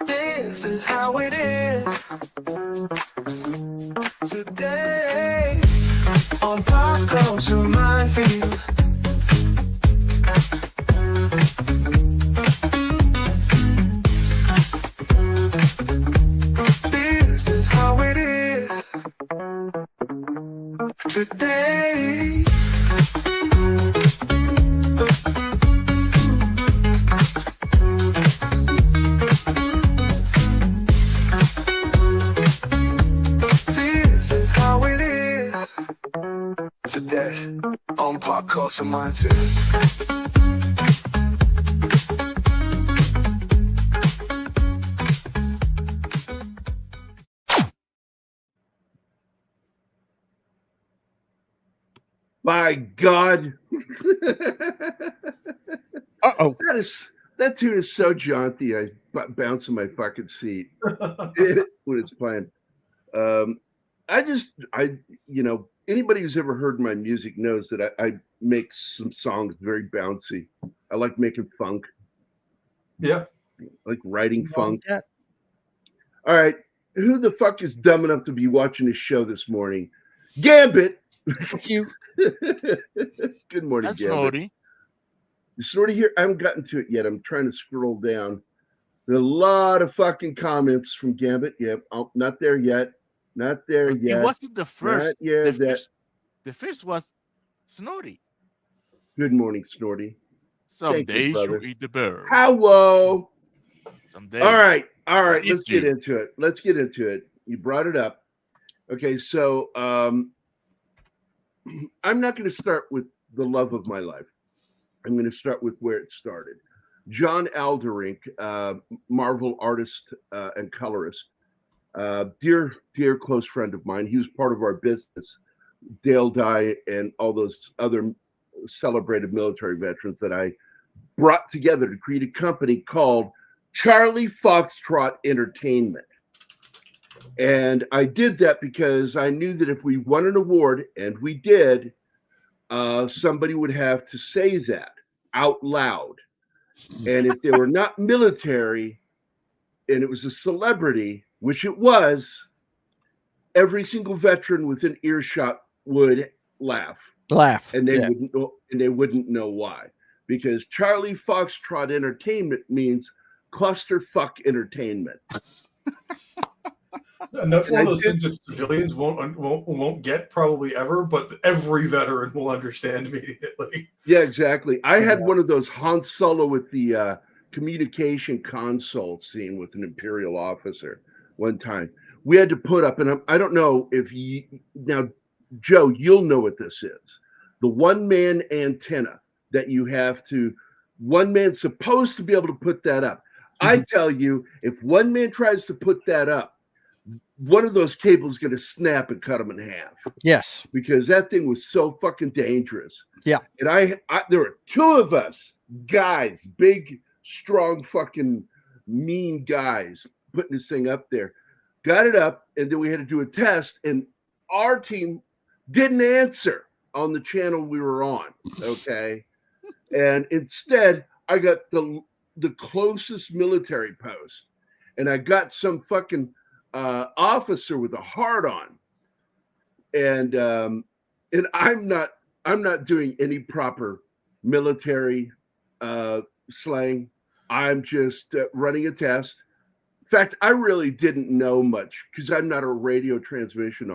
This is how it is today on Pop Culture Minefield. This is how it is today. This is how it is today on Pop Culture Minefield. My God. Uh-oh. That tune is so jaunty. I bounce in my fucking seat when it's playing. Anybody who's ever heard my music knows that I make some songs very bouncy. I like making funk. Yeah. I like writing funk. Yeah. All right. Who the fuck is dumb enough to be watching this show this morning? Gambit. You. Good morning, That's Gambit. Snorty. Snorty here. I haven't gotten to it yet. I'm trying to scroll down. There's a lot of fucking comments from Gambit. Yep. Oh, not there yet. Not there But yet. It wasn't the first. Not yet. The first was Snorty. Good morning, Snorty. Some Thank you, days you brother. eat the bird. Hello. Some days. All right. eat Let's get you. into it. You brought it up. Okay, so I'm not going to start with the love of my life. I'm going to start with where it started. John Alderink, Marvel artist and colorist, dear close friend of mine. He was part of our business, Dale Dye and all those other celebrated military veterans that I brought together to create a company called Charlie Foxtrot Entertainment. And I did that because I knew that if we won an award, and we did, somebody would have to say that out loud. And if they were not military and it was a celebrity, which it was, every single veteran within earshot would laugh. And they wouldn't know why. Because Charlie Foxtrot Entertainment means clusterfuck entertainment. And that's one of those things that civilians won't get probably ever, but every veteran will understand immediately. Yeah, exactly. I had one of those Han Solo with the communication console scene with an Imperial officer one time. We had to put up, and I don't know if you now, Joe, you'll know what this is. The one-man antenna that you have to. One man's supposed to be able to put that up. I tell you, if one man tries to put that up, one of those cables is going to snap and cut him in half. Yes. Because that thing was so fucking dangerous. Yeah. And I there were two of us, guys, big, strong, fucking mean guys, putting this thing up there. Got it up, and then we had to do a test, and our team didn't answer on the channel we were on, okay? And instead, I got the closest military post, and I got some fucking officer with a hard on, and I'm not doing any proper military slang. I'm just running a test. In fact, I really didn't know much because I'm not a radio transmission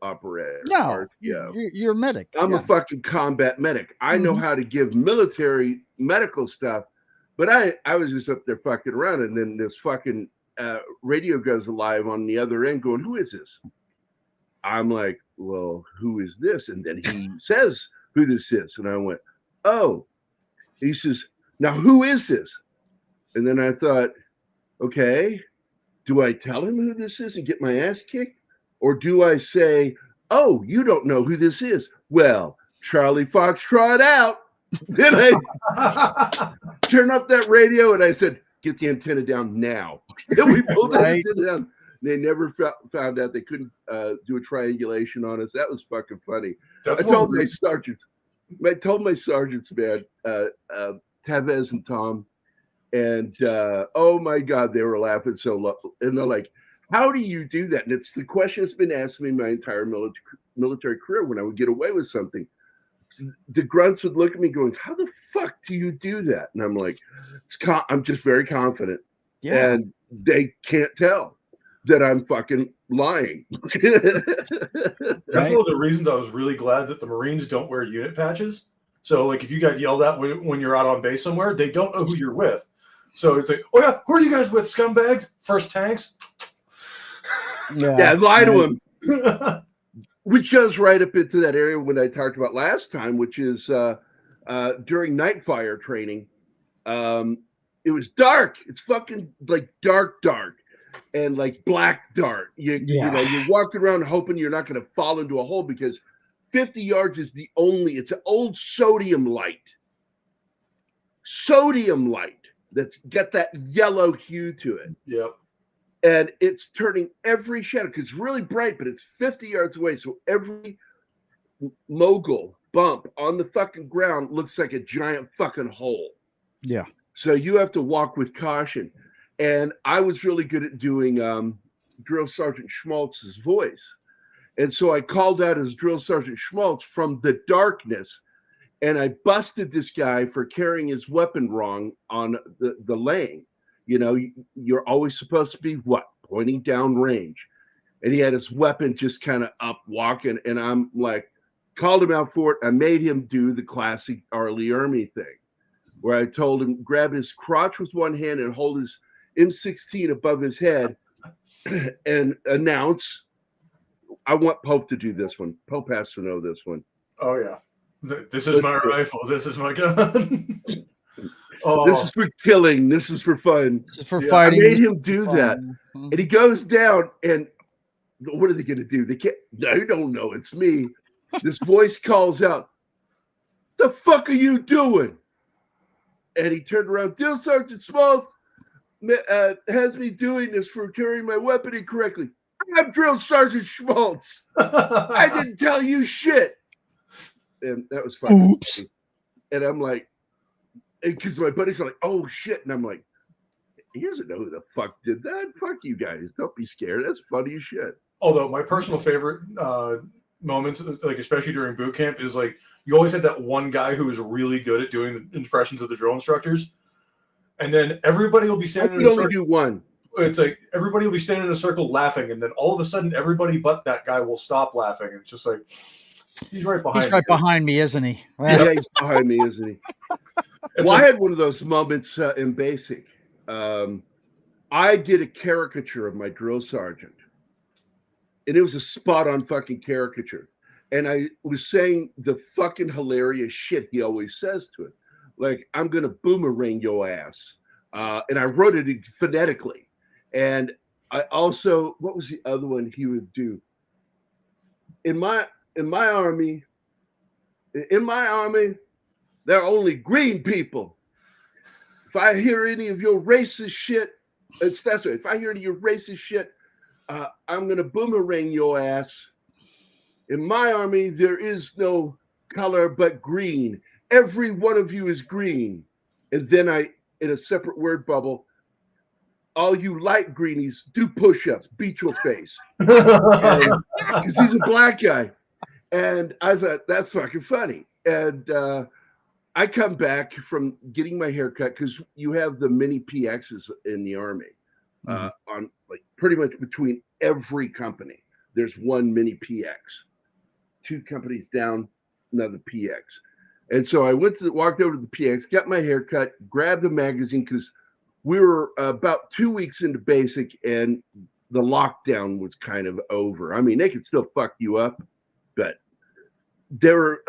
operator. No, you're a medic. I'm a fucking combat medic. I know how to give military medical stuff, but I was just up there fucking around, and then this fucking radio goes live on the other end going, who is this? I'm like, well, who is this? And then he says who this is. And I went, oh. He says, now who is this? And then I thought, okay, do I tell him who this is and get my ass kicked? Or do I say, oh, you don't know who this is? Well, Charlie Foxtrot out. Then I turned up that radio and I said, get the antenna down now. And we pulled the antenna down. They never found out. They couldn't do a triangulation on us. That was fucking funny. I told my sergeants, man, Tevez and Tom, And oh my God, they were laughing so loud. And they're like, how do you do that? And it's the question that's been asked me my entire military career when I would get away with something. The grunts would look at me going, how the fuck do you do that? And I'm like, I'm just very confident. Yeah. And they can't tell that I'm fucking lying. That's one of the reasons I was really glad that the Marines don't wear unit patches. So, like, if you got yelled at when you're out on base somewhere, they don't know who you're with. So it's like, oh yeah, who are you guys with, scumbags? First tanks? Yeah, lie to them. Which goes right up into that area when I talked about last time, which is during night fire training. It was dark. It's fucking like dark, and like black dark. You know, you're walking around hoping you're not going to fall into a hole because 50 yards is it's an old sodium light. That's got that yellow hue to it. Yep. And it's turning every shadow because it's really bright, but it's 50 yards away. So every mogul bump on the fucking ground looks like a giant fucking hole. Yeah. So you have to walk with caution. And I was really good at doing Drill Sergeant Schmaltz's voice. And so I called out as Drill Sergeant Schmaltz from the darkness. And I busted this guy for carrying his weapon wrong on the lane. You know, you're always supposed to be pointing down range. And he had his weapon just kind of up walking. And I'm like, called him out for it. I made him do the classic Arlie Ermy thing where I told him grab his crotch with one hand and hold his M16 above his head and announce, I want Pope to do this one. Pope has to know this one. Oh, yeah. This is my rifle. This is my gun. Oh. This is for killing. This is for fun. This is for fighting. I made him do that. And he goes down, and what are they going to do? They don't know it's me. This voice calls out, the fuck are you doing? And he turned around. Drill Sergeant Schmaltz has me doing this for carrying my weapon incorrectly. I'm Drill Sergeant Schmaltz. I didn't tell you shit. And that was fucking Oops. funny. And I'm like, because my buddies are like, oh shit. And I'm like, he doesn't know who the fuck did that. Fuck you guys. Don't be scared. That's funny as shit. Although my personal favorite moments, like especially during boot camp, is like you always had that one guy who was really good at doing the impressions of the drill instructors. And then everybody will be standing in a circle. Do one. It's like everybody will be standing in a circle laughing, and then all of a sudden everybody but that guy will stop laughing. And it's just like he's right behind me. Behind me, isn't he? Yeah, he's behind me, isn't he? Well, I had one of those moments in basic. I did a caricature of my drill sergeant, and it was a spot-on fucking caricature. And I was saying the fucking hilarious shit he always says to it, like "I'm gonna boomerang your ass," and I wrote it phonetically. And I also, what was the other one he would do? In my army, there are only green people. If I hear any of your racist shit, that's right. If I hear any of your racist shit, I'm gonna boomerang your ass. In my army, there is no color but green. Every one of you is green. And then I, in a separate word bubble, all you light greenies do push-ups, beat your face. Because he's a black guy. And I thought, that's fucking funny. And I come back from getting my hair cut because you have the mini PXs in the Army. On like pretty much between every company, there's one mini PX. 2 companies down, another PX. And so I walked over to the PX, got my hair cut, grabbed the magazine because we were about 2 weeks into basic and the lockdown was kind of over. I mean, they could still fuck you up, but they were.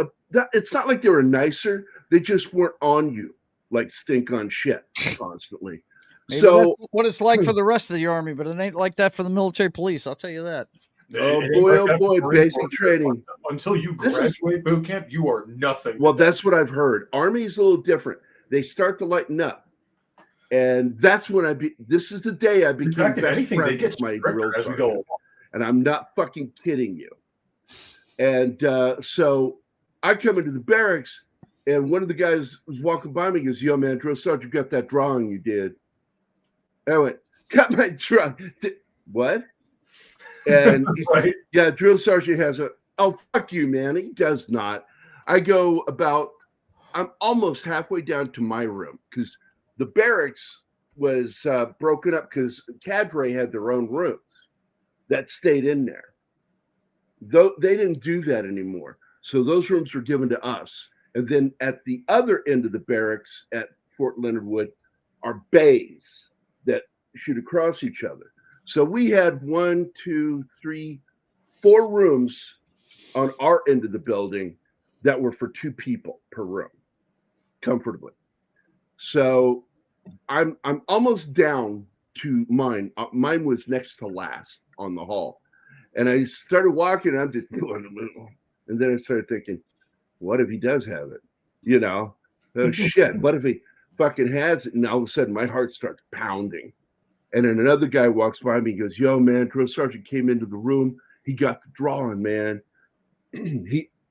It's not like they were nicer. They just weren't on you like stink on shit constantly. Maybe so that's what it's like for the rest of the Army, but it ain't like that for the military police. I'll tell you that. Oh boy, basic training. Until you graduate boot camp, you are nothing. Well, that's what I've heard. Army's a little different. They start to lighten up. And that's when this is the day I became best friends with my drill sergeant. And I'm not fucking kidding you. And so I come into the barracks And one of the guys was walking by me. He goes, "Yo, man, Drill Sergeant got that drawing you did." I went, "Got my drawing? What?" And he said, Right. "Yeah, Drill Sergeant has a." Oh, fuck you, man. He does not. I go about. I'm almost halfway down to my room because the barracks was broken up because cadre had their own rooms that stayed in there. Though they didn't do that anymore. So those rooms were given to us. And then at the other end of the barracks at Fort Leonard Wood are bays that shoot across each other. So we had 1, 2, 3, 4 rooms on our end of the building that were for 2 people per room, comfortably. So I'm almost down to mine. Mine was next to last on the hall. And I started walking, and I'm just and then I started thinking, what if he does have it? You know, oh shit, what if he fucking has it? And all of a sudden my heart starts pounding. And then another guy walks by me, he goes, "Yo, man, Drill Sergeant came into the room. He got the drawing, man.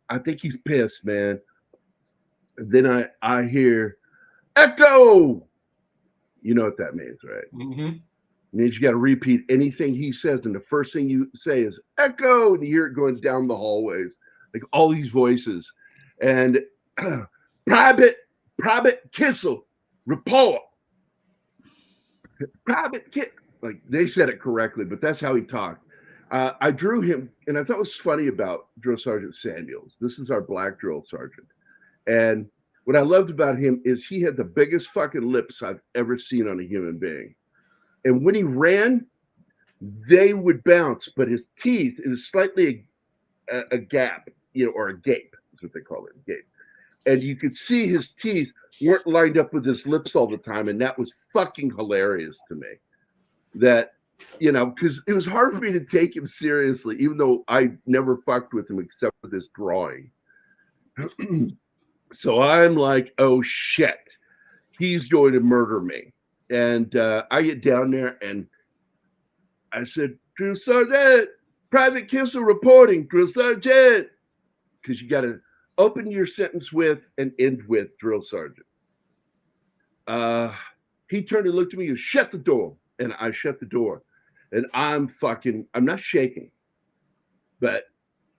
I think he's pissed, man." And then I hear echo. You know what that means, right? Mm-hmm. It means you got to repeat anything he says, and the first thing you say is echo, and you hear it going down the hallways, like all these voices. And Private Kissel report. Like they said it correctly, but that's how he talked. I drew him, and I thought it was funny about Drill Sergeant Samuels. This is our black drill sergeant. And what I loved about him is he had the biggest fucking lips I've ever seen on a human being. And when he ran, they would bounce, but his teeth, it was slightly a gap, you know, or a gape, is what they call it, a gape. And you could see his teeth weren't lined up with his lips all the time. And that was fucking hilarious to me. That, you know, because it was hard for me to take him seriously, even though I never fucked with him except for this drawing. So I'm like, oh shit, he's going to murder me. And I get down there and I said, "Drill Sergeant, Private Kissel reporting, Drill Sergeant." Because you got to open your sentence with and end with Drill Sergeant. He turned and looked at me and shut the door. And I shut the door. And I'm not shaking. But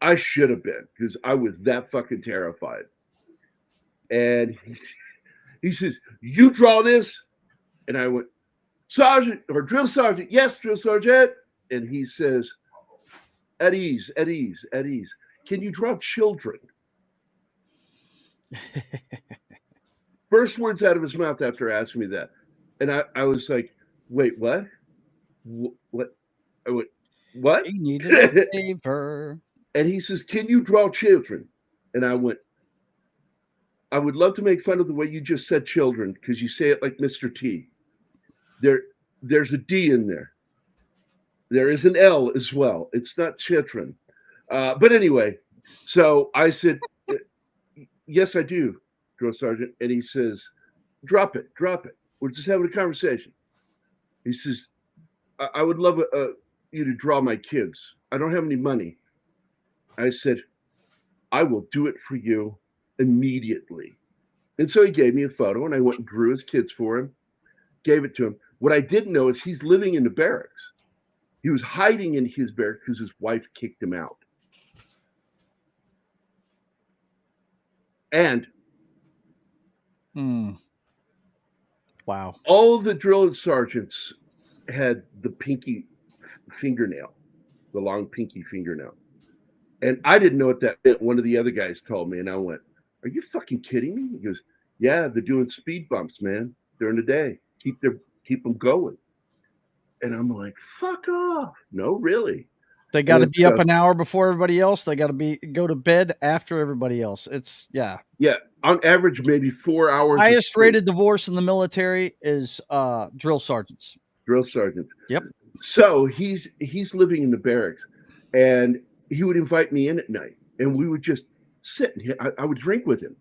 I should have been because I was that fucking terrified. And he says, "You draw this?" And I went, "Sergeant or Drill Sergeant." "Yes, Drill Sergeant." And he says, at ease. "Can you draw children?" First words out of his mouth after asking me that. And I was like, "Wait, what? What?" I went, "What?" He needed a favor. And he says, "Can you draw children?" And I went, "I would love to make fun of the way you just said children because you say it like Mr. T. There's a D in there. There is an L as well. It's not children." But anyway, so I said, "Yes, I do, Drill Sergeant." And he says, drop it. We're just having a conversation." He says, I would love you to draw my kids. I don't have any money." I said, "I will do it for you immediately." And so he gave me a photo, and I went and drew his kids for him, gave it to him. What I didn't know is he's living in the barracks. He was hiding in his barracks because his wife kicked him out. And Wow. all the drill sergeants had the pinky fingernail, the long pinky fingernail. And I didn't know what that meant. One of the other guys told me, and I went, "Are you fucking kidding me?" He goes, "Yeah, they're doing speed bumps, man, during the day. Keep them going." And I'm like, fuck off. No, really. They got to be up an hour before everybody else. They got to go to bed after everybody else. It's yeah. On average, maybe 4 hours. Highest rated divorce in the military is drill sergeants. Drill sergeants. Yep. So he's living in the barracks, and he would invite me in at night, and we would just sit. I would drink with him.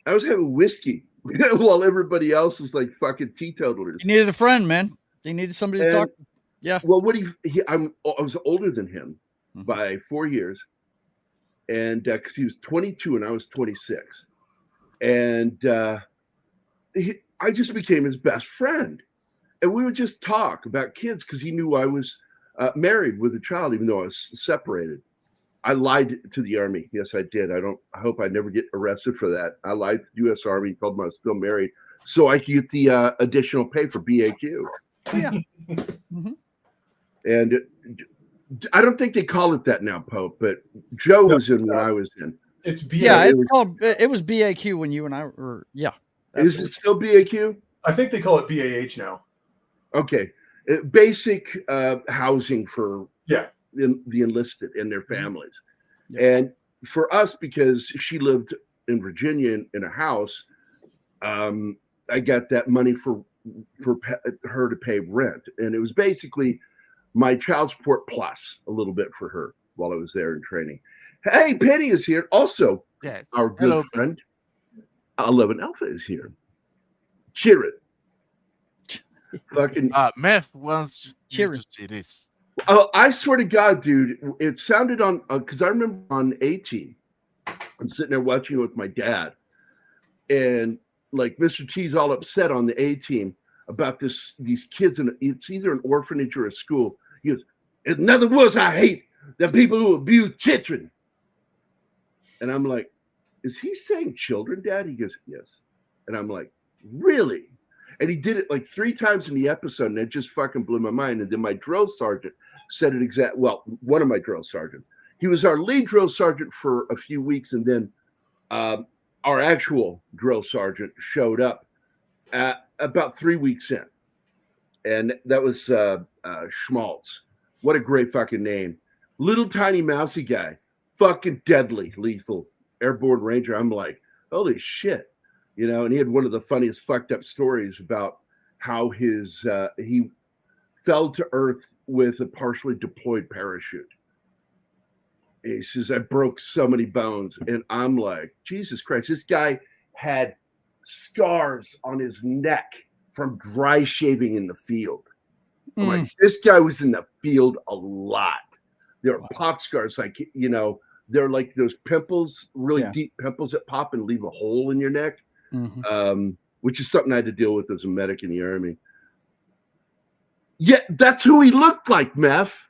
I was having whiskey while everybody else was like fucking teetotalers. He needed a friend, man. He needed somebody to talk to. Yeah. Well, I was older than him by 4 years, and because he was 22 and I was 26. and I just became his best friend. And we would just talk about kids because he knew I was married with a child, even though I was separated. I lied to the Army. Yes, I did. I hope I never get arrested for that. I lied to the U.S. Army, told them I was still married, so I could get the additional pay for BAQ. Oh, yeah. Mm-hmm. And I don't think they call it that now, Pope. But Joe was in when I was in. It's BAQ. Yeah, it was BAQ when you and I were. Yeah. Is it still BAQ? I think they call it BAH now. Okay, basic housing for the enlisted and their families. Yeah. And for us, because she lived in Virginia in a house, I got that money for her to pay rent, and it was basically my child support plus a little bit for her while I was there in training. Hey, Penny is here. Also, Yes. our good Hello. friend 11 Alpha is here. Cheer it. Fucking Meth wants you Cheering. to see this. oh, I swear to God, dude, it sounded on because I remember on A-Team, I'm sitting there watching it with my dad, and like Mr. T's all upset on the A-Team about these kids, and it's either an orphanage or a school. He goes, in other words, I hate the people who abuse children. And I'm like, is he saying children, Dad? He goes, yes. And I'm like, really? And he did it like 3 times in the episode, and it just fucking blew my mind. And then my drill sergeant said it one of my drill sergeants. He was our lead drill sergeant for a few weeks, and then our actual drill sergeant showed up at about 3 weeks in. And that was Schmaltz. What a great fucking name. Little tiny mousy guy. Fucking deadly, lethal. Airborne Ranger. I'm like, holy shit. You know, and he had one of the funniest fucked up stories about how he fell to earth with a partially deployed parachute. And he says, I broke so many bones. And I'm like, Jesus Christ, this guy had scars on his neck from dry shaving in the field. I'm like, this guy was in the field a lot. There are pop scars, like, you know, they're like those pimples, really deep pimples that pop and leave a hole in your neck. Mm-hmm. Which is something I had to deal with as a medic in the Army. Yeah, that's who he looked like, Meth.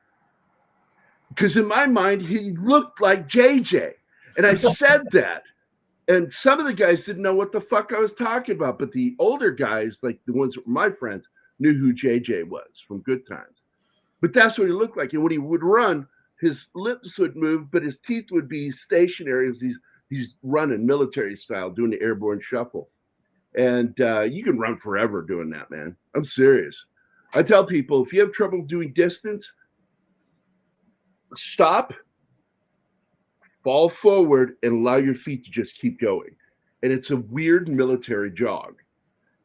Because in my mind, he looked like JJ. And I said that. And some of the guys didn't know what the fuck I was talking about. But the older guys, like the ones that were my friends, knew who JJ was from Good Times. But that's what he looked like. And when he would run, his lips would move, but his teeth would be stationary as he's running military style, doing the airborne shuffle. And you can run forever doing that, man. I'm serious. I tell people, if you have trouble doing distance, stop, fall forward, and allow your feet to just keep going. And it's a weird military jog.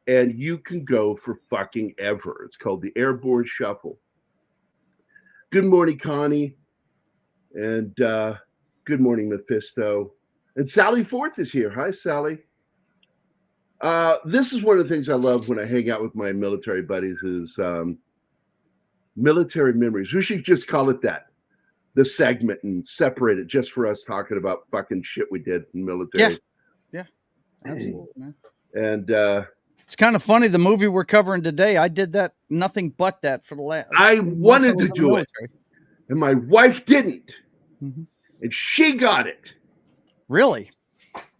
And you can go for fucking ever. It's called the airborne shuffle. Good morning, Connie. And good morning, Mephisto. And Sally Forth is here. Hi, Sally. This is one of the things I love when I hang out with my military buddies is military memories. We should just call it that, the segment, and separate it just for us talking about fucking shit we did in military. Yeah, absolutely, man. And it's kind of funny. The movie we're covering today, I did that, nothing but that for the last. I wanted to do it, and my wife didn't, and she got it. Really?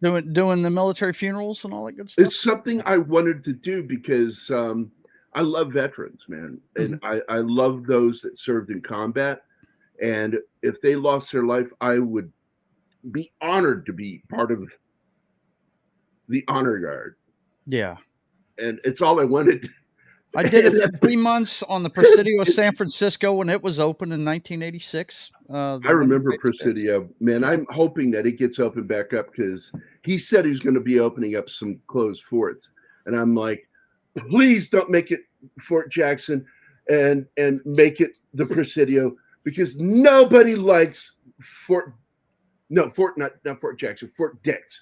Doing the military funerals and all that good stuff? It's something I wanted to do because I love veterans, man. And I love those that served in combat. And if they lost their life, I would be honored to be part of the honor guard. Yeah. And it's all I wanted. I did it for 3 months on the Presidio of San Francisco when it was open in 1986. I remember Presidio. Man, I'm hoping that it gets opened back up because he said he's going to be opening up some closed forts. And I'm like, please don't make it Fort Jackson and make it the Presidio, because nobody likes not Fort Jackson, Fort Dix.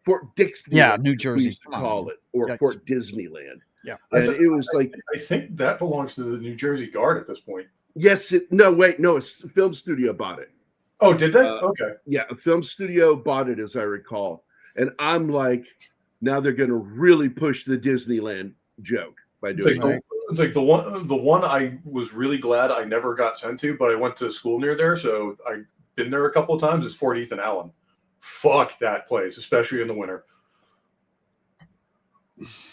Fort Dix, New Jersey, we used to call it, or Fort Disneyland. Yeah, and it was like, I think that belongs to the New Jersey Guard at this point. Yes, a film studio bought it. Oh, did they? Okay. Yeah, a film studio bought it, as I recall. And I'm like, now they're going to really push the Disneyland joke by doing it. It's like the one I was really glad I never got sent to, but I went to school near there, so I've been there a couple of times. Is Fort Ethan Allen. Fuck that place, especially in the winter.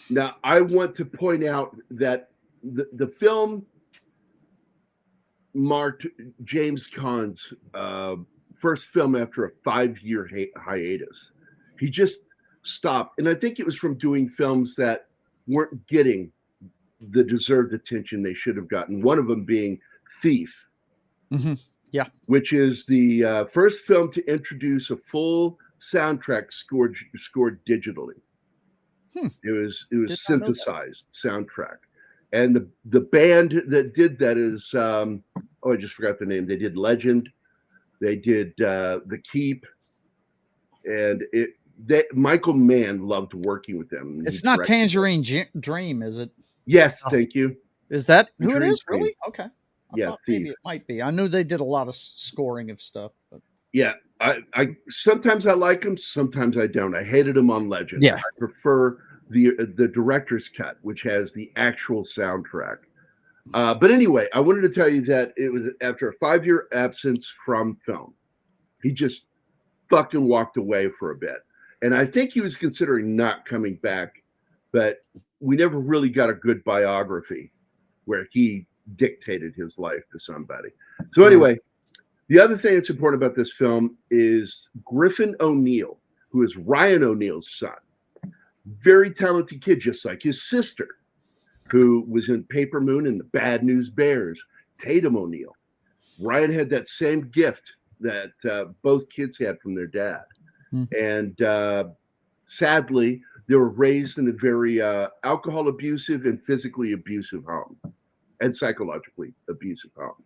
Now, I want to point out that the film marked James Caan's first film after a 5-year hiatus. He just stopped, and I think it was from doing films that weren't getting the deserved attention they should have gotten. One of them being Thief, yeah, which is the first film to introduce a full soundtrack scored digitally. It was synthesized soundtrack, and the band that did that is I just forgot the name. They did Legend, they did The Keep, and Michael Mann loved working with them. It's not Tangerine Dream, is it? Yes, thank you. Is that who it is? Really? Okay. I thought maybe it might be. I knew they did a lot of scoring of stuff. But... Yeah, I sometimes I like them, sometimes I don't. I hated them on Legend. Yeah, I prefer the director's cut, which has the actual soundtrack. But anyway, I wanted to tell you that it was after a 5-year absence from film. He just fucking walked away for a bit. And I think he was considering not coming back, but we never really got a good biography where he dictated his life to somebody. So anyway, the other thing that's important about this film is Griffin O'Neill, who is Ryan O'Neill's son. Very talented kid, just like his sister, who was in Paper Moon and the Bad News Bears, Tatum O'Neill. Ryan had that same gift that both kids had from their dad. And sadly, they were raised in a very alcohol abusive and physically abusive home and psychologically abusive home,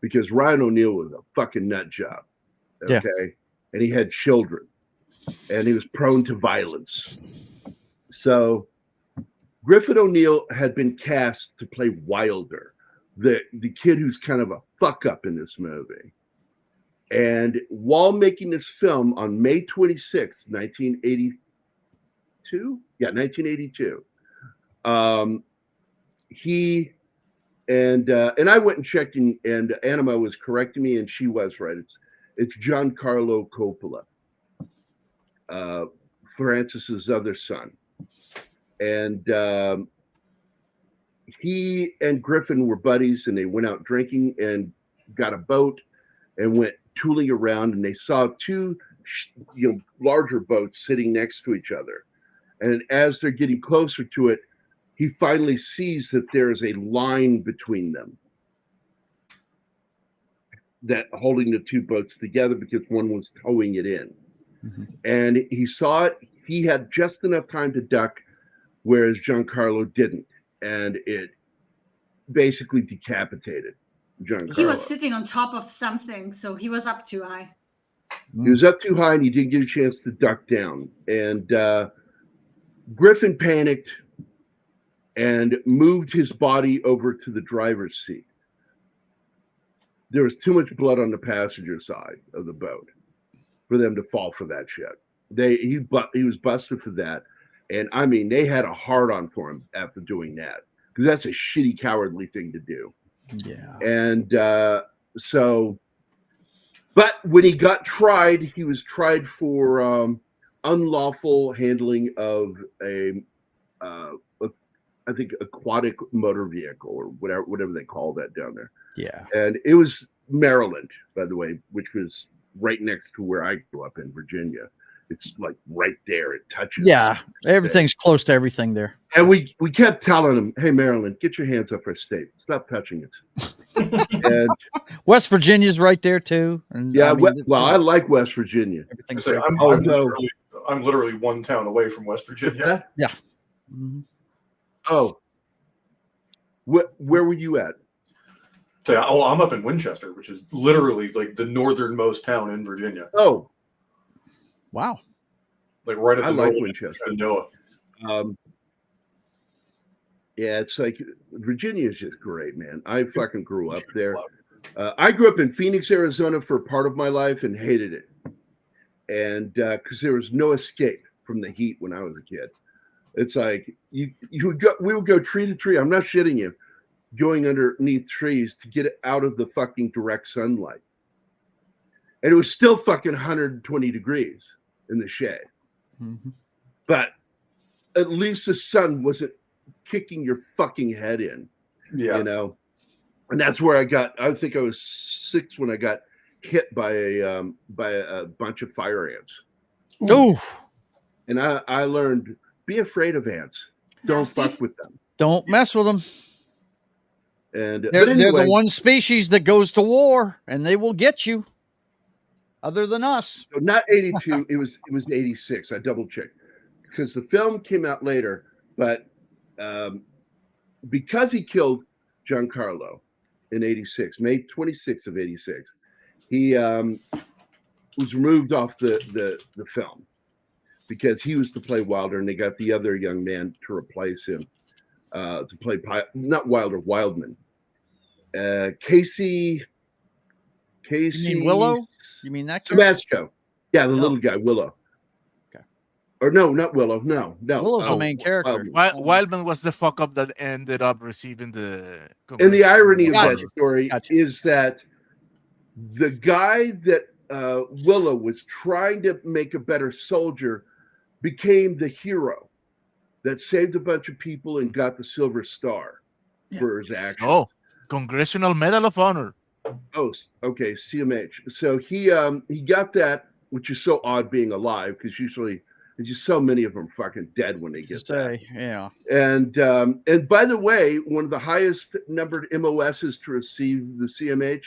because Ryan O'Neil was a fucking nut job. Okay. Yeah. And he had children and he was prone to violence. So Griffin O'Neill had been cast to play Wilder, the kid who's kind of a fuck up in this movie. And while making this film on May 26, 1982, he and I went and checked, and Anima was correcting me, and she was right. It's Giancarlo Coppola, Francis's other son, and he and Griffin were buddies, and they went out drinking and got a boat and went tooling around, and they saw two larger boats sitting next to each other. And as they're getting closer to it, he finally sees that there is a line between them that holding the two boats together, because one was towing it in. And he saw it. He had just enough time to duck, whereas Giancarlo didn't. And it basically decapitated Giancarlo. He was sitting on top of something, so he was up too high. He was up too high, and he didn't get a chance to duck down. And Griffin panicked and moved his body over to the driver's seat. There was too much blood on the passenger side of the boat for them to fall for that shit. He was busted for that. And I mean, they had a hard on for him after doing that, because that's a shitty, cowardly thing to do. Yeah. And but when he got tried, he was tried for unlawful handling of I think aquatic motor vehicle, or whatever they call that down there. Yeah. And it was Maryland, by the way, which was right next to where I grew up in Virginia. It's like right there. It touches. Yeah. Everything's close to everything there. And we kept telling him, hey, Maryland, get your hands off our state. Stop touching it. And West Virginia's right there too. And yeah, I like West Virginia. I'm literally one town away from West Virginia. Yeah. Mm-hmm. Oh, where were you at? I'm up in Winchester, which is literally like the northernmost town in Virginia. Oh, wow! Like right at the I like Winchester. Noah. Yeah, it's like Virginia is just great, man. I fucking grew up there. I grew up in Phoenix, Arizona for part of my life and hated it, and because there was no escape from the heat when I was a kid. It's like we would go tree to tree. I'm not shitting you, going underneath trees to get it out of the fucking direct sunlight. And it was still fucking 120 degrees in the shade. Mm-hmm. But at least the sun wasn't kicking your fucking head in. Yeah. You know? And that's where I think I was 6 when I got hit by a bunch of fire ants. Ooh. And I learned, be afraid of ants. Don't Nasty. fuck with them. Don't mess with them. And They're, but anyway, they're the one species that goes to war, and they will get you. Other than us. so not 82, it was 86. I double checked because the film came out later, but because he killed Giancarlo in 86, May 26th of 86, he was removed off the film because he was to play Wilder, and they got the other young man to replace him to play not Wilder, Wildman. Casey. You mean Willow? You mean that guy? Tabasco. Yeah, the No. little guy, Willow. Okay. Or no, not Willow. No. Willow's the main character. Wildman. Wildman was the fuck up that ended up receiving the. And the irony of Gotcha. that story Gotcha. is that the guy that Willow was trying to make a better soldier became the hero that saved a bunch of people and got the Silver Star for his action. Oh, Congressional Medal of Honor. Oh, okay, CMH. So he got that, which is so odd being alive because usually there's just so many of them fucking dead when they get that. Yeah. And by the way, one of the highest numbered MOSs to receive the CMH,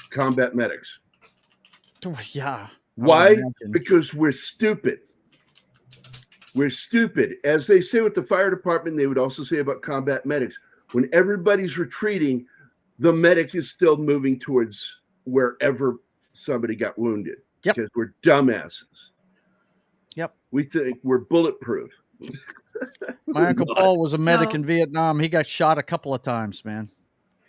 combat medics. Yeah. Why? Because we're stupid. We're stupid. As they say with the fire department, they would also say about combat medics. When everybody's retreating, the medic is still moving towards wherever somebody got wounded. Yep. Because we're dumbasses. Yep. We think we're bulletproof. My Uncle Paul was a medic So- in Vietnam. He got shot a couple of times, man.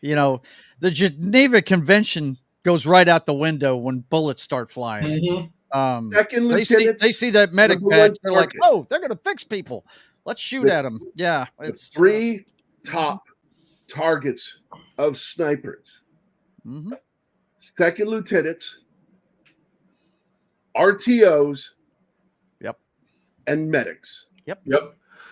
You know, the Geneva Convention goes right out the window when bullets start flying. Mm-hmm. Second They lieutenant. see that medic number badge. one They're like, target. oh, they're going to fix people. Let's shoot at them. Yeah. The It's 3 top targets of snipers. Mhm. Second lieutenants, RTOs, Yep. and medics. Yep.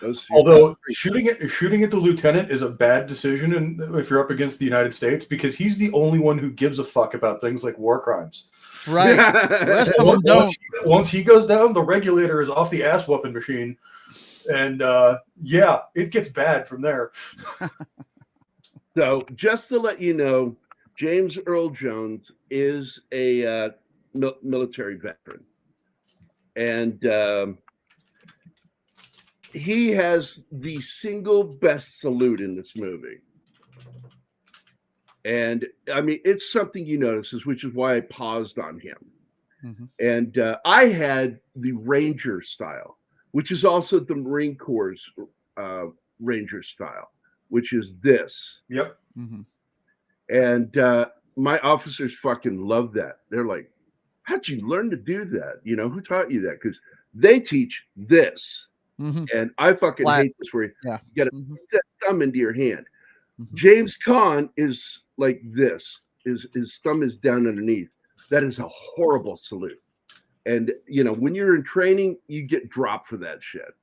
Those Although shooting at the lieutenant is a bad decision if you're up against the United States because he's the only one who gives a fuck about things like war crimes. Right. The rest of them don't. Once he goes down, the regulator is off the ass whooping machine, and it gets bad from there. So just to let you know, James Earl Jones is a military veteran. And he has the single best salute in this movie. And I mean, it's something you notice, which is why I paused on him. Mhm. And I had the Ranger style, which is also the Marine Corps' Ranger style, which is this. Yep. Mhm. And my officers fucking love that. They're like, how'd you learn to do that? You know, who taught you that? Because they teach this. Mhm. And I fucking Flat. hate this where you Yeah. get a Mhm. thumb into your hand. Mhm. James Caan is like this. His thumb is down underneath. That is a horrible salute. And, you know, when you're in training, you get dropped for that shit.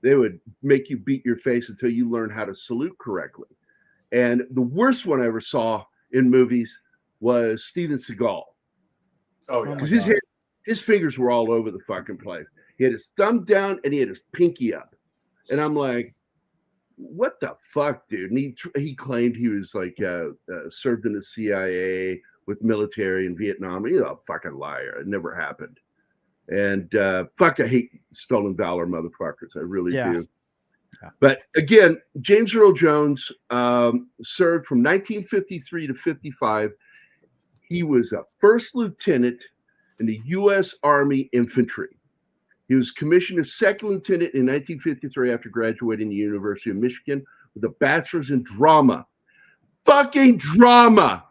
They would make you beat your face until you learn how to salute correctly. And the worst one I ever saw in movies was Steven Seagal. Oh yeah. Because his fingers were all over the fucking place. He had his thumb down and he had his pinky up. And I'm like, what the fuck, dude? And he claimed he was like served in the CIA with military in Vietnam. He's a fucking liar. It never happened. And fuck, I hate stolen valor motherfuckers. I really do. Yeah. But again, James Earl Jones served from 1953 to 55. He was a first lieutenant in the U.S. Army Infantry. He was commissioned as second lieutenant in 1953 after graduating the University of Michigan with a bachelor's in drama. Fucking drama.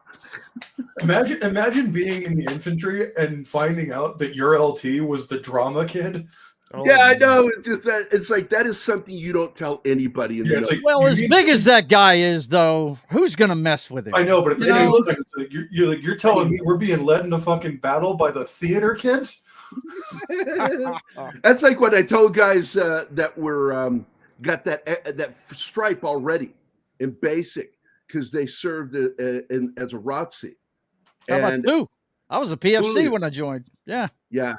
Imagine being in the infantry and finding out that your LT was the drama kid. Oh, Yeah, I man. know. It's just that it's like that is something you don't tell anybody. In Yeah, the it's know. like, Well, you as need- big as that guy is, though, who's gonna mess with him? I know, but at the You same know? time, it's like, you're telling me we're being led into fucking battle by the theater kids? That's like what I told guys that were got that stripe already in basic because they served as a ROTC. How about And two? I was a PFC Julio. when I joined. Yeah. yeah,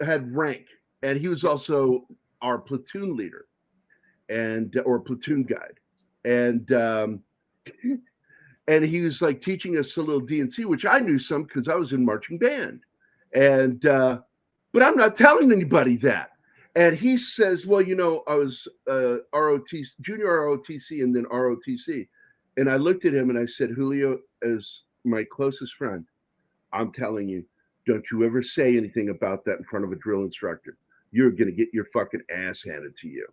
had rank, and he was also our platoon leader and or platoon guide, and he was like teaching us a little DNC, which I knew some because I was in marching band, and but I'm not telling anybody that. And he says, well, you know, I was ROTC, junior ROTC, and then ROTC. And I looked at him and I said, Julio, as my closest friend, I'm telling you, don't you ever say anything about that in front of a drill instructor. You're going to get your fucking ass handed to you.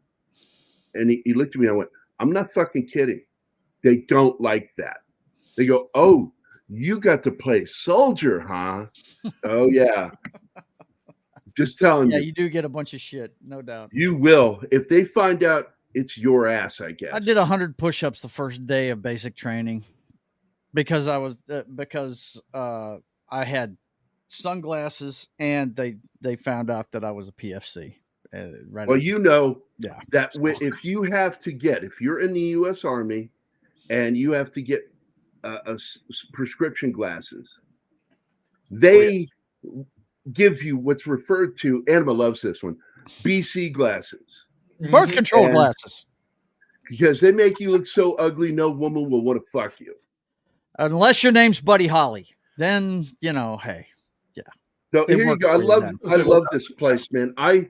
And he looked at me and I went, I'm not fucking kidding. They don't like that. They go, oh, you got to play soldier, huh? Oh, yeah. Just telling Yeah, you. you do get a bunch of shit, no doubt. You will. If they find out, it's your ass, I guess. I did 100 push-ups the first day of basic training because I was I had sunglasses and they found out that I was a PFC. Right. Well, you know Yeah. that if you have to get, if you're in the U.S. Army and you have to get prescription glasses, they give you what's referred to, Anima loves this one, BC glasses. Birth control And- glasses. Because they make you look so ugly, no woman will want to fuck you. Unless your name's Buddy Holly. Then, you know, hey. So It here you works go. I for you love, then. I love this place, man. I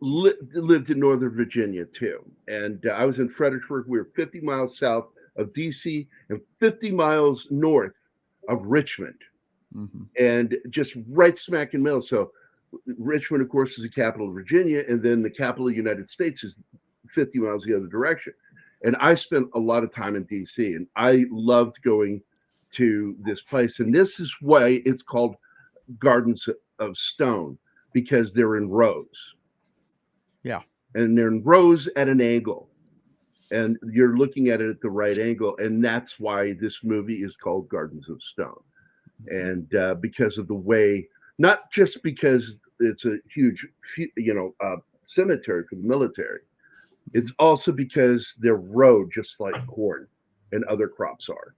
lived in Northern Virginia too, and I was in Fredericksburg. We were 50 miles south of DC and 50 miles north of Richmond, Mhm. and just right smack in the middle. So Richmond, of course, is the capital of Virginia, and then the capital of the United States is 50 miles the other direction. And I spent a lot of time in DC, and I loved going to this place. And this is why it's called Gardens of Stone, because they're in rows. Yeah. And they're in rows at an angle. And you're looking at it at the right angle. And that's why this movie is called Gardens of Stone. And because of the way, not just because it's a huge, cemetery for the military, it's also because they're rowed just like corn and other crops are.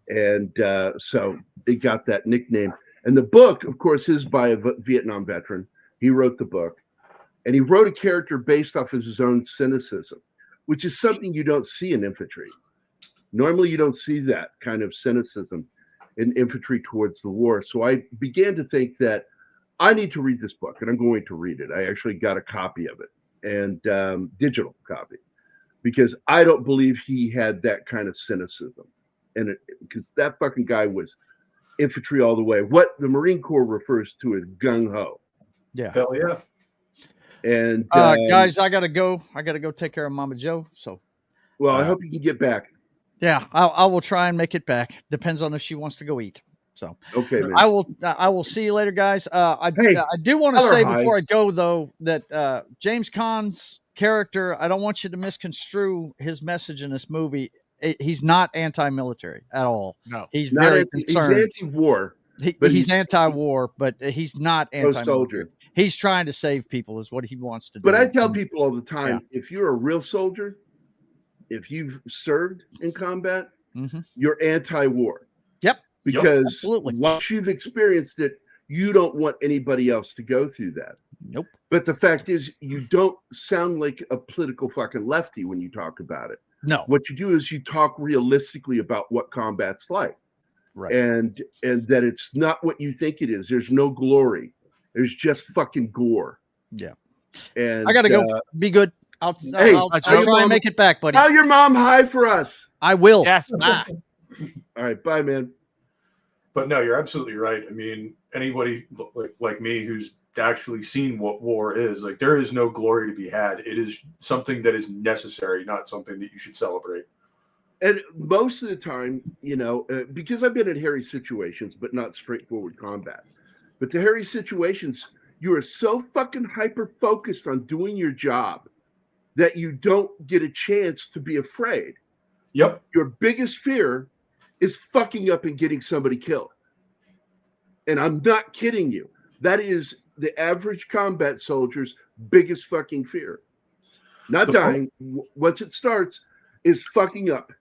And so they got that nickname. And the book, of course, is by a Vietnam veteran. He wrote the book. And he wrote a character based off of his own cynicism, which is something you don't see in infantry. Normally, you don't see that kind of cynicism in infantry towards the war. So I began to think that I need to read this book, and I'm going to read it. I actually got a copy of it, and digital copy, because I don't believe he had that kind of cynicism. And because that fucking guy was infantry all the way. What the Marine Corps refers to as gung-ho. Yeah. Hell yeah. And Guys, I gotta go. I gotta go take care of Mama Joe. So well, I hope you can get back. yeah, I will try and make it back. Depends on if she wants to go eat. So Okay, man. I will see you later, guys. I do want to tell her say hi. before I go though that James Caan's character, I don't want you to misconstrue his message in this movie. He's not anti-military at all. No. He's Not very he's concerned. anti-war. He's but he's anti-war, but he's not anti-military. soldier. He's trying to save people, is what he wants to do. But I tell people all the time, Yeah. if you're a real soldier, if you've served in combat, Mhm. you're anti-war. Yep. Because absolutely. once you've experienced it, you don't want anybody else to go through that. Nope. But the fact is, you don't sound like a political fucking lefty when you talk about it. No. What you do is you talk realistically about what combat's like. Right. And that it's not what you think it is. There's no glory. There's just fucking gore. Yeah. And I gotta go. Be good. I'll Hey, I'll tell try your mom- and make it back, buddy. tell your mom hi for us. I will. Yes. Bye. All right, bye, man. But no, you're absolutely right. I mean, anybody like me who's actually seen what war is, like, there is no glory to be had. It is something that is necessary, not something that you should celebrate. And most of the time, because I've been in hairy situations, but not straightforward combat. But the hairy situations, you are so fucking hyper focused on doing your job that you don't get a chance to be afraid. Yep. Your biggest fear is fucking up and getting somebody killed. And I'm not kidding you. That is the average combat soldier's biggest fucking fear. Not dying. Once it starts, is fucking up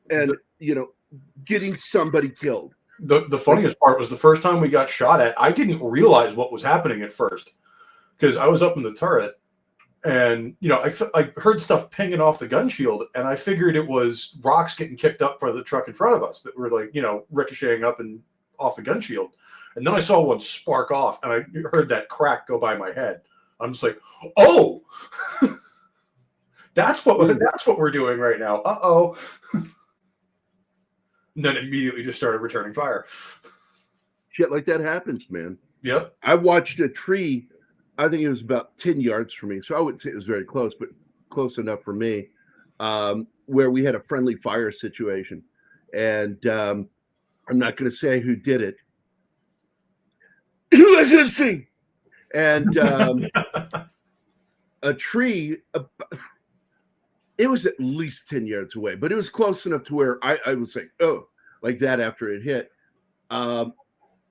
and, getting somebody killed. The funniest part was the first time we got shot at, I didn't realize what was happening at first because I was up in the turret and, I heard stuff pinging off the gun shield and I figured it was rocks getting kicked up for the truck in front of us that were ricocheting up and off the gun shield. And then I saw one spark off and I heard that crack go by my head. I'm just like, oh, that's what we're doing right now. Uh-oh. And then immediately just started returning fire. Shit like that happens, man. Yep. I watched a tree, I think it was about 10 yards from me. So I wouldn't say it was very close, but close enough for me, where we had a friendly fire situation. And I'm not going to say who did it. USMC! And a tree, it was at least 10 yards away, but it was close enough to where I was like, oh, like that after it hit. And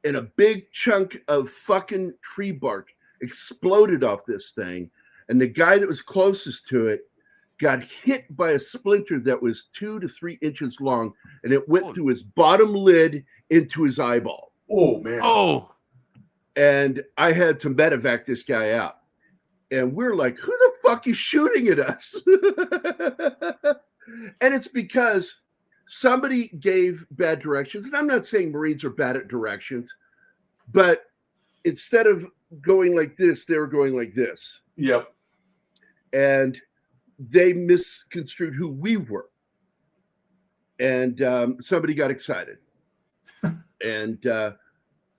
a big chunk of fucking tree bark exploded off this thing. And the guy that was closest to it got hit by a splinter that was 2 to 3 inches long. And it went through his bottom lid into his eyeball. Oh, man. Oh. And I had to medevac this guy out. And we're like, who the fuck is shooting at us? And it's because somebody gave bad directions. And I'm not saying Marines are bad at directions, but instead of going like this, they were going like this. Yep. And they misconstrued who we were. And somebody got excited. And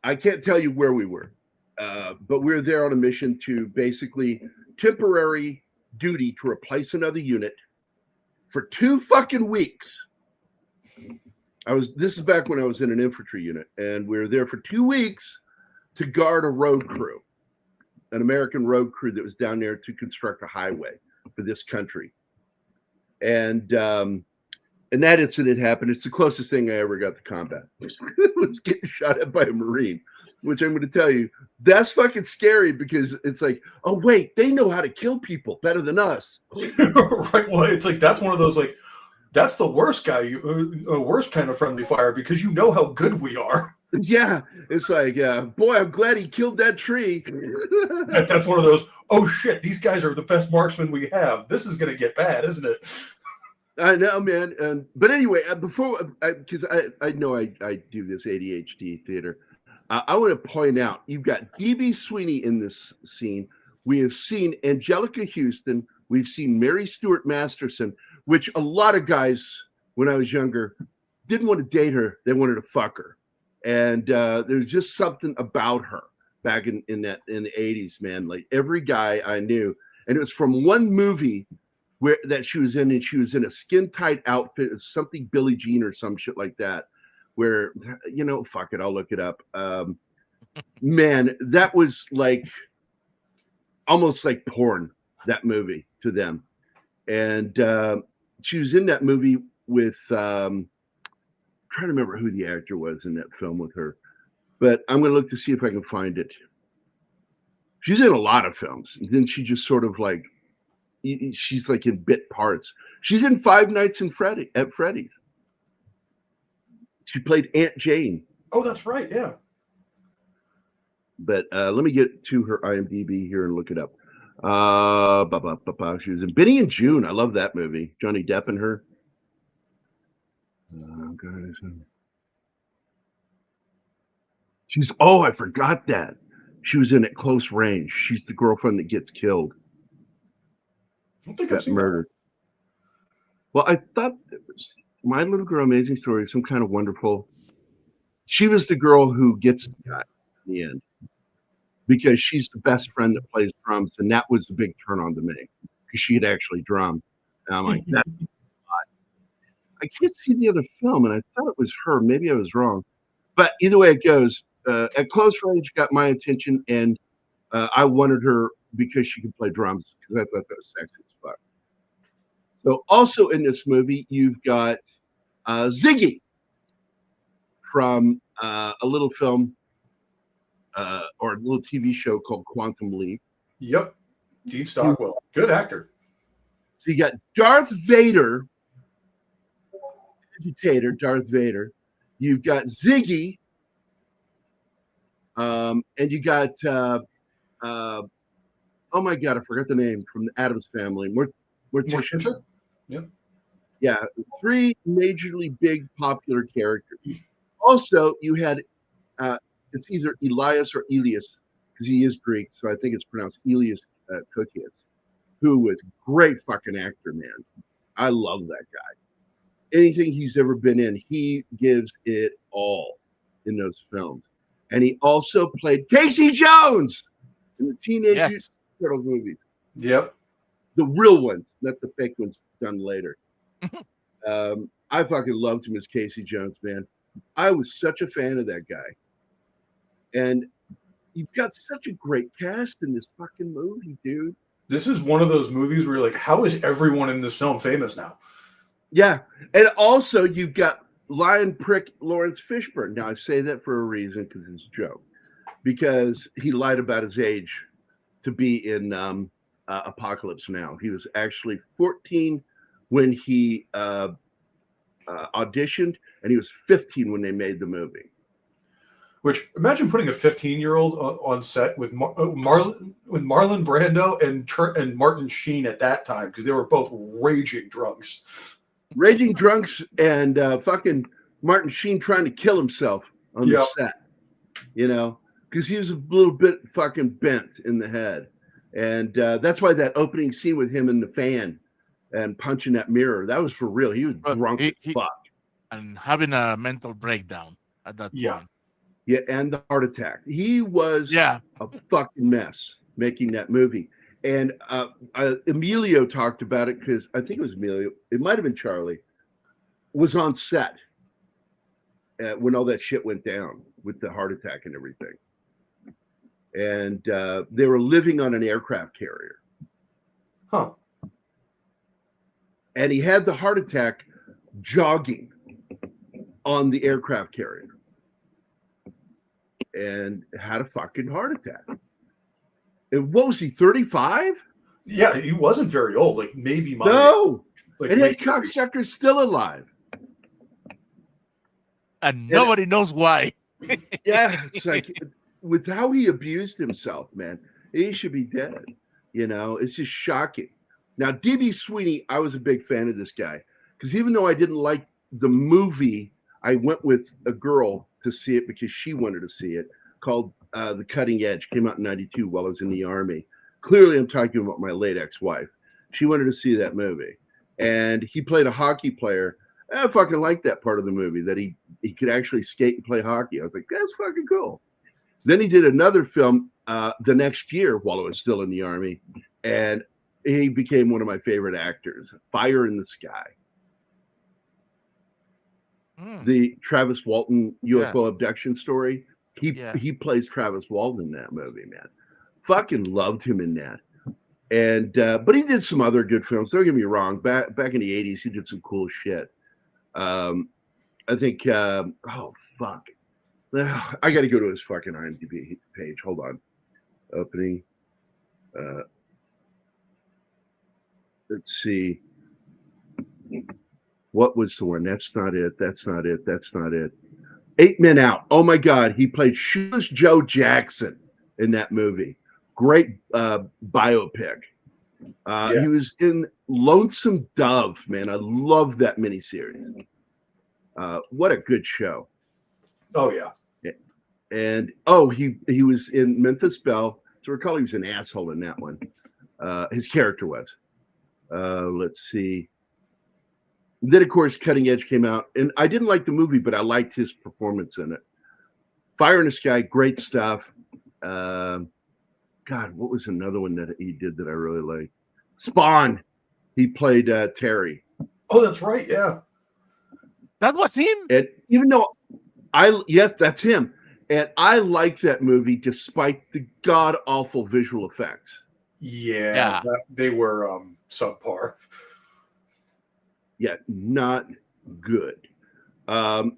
I can't tell you where we were. But we were there on a mission to basically temporary duty to replace another unit for 2 fucking weeks. This is back when I was in an infantry unit, and we were there for 2 weeks to guard a road crew, an American road crew that was down there to construct a highway for this country. And that incident happened. It's the closest thing I ever got to combat. was getting shot at by a Marine, which I'm going to tell you, that's fucking scary because it's like, oh, wait, they know how to kill people better than us. Right. Well, it's like, that's one of those, like, that's the worst guy, worst kind of friendly fire because you know how good we are. Yeah. It's like, boy, I'm glad he killed that tree. That's one of those, oh, shit, these guys are the best marksmen we have. This is going to get bad, isn't it? I know, man. But anyway, because I know I do this ADHD theater. I want to point out, you've got D.B. Sweeney in this scene. We have seen Angelica Houston. We've seen Mary Stuart Masterson, which a lot of guys, when I was younger, didn't want to date her. They wanted to fuck her. And there's just something about her back in the 80s, man. Like every guy I knew. And it was from one movie that she was in, and she was in a skin-tight outfit. It's something Billie Jean or some shit like that. Where, fuck it, I'll look it up. Man, that was like almost like porn, that movie to them. And she was in that movie with, I'm trying to remember who the actor was in that film with her, but I'm going to look to see if I can find it. She's in a lot of films. And then she just sort of like, she's like in bit parts. She's in Five Nights at Freddy's. She played Aunt Jane. Oh, that's right. Yeah. But let me get to her IMDb here and look it up. She was in Benny and June. I love that movie. Johnny Depp and her. I forgot that. She was in At Close Range. She's the girlfriend that gets killed. I don't think Got murdered. Well, I thought it was My Little Girl Amazing Story, some kind of wonderful. She was the girl who gets the guy in the end because she's the best friend that plays drums, and that was the big turn on to me because she had actually drummed. And I'm like, that's I can't see the other film, and I thought it was her. Maybe I was wrong, but either way it goes, at close range got my attention, and I wanted her because she could play drums because I thought that was sexy as fuck. So also in this movie, you've got Ziggy from a little film or a little TV show called Quantum Leap. Yep. Dean Stockwell. Good actor. So you got Darth Vader, agitator Darth Vader. You've got Ziggy, and you got oh my god, I forgot the name from the Addams Family. Morticia. Yep. Yeah, 3 majorly big popular characters. Also, you had it's either Elias or Elias because he is Greek, so I think it's pronounced Elias Kokias, who was a great fucking actor, man. I love that guy. Anything he's ever been in, he gives it all in those films. And he also played Casey Jones in the Teenage Mutant Turtle movies. Yep. The real ones, not the fake ones done later. I fucking loved him as Casey Jones, man. I was such a fan of that guy. And you've got such a great cast in this fucking movie, dude. This is one of those movies where you're like, how is everyone in this film famous now? Yeah. And also you've got Lion Prick Lawrence Fishburne. Now I say that for a reason because it's a joke. Because he lied about his age to be in Apocalypse Now. He was actually 14 when he auditioned, and he was 15 when they made the movie. Which, imagine putting a 15-year-old on set with Marlon Brando and Martin Sheen at that time, because they were both raging drunks. Raging drunks and fucking Martin Sheen trying to kill himself on the set, you know, because he was a little bit fucking bent in the head. And that's why that opening scene with him in the fan and punching that mirror, that was for real. He was drunk as fuck. And having a mental breakdown at that point. Yeah, and the heart attack. He was a fucking mess making that movie. And Emilio talked about it because I think it was Emilio. It might have been Charlie. Was on set when all that shit went down with the heart attack and everything. And they were living on an aircraft carrier. Huh. And he had the heart attack jogging on the aircraft carrier. And had a fucking heart attack. And what was he, 35? Yeah, he wasn't very old. Like maybe my no. Like and that cocksucker's still alive. And nobody knows why. Yeah, it's like with how he abused himself, man, he should be dead. You know, it's just shocking. Now, D.B. Sweeney, I was a big fan of this guy because even though I didn't like the movie, I went with a girl to see it because she wanted to see it, called The Cutting Edge. Came out in 92 while I was in the Army. Clearly, I'm talking about my late ex-wife. She wanted to see that movie. And he played a hockey player. I fucking liked that part of the movie, that he could actually skate and play hockey. I was like, that's fucking cool. Then he did another film the next year while I was still in the Army. And he became one of my favorite actors, Fire in the Sky. The Travis Walton UFO abduction story. He plays Travis Walton in that movie, man. Fucking loved him in that. And but he did some other good films. Don't get me wrong. Back in the 80s, he did some cool shit. I think oh fuck. I gotta go to his fucking IMDb page. Hold on. Opening. Let's see. What was the one? That's not it. That's not it. That's not it. 8 Men Out. Oh my God. He played Shoeless Joe Jackson in that movie. Great biopic. He was in Lonesome Dove, man. I love that miniseries. What a good show. Oh, yeah. And he was in Memphis Belle. So recall he was an asshole in that one. His character was. Let's see. Then, of course, Cutting Edge came out. And I didn't like the movie, but I liked his performance in it. Fire in the Sky, great stuff. God, what was another one that he did that I really liked? Spawn. He played Terry. Oh, that's right. Yeah. That was him? And even though yes, that's him. And I like that movie despite the god awful visual effects. Yeah. They were subpar. Yeah, not good.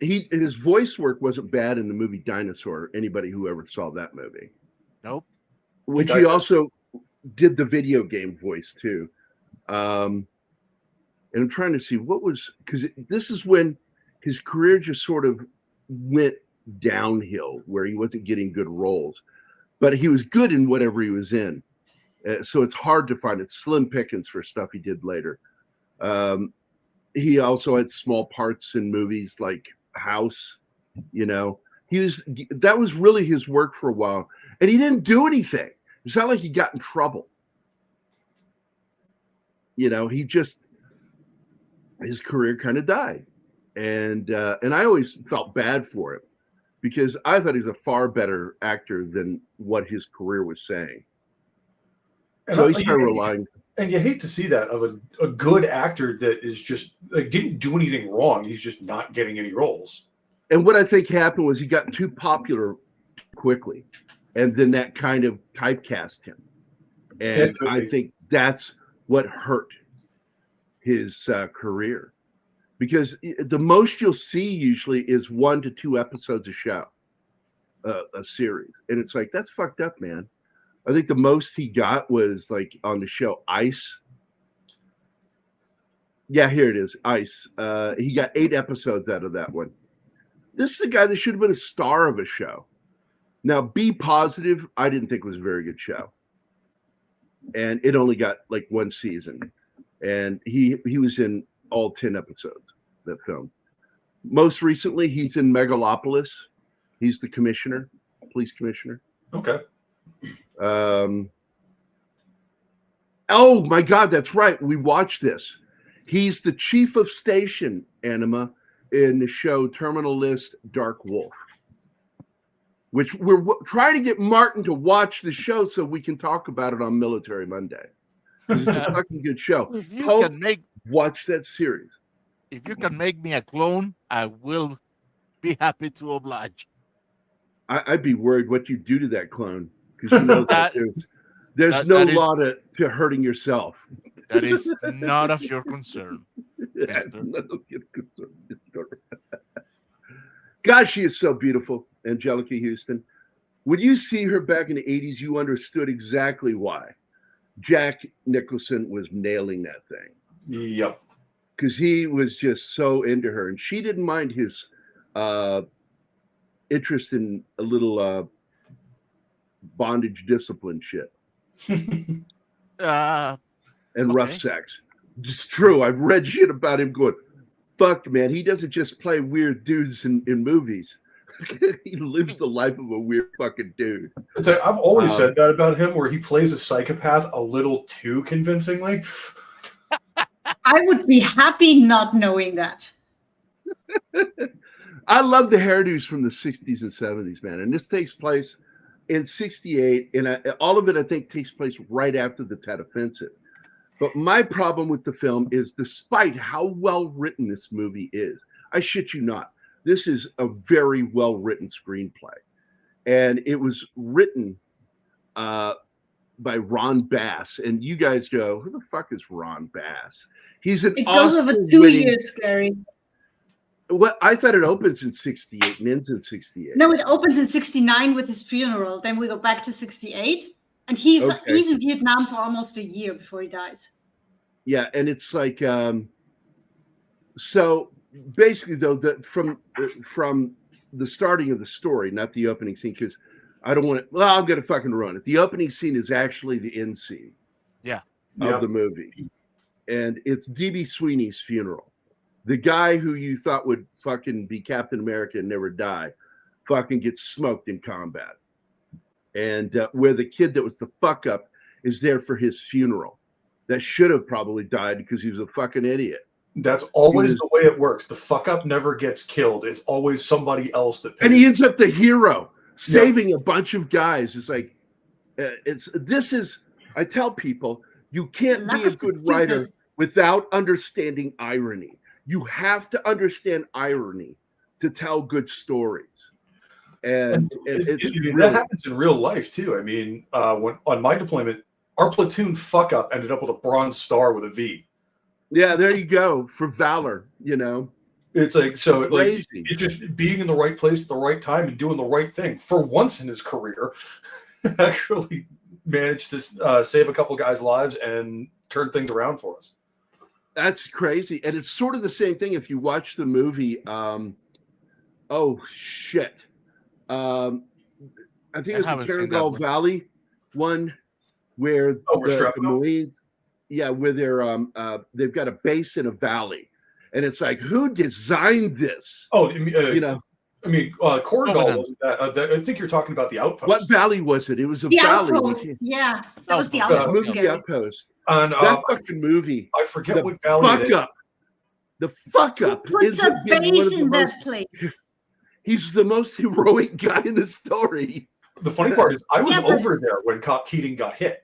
His voice work wasn't bad in the movie Dinosaur. Anybody who ever saw that movie, Nope. which he also did the video game voice too. And I'm trying to see what was, because this is when his career just sort of went downhill, where he wasn't getting good roles, but he was good in whatever he was in. So it's hard to find it. Slim pickings for stuff he did later. He also had small parts in movies like House. That was really his work for a while, and he didn't do anything. It's not like he got in trouble. His career kind of died, and I always felt bad for him because I thought he was a far better actor than what his career was saying. So he started relying. And you hate to see that of a good actor that is just didn't do anything wrong. He's just not getting any roles. And what I think happened was he got too popular quickly, and then that kind of typecast him. And I think that's what hurt his career, because the most you'll see usually is 1 to 2 episodes a show, a series, and it's like, that's fucked up, man. I think the most he got was like on the show Ice. Yeah, here it is, Ice. He got 8 episodes out of that one. This is a guy that should have been a star of a show. Now, Be Positive, I didn't think was a very good show, and it only got like 1 season, and he was in all 10 episodes of that film. Most recently, he's in Megalopolis. He's the commissioner, police commissioner. Okay. Oh my God, that's right. We watched this. He's the chief of station, Anima, in the show Terminal List Dark Wolf, which we're trying to get Martin to watch the show so we can talk about it on Military Monday. It's a fucking good show. If you can watch that series. If you can make me a clone, I will be happy to oblige. I'd be worried what you do to that clone, because you know that there's no law to hurting yourself. That is none of your concern. God, she is so beautiful, Angelica Houston. When you see her back in the 80s, you understood exactly why Jack Nicholson was nailing that thing. Yep. Because he was just so into her, and she didn't mind his interest in a little bondage discipline shit. And rough sex. It's true. I've read shit about him going, fuck, man, he doesn't just play weird dudes in movies. He lives the life of a weird fucking dude. I've always said that about him, where he plays a psychopath a little too convincingly. I would be happy not knowing that. I love the hairdos from the 60s and 70s, man. And this takes place in 68. And all of it, I think, takes place right after the Tet Offensive. But my problem with the film is, despite how well written this movie is, I shit you not, this is a very well written screenplay. And it was written by Ron Bass. And you guys go, who the fuck is Ron Bass? He's an Oscar-winning... It goes over 2 years, Gary. Well, I thought it opens in 68 and ends in 68. No, it opens in 69 with his funeral. Then we go back to 68. And he's in Vietnam for almost a year before he dies. Yeah, and it's like, so basically, though, from the starting of the story, not the opening scene, because I don't want to, well, I'm going to fucking ruin it. The opening scene is actually the end scene of the movie. And it's D.B. Sweeney's funeral. The guy who you thought would fucking be Captain America and never die fucking gets smoked in combat. And where the kid that was the fuck up is there for his funeral. That should have probably died because he was a fucking idiot. That's always the way it works. The fuck up never gets killed. It's always somebody else that pays. And he ends up the hero, saving a bunch of guys. It's like, I tell people, you can't be a good writer without understanding irony. You have to understand irony to tell good stories. And that happens in real life too. I mean, when on my deployment, our platoon fuck up ended up with a bronze star with a V. Yeah, there you go, for valor. It's like, so crazy. Like, it's just being in the right place at the right time and doing the right thing for once in his career. Actually managed to save a couple guys' lives and turn things around for us. That's crazy. And it's sort of the same thing if you watch the movie. Oh shit. I think it was the Carangal Valley one where the Marines, where they've got a base in a valley, and it's like, who designed this? Oh, Korengal wasn't that. I think you're talking about the outpost. What valley was it? It was the valley. Outpost. Yeah, that was the outpost. The outpost. And that fucking movie. I forget what valley it is. The fuck up. Who puts a base in that place? He's the most heroic guy in the story. The funny part is, I was over there when Cop Keating got hit.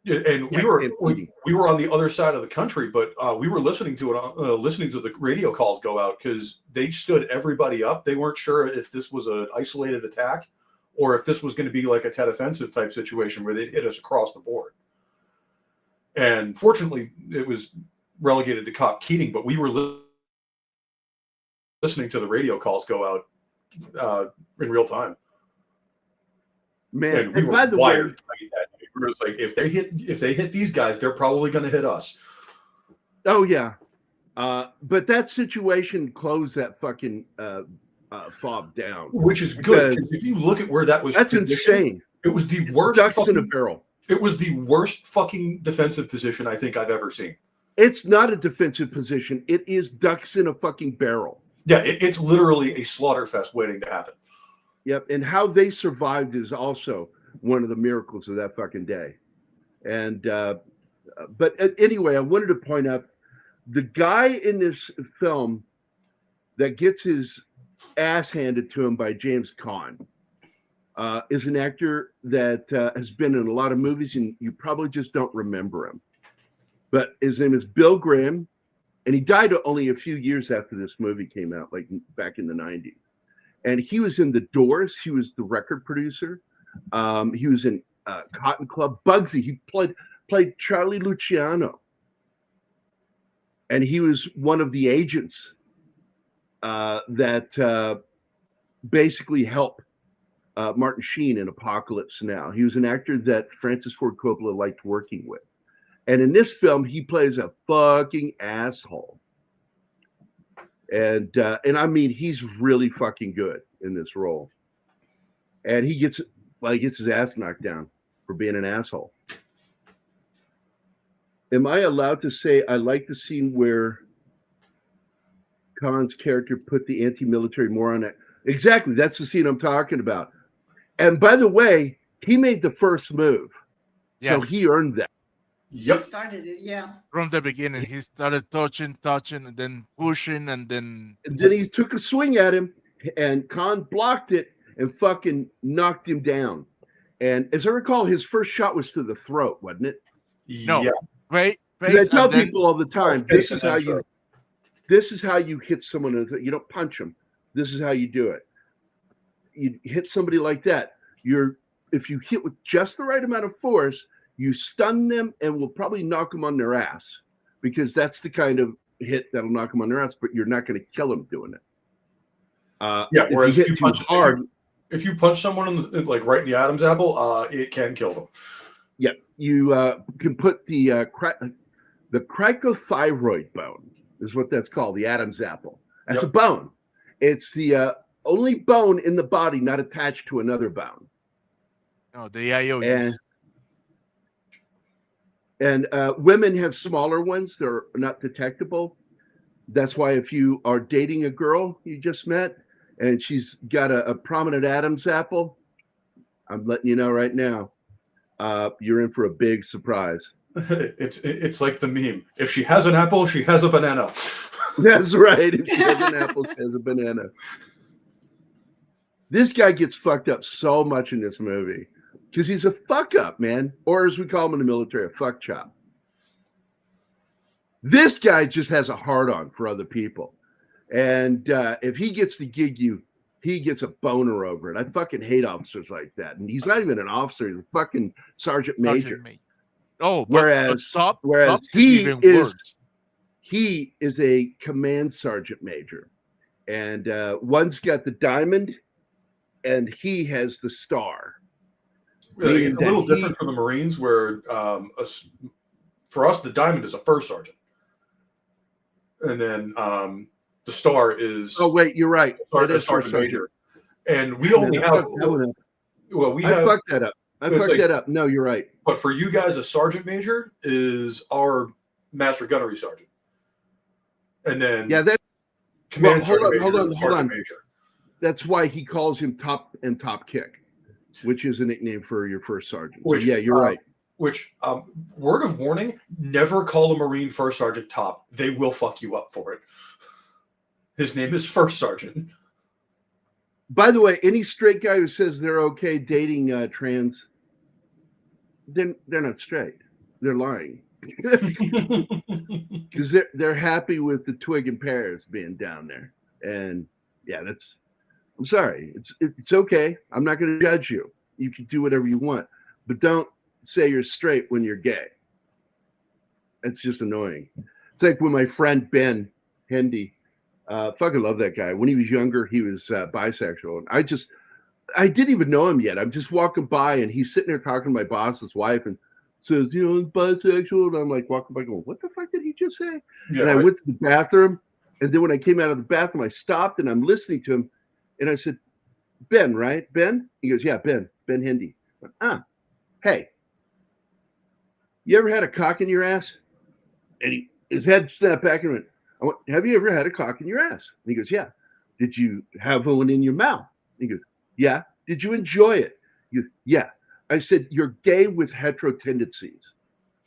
And we were on the other side of the country, but we were listening to it, listening to the radio calls go out because they stood everybody up. They weren't sure if this was an isolated attack or if this was going to be like a Tet Offensive type situation where they'd hit us across the board. And fortunately, it was relegated to Cop Keating, but we were listening to the radio calls go out in real time. Man, and by the way, we were like, if they hit these guys, they're probably going to hit us. Oh yeah, but that situation closed that fucking fob down, which is good. If you look at where that was, that's insane. It was the worst. Ducks in a barrel. It was the worst fucking defensive position I think I've ever seen. It's not a defensive position. It is ducks in a fucking barrel. Yeah, it's literally a slaughter fest waiting to happen. Yep, and how they survived is also one of the miracles of that fucking day. And but anyway, I wanted to point out the guy in this film that gets his ass handed to him by James Caan is an actor that has been in a lot of movies, and you probably just don't remember him. But his name is Bill Graham, and he died only a few years after this movie came out, like back in the 90s. And he was in The Doors. He was the record producer. He was in Cotton Club. Bugsy. He played Charlie Luciano. And he was one of the agents that basically helped Martin Sheen in Apocalypse Now. He was an actor that Francis Ford Coppola liked working with. And in this film, he plays a fucking asshole. And I mean, he's really fucking good in this role. And he gets his ass knocked down for being an asshole. Am I allowed to say I like the scene where Caan's character put the anti-military moron at? Exactly, that's the scene I'm talking about. And by the way, he made the first move. Yes. So he earned that. Yep. He started it, yeah. From the beginning, he started touching, and then pushing, and then he took a swing at him, and Caan blocked it and fucking knocked him down. And as I recall, his first shot was to the throat, wasn't it? No. Yeah. Right. I tell people all the time, this is how you hit someone. You don't punch them. This is how you do it. You hit somebody like that. If you hit with just the right amount of force, you stun them and will probably knock them on their ass, because that's the kind of hit that'll knock them on their ass, but you're not going to kill them doing it. Whereas if you punch someone right in the Adam's apple, it can kill them. Yeah, you can put the cricothyroid bone is what that's called, the Adam's apple. That's a bone. It's the only bone in the body not attached to another bone. Oh, the IOUs. And women have smaller ones. They're not detectable. That's why if you are dating a girl you just met and she's got a prominent Adam's apple, I'm letting you know right now, you're in for a big surprise. It's like the meme. If she has an apple, she has a banana. That's right. If she has an apple, she has a banana. This guy gets fucked up so much in this movie. Because he's a fuck up, man. Or as we call him in the military, a fuck chop. This guy just has a hard on for other people. And if he gets to gig you, he gets a boner over it. I fucking hate officers like that. And he's not even an officer; he's a fucking sergeant major. Oh, whereas top he even is worse. he is a command sergeant major, and one's got the diamond, and he has the star. Really, it's a little different for the Marines, where for us the diamond is a first sergeant, and then the star is. Oh wait, you're right. It is sergeant major, and we only have. Well, we have. Fucked that up. I fucked that up. No, you're right. But for you guys, a sergeant major is our master gunnery sergeant, and then that. Command hold on. Major. That's why he calls him top kick, which is a nickname for your first sergeant. So yeah, you're right. Which word of warning: never call a Marine first sergeant top. They will fuck you up for it. His name is first sergeant. By the way, any straight guy who says they're okay dating trans, then they're not straight. They're lying. Because they're happy with the twig and pears being down there. And yeah, I'm sorry. It's okay. I'm not going to judge you. You can do whatever you want. But don't say you're straight when you're gay. It's just annoying. It's like when my friend Ben Hendy, fucking love that guy. When he was younger, he was bisexual. And I didn't even know him yet. I'm just walking by and he's sitting there talking to my boss's wife and says, he's bisexual. And I'm like walking by going, what the fuck did he just say? Yeah, and I went to the bathroom. And then when I came out of the bathroom, I stopped and I'm listening to him. And I said, Ben, right? Ben? He goes, yeah, Ben Hendy. Hey, you ever had a cock in your ass? And his head snapped back and went, have you ever had a cock in your ass? And he goes, yeah. Did you have one in your mouth? And he goes, yeah. Did you enjoy it? He goes, yeah. I said, you're gay with hetero tendencies.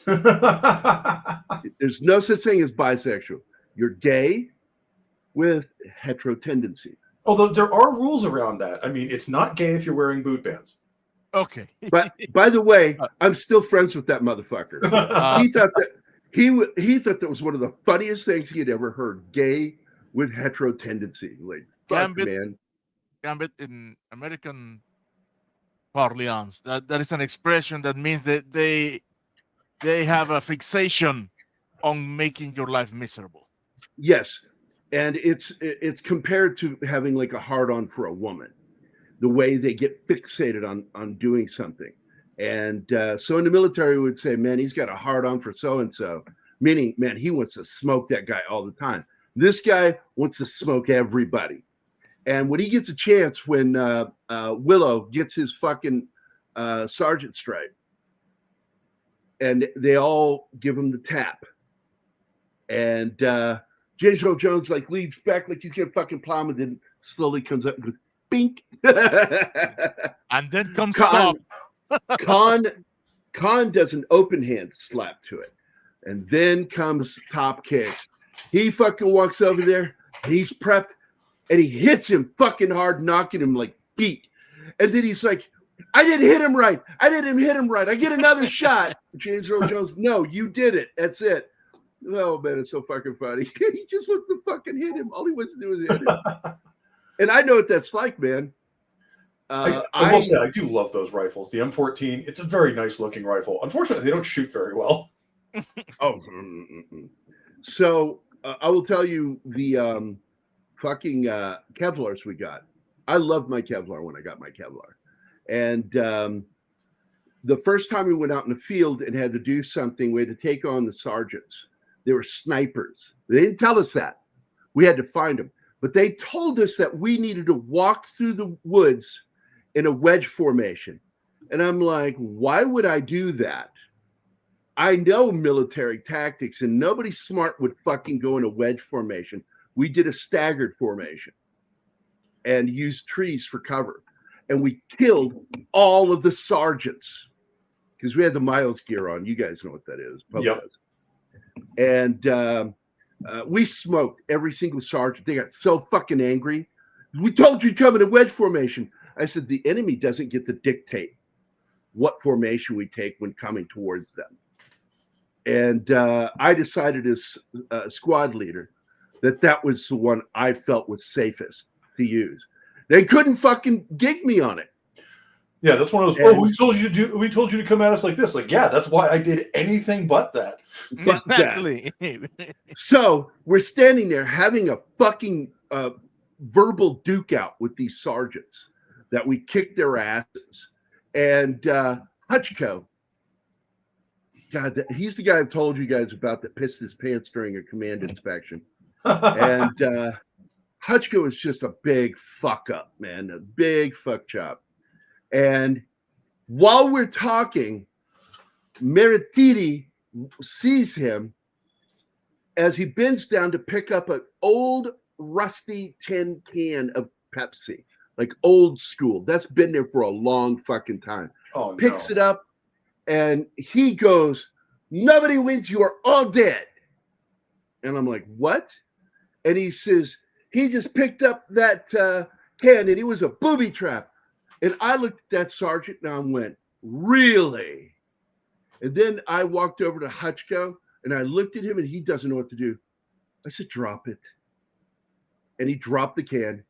There's no such thing as bisexual. You're gay with hetero tendencies. Although there are rules around that. I mean, it's not gay if you're wearing boot bands. Okay. But by the way, I'm still friends with that motherfucker. He thought that he thought that was one of the funniest things he had ever heard. Gay with hetero tendency. Like, fuck, man. Gambit in American parlance, that is an expression that means that they have a fixation on making your life miserable. Yes. And it's compared to having like a hard-on for a woman, the way they get fixated on doing something. And so in the military, we would say, man, he's got a hard-on for so-and-so, meaning, man, he wants to smoke that guy all the time. This guy wants to smoke everybody. And when he gets a chance, when Willow gets his fucking sergeant stripe, and they all give him the tap, and James Earl Jones like leads back like he's gonna fucking plow him, and then slowly comes up and goes, bink. And then comes Caan. Caan does an open hand slap to it. And then comes top kick. He fucking walks over there, and he's prepped, and he hits him fucking hard, knocking him like feet. And then he's like, I didn't hit him right. I get another shot. James Earl Jones, no, you did it. That's it. Oh, man, it's so fucking funny. He just wants to fucking hit him. All he wants to do is hit him. And I know what that's like, man. I will say, I do love those rifles. The M14, it's a very nice looking rifle. Unfortunately, they don't shoot very well. So I will tell you the fucking Kevlars we got. I loved my Kevlar when I got my Kevlar. And the first time we went out in the field and had to do something, we had to take on the sergeants. They were snipers. They didn't tell us that. We had to find them. But they told us that we needed to walk through the woods in a wedge formation. And I'm like, why would I do that? I know military tactics, and nobody smart would fucking go in a wedge formation. We did a staggered formation and used trees for cover. And we killed all of the sergeants because we had the Miles gear on. You guys know what that is. Yep. And we smoked every single sergeant. They got so fucking angry. We told you to come in a wedge formation. I said, the enemy doesn't get to dictate what formation we take when coming towards them. And I decided as squad leader that was the one I felt was safest to use. They couldn't fucking gig me on it. Yeah, that's one of those. And- we told you to come at us like this. Like, yeah, that's why I did anything but that. But Exactly. So we're standing there having a fucking verbal duke out with these sergeants that we kicked their asses. And Hutchko, God, he's the guy I told you guys about that pissed his pants during a command inspection. And Hutchko is just a big fuck up, man, a big fuck job. And while we're talking, Merititi sees him as he bends down to pick up an old rusty tin can of Pepsi, like old school. That's been there for a long fucking time. Oh, Picks it up and he goes, "Nobody wins, you are all dead." And I'm like, "What?" And he says, he just picked up that can and it was a booby trap. And I looked at that sergeant and I went, "Really?" And then I walked over to Hutchko and I looked at him and he doesn't know what to do. I said, "Drop it." And he dropped the can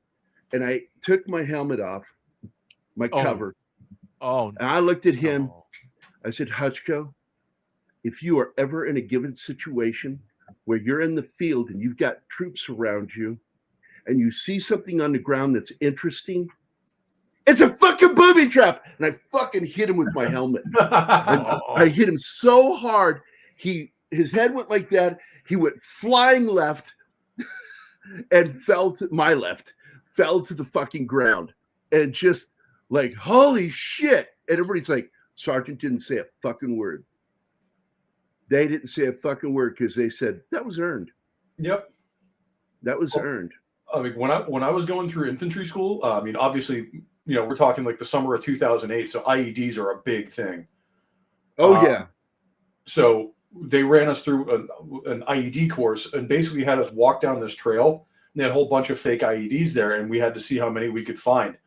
and I took my helmet off, my cover. Oh, And I looked at him. no. I said, "Hutchko, if you are ever in a given situation where you're in the field and you've got troops around you and you see something on the ground that's interesting, it's a fucking booby trap." And I fucking hit him with my helmet. And I hit him so hard, his head went like that. He went flying left and fell to my left, fell to the fucking ground. And just like, holy shit. And everybody's like, "Sergeant didn't say a fucking word." They didn't say a fucking word because they said that was earned. Yep. That was earned. I mean, when I was going through infantry school, I mean, obviously, we're talking like the summer of 2008, so IEDs are a big thing. Oh, yeah. So they ran us through an IED course and basically had us walk down this trail. And they had a whole bunch of fake IEDs there, and we had to see how many we could find.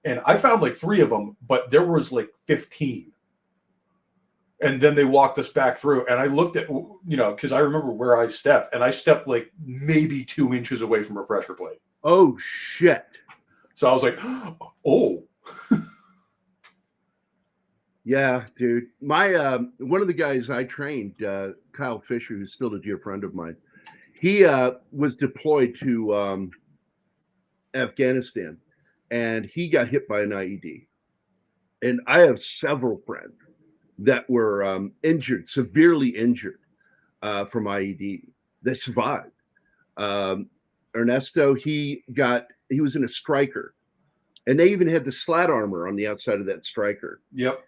And I found like 3 of them, but there was like 15. And then they walked us back through, and I looked at, because I remember where I stepped, and I stepped like maybe 2 inches away from a pressure plate. Oh, shit. So I was like, oh. Yeah, dude. My one of the guys I trained, Kyle Fisher, who's still a dear friend of mine, he was deployed to Afghanistan, and he got hit by an IED. And I have several friends that were injured, severely injured from IED. They survived. Ernesto, he was in a Striker, and they even had the slat armor on the outside of that Striker. Yep.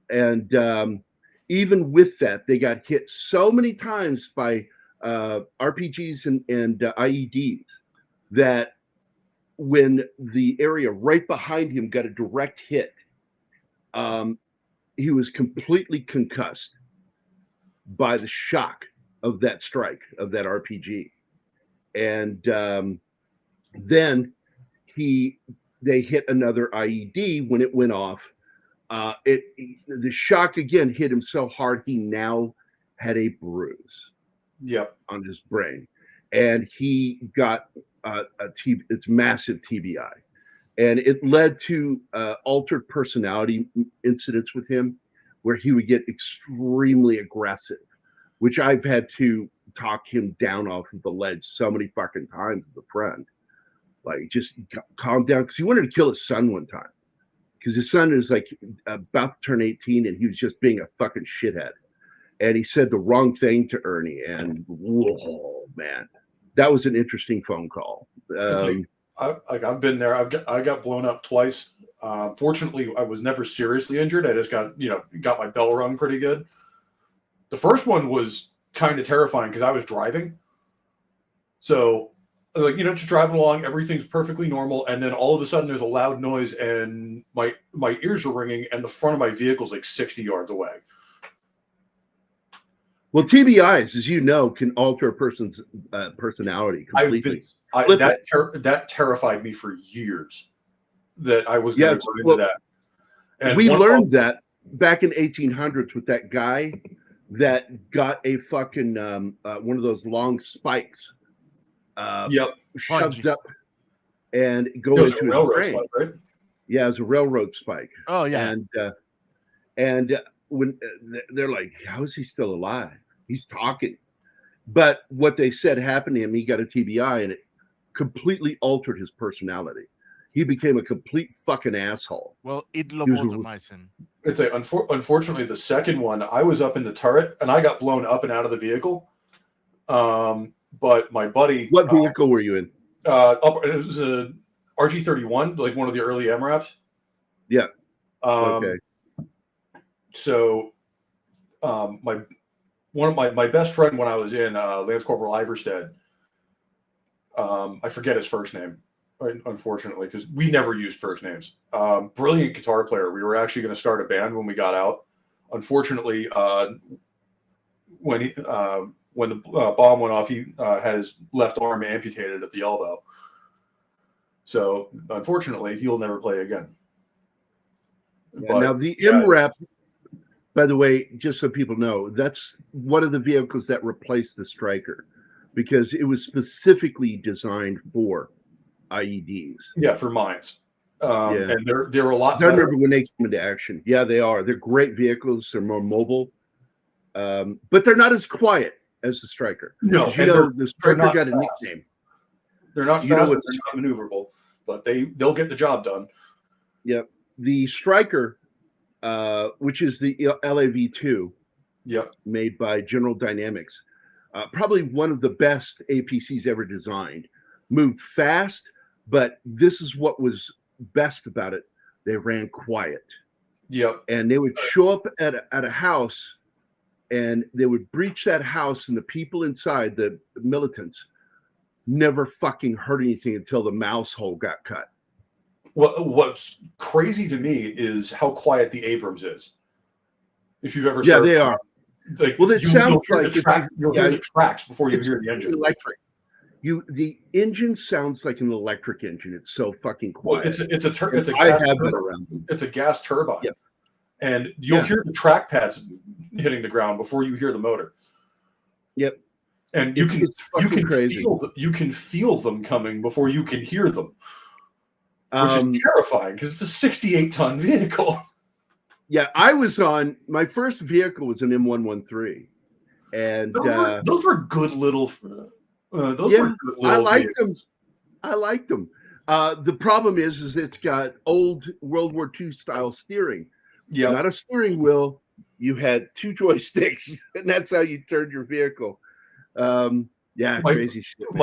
And even with that, they got hit so many times by RPGs and IEDs that when the area right behind him got a direct hit, he was completely concussed by the shock of that strike, of that RPG. And then they hit another IED. When it went off, the shock again hit him so hard he now had a bruise on his brain, and he got it's massive TBI. And it led to altered personality incidents with him where he would get extremely aggressive, which I've had to talk him down off of the ledge so many fucking times as a friend. Like, just calm down, because he wanted to kill his son one time. Because his son is like about to turn 18 and he was just being a fucking shithead. And he said the wrong thing to Ernie. And whoa, man, that was an interesting phone call. I've been there. I got blown up twice. Fortunately, I was never seriously injured. I just got my bell rung pretty good. The first one was kind of terrifying because I was driving. So, like, just driving along, everything's perfectly normal, and then all of a sudden there's a loud noise, and my ears are ringing, and the front of my vehicle's like 60 yards away. Well, TBIs, as you know, can alter a person's personality completely. That terrified me for years. That I was going to run into that. And we learned that back in 1800s with that guy that got a fucking one of those long spikes. Shoved up. and go It was a into his railroad brain. spike, right? Yeah, it was a railroad spike. Oh yeah. And when they're like, how is he still alive? He's talking. But what they said happened to him, he got a TBI and it completely altered his personality. He became a complete fucking asshole. Well, it was a- lobotomizing. It's unfortunately the second one. I was up in the turret and I got blown up and out of the vehicle. But my buddy, What vehicle were you in? it was a RG-31, like one of the early MRAPs. Yeah. Okay. So, my best friend when I was in Lance Corporal Iverstead, I forget his first name, unfortunately, because we never used first names. Brilliant guitar player. We were actually going to start a band when we got out. Unfortunately, when the bomb went off, he had his left arm amputated at the elbow. So, unfortunately, he'll never play again. Yeah, now the MRAP, by the way, just so people know, that's one of the vehicles that replaced the Striker because it was specifically designed for IEDs. Yeah, for mines. And they're a lot better. I remember better. when they came into action. Yeah, they are. They're great vehicles. They're more mobile, but they're not as quiet as the Striker. No, the Striker got a nickname. They're not fast, they're not maneuverable, but they'll get the job done. Yep. The Striker, which is the LAV2, made by General Dynamics, probably one of the best APCs ever designed. Moved fast, but this is what was best about it. They ran quiet. Yep. And they would show up at a house, and they would breach that house, and the people inside, the militants, never fucking heard anything until the mouse hole got cut. What's crazy to me is how quiet the Abrams is. If you've ever they are. Like, well, it sounds like you'll hear the tracks before you hear the engine. Electric. The engine sounds like an electric engine. It's so fucking quiet. Well, it's a gas turbine. Yep. And you'll hear the track pads hitting the ground before you hear the motor. Yep. And you can feel them coming before you can hear them. Which is terrifying because it's a 68-ton vehicle. Yeah, I was on my first vehicle was an M113, and those were good little. I liked them. I liked them. The problem is it's got old World War II style steering. Yeah, not a steering wheel. You had two joysticks, and that's how you turned your vehicle. Crazy shit. Man.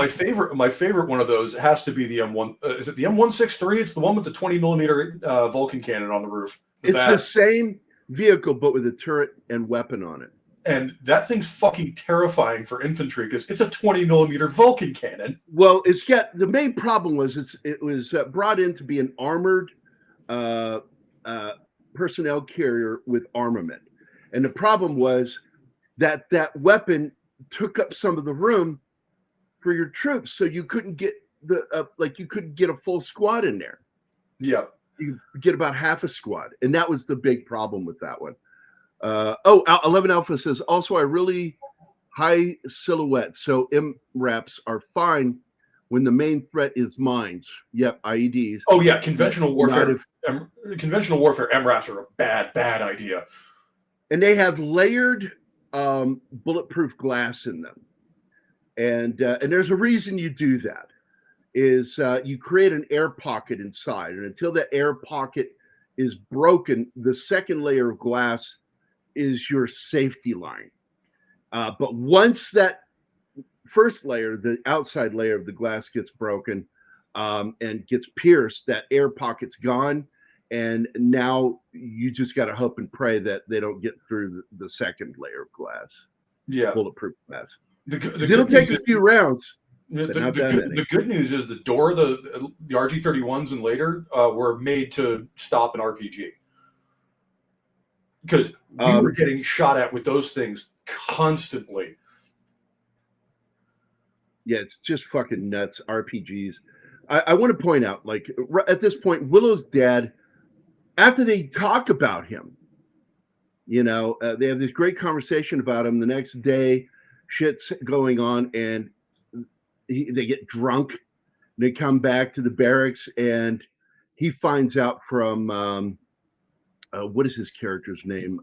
My favorite one of those has to be the M1. Is it the M163? It's the one with the 20 millimeter Vulcan cannon on the roof. It's the same vehicle, but with a turret and weapon on it. And that thing's fucking terrifying for infantry because it's a 20 millimeter Vulcan cannon. Well, the main problem was it was brought in to be an armored personnel carrier with armament, and the problem was that weapon took up some of the room for your troops, so you couldn't get you couldn't get a full squad in there. Yeah, you get about half a squad, and that was the big problem with that one. 11 Alpha says also a really high silhouette, so MRAPs are fine when the main threat is mines. Yep, IEDs. Oh yeah, conventional warfare. Conventional warfare MRAPs are a bad idea, and they have layered bulletproof glass in them, and there's a reason you do that. Is you create an air pocket inside, and until that air pocket is broken, the second layer of glass is your safety line. But once that first layer, the outside layer of the glass gets broken and gets pierced, that air pocket's gone, and now you just got to hope and pray that they don't get through the second layer of glass. Yeah, bulletproof glass. It'll take a few rounds. The good news is the door, the RG-31s and later were made to stop an RPG. Because we were getting shot at with those things constantly. Yeah, it's just fucking nuts, RPGs. I want to point out, like, at this point, Willow's dad, after they talk about him, they have this great conversation about him. The next day, shit's going on, and they get drunk, They come back to the barracks, and he finds out from what is his character's name?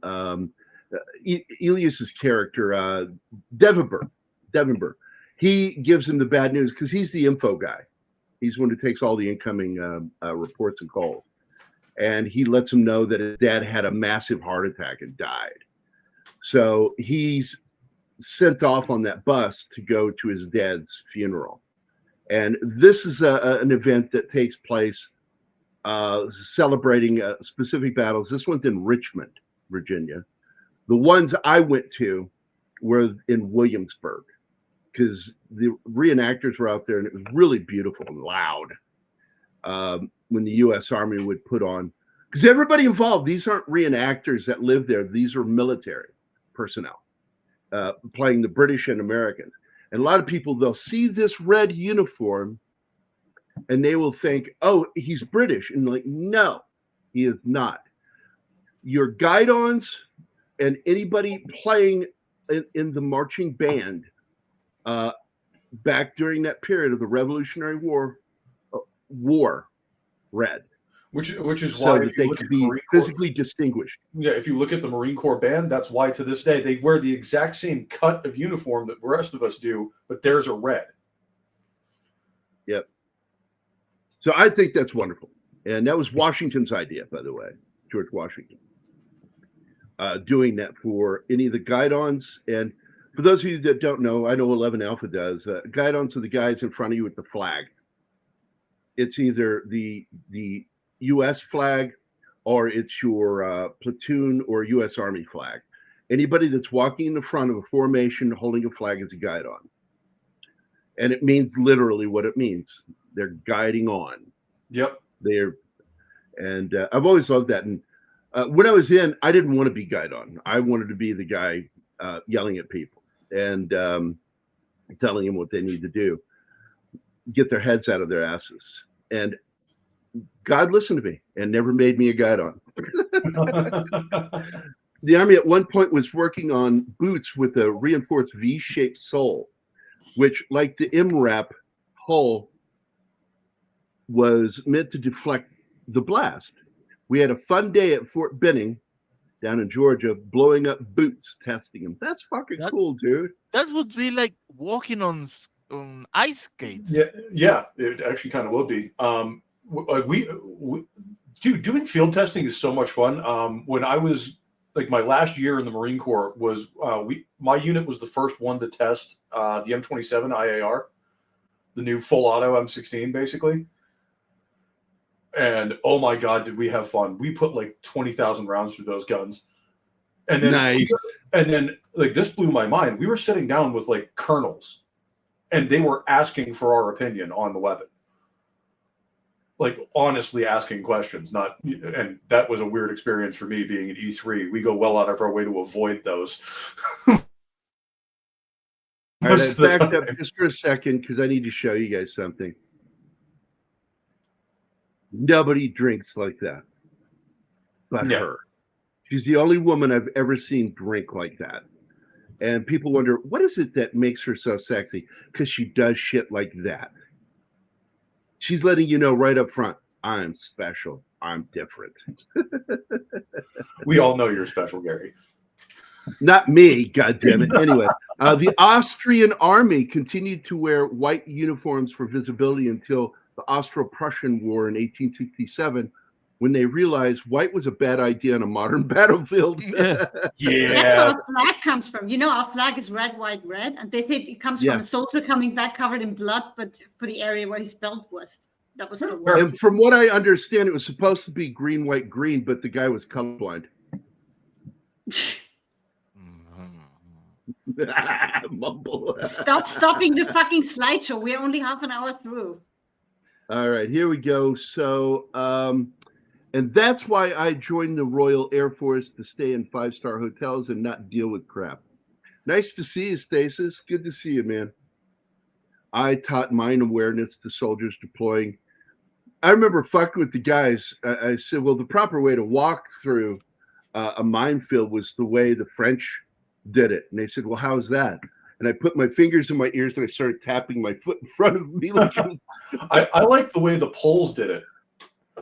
Elias's character, Devenber. He gives him the bad news because he's the info guy. He's one who takes all the incoming reports and calls. And he lets him know that his dad had a massive heart attack and died. So he's sent off on that bus to go to his dad's funeral. And this is an event that takes place celebrating specific battles. This one's in Richmond, Virginia. The ones I went to were in Williamsburg because the reenactors were out there, and it was really beautiful and loud when the U.S. Army would put on. Because everybody involved, these aren't reenactors that live there. These are military personnel playing the British and Americans. And a lot of people, they'll see this red uniform and they will think, oh, he's British. And like, no, he is not. Your guidons and anybody playing in the marching band back during that period of the Revolutionary War wore red. Which is so why that they could be physically distinguished. Yeah, if you look at the Marine Corps band, that's why to this day they wear the exact same cut of uniform that the rest of us do, but theirs are red. Yep. So I think that's wonderful. And that was Washington's idea, by the way, George Washington. Doing that for any of the guidons. And for those of you that don't know, I know 11 Alpha does. Guidons are the guys in front of you with the flag. It's either the U.S. flag or it's your platoon or U.S. Army flag. Anybody that's walking in the front of a formation holding a flag is a guidon. And it means literally what it means. They're guiding on. Yep. I've always loved that. And when I was in, I didn't want to be guidon. I wanted to be the guy yelling at people and telling them what they need to do, get their heads out of their asses. And God listened to me and never made me a guidon. The Army at one point was working on boots with a reinforced V-shaped sole, which, like the MRAP hull, was meant to deflect the blast. We had a fun day at Fort Benning down in Georgia, blowing up boots, testing them. That's fucking cool, dude. That would be like walking on ice skates. Yeah, it actually kind of would be. Doing field testing is so much fun. When I was like my last year in the Marine Corps was my unit was the first one to test the M27 IAR, the new full auto M16 basically. And oh my God, did we have fun. We put like 20,000 rounds through those guns. And then nice. And then like this blew my mind. We were sitting down with like colonels and they were asking for our opinion on the weapon. Like honestly asking questions, and that was a weird experience for me being an E3. We go well out of our way to avoid those. All right, back up just for a second because I need to show you guys something. Nobody drinks like that but her. She's the only woman I've ever seen drink like that. And people wonder, what is it that makes her so sexy? Because she does shit like that. She's letting you know right up front, I'm special. I'm different. We all know you're special, Gary. Not me, goddammit. Anyway, the Austrian army continued to wear white uniforms for visibility until the Austro-Prussian War in 1867, when they realized white was a bad idea on a modern battlefield. Yeah. That's where our flag comes from. You know, our flag is red, white, red. And they say it comes from a soldier coming back covered in blood, but for the area where his belt was. That was the war. And from what I understand, it was supposed to be green, white, green, but the guy was colorblind. Mumble. Stop stopping the fucking slideshow. We're only half an hour through. All right, here we go. So, and that's why I joined the Royal Air Force, to stay in 5-star hotels and not deal with crap. Nice to see you, Stasis. Good to see you, man. I taught mine awareness to soldiers deploying. I remember fucking with the guys. I said, well, the proper way to walk through a minefield was the way the French did it. And they said, well, how's that? and I put my fingers in my ears and I started tapping my foot in front of me. Like I like the way the Poles did it.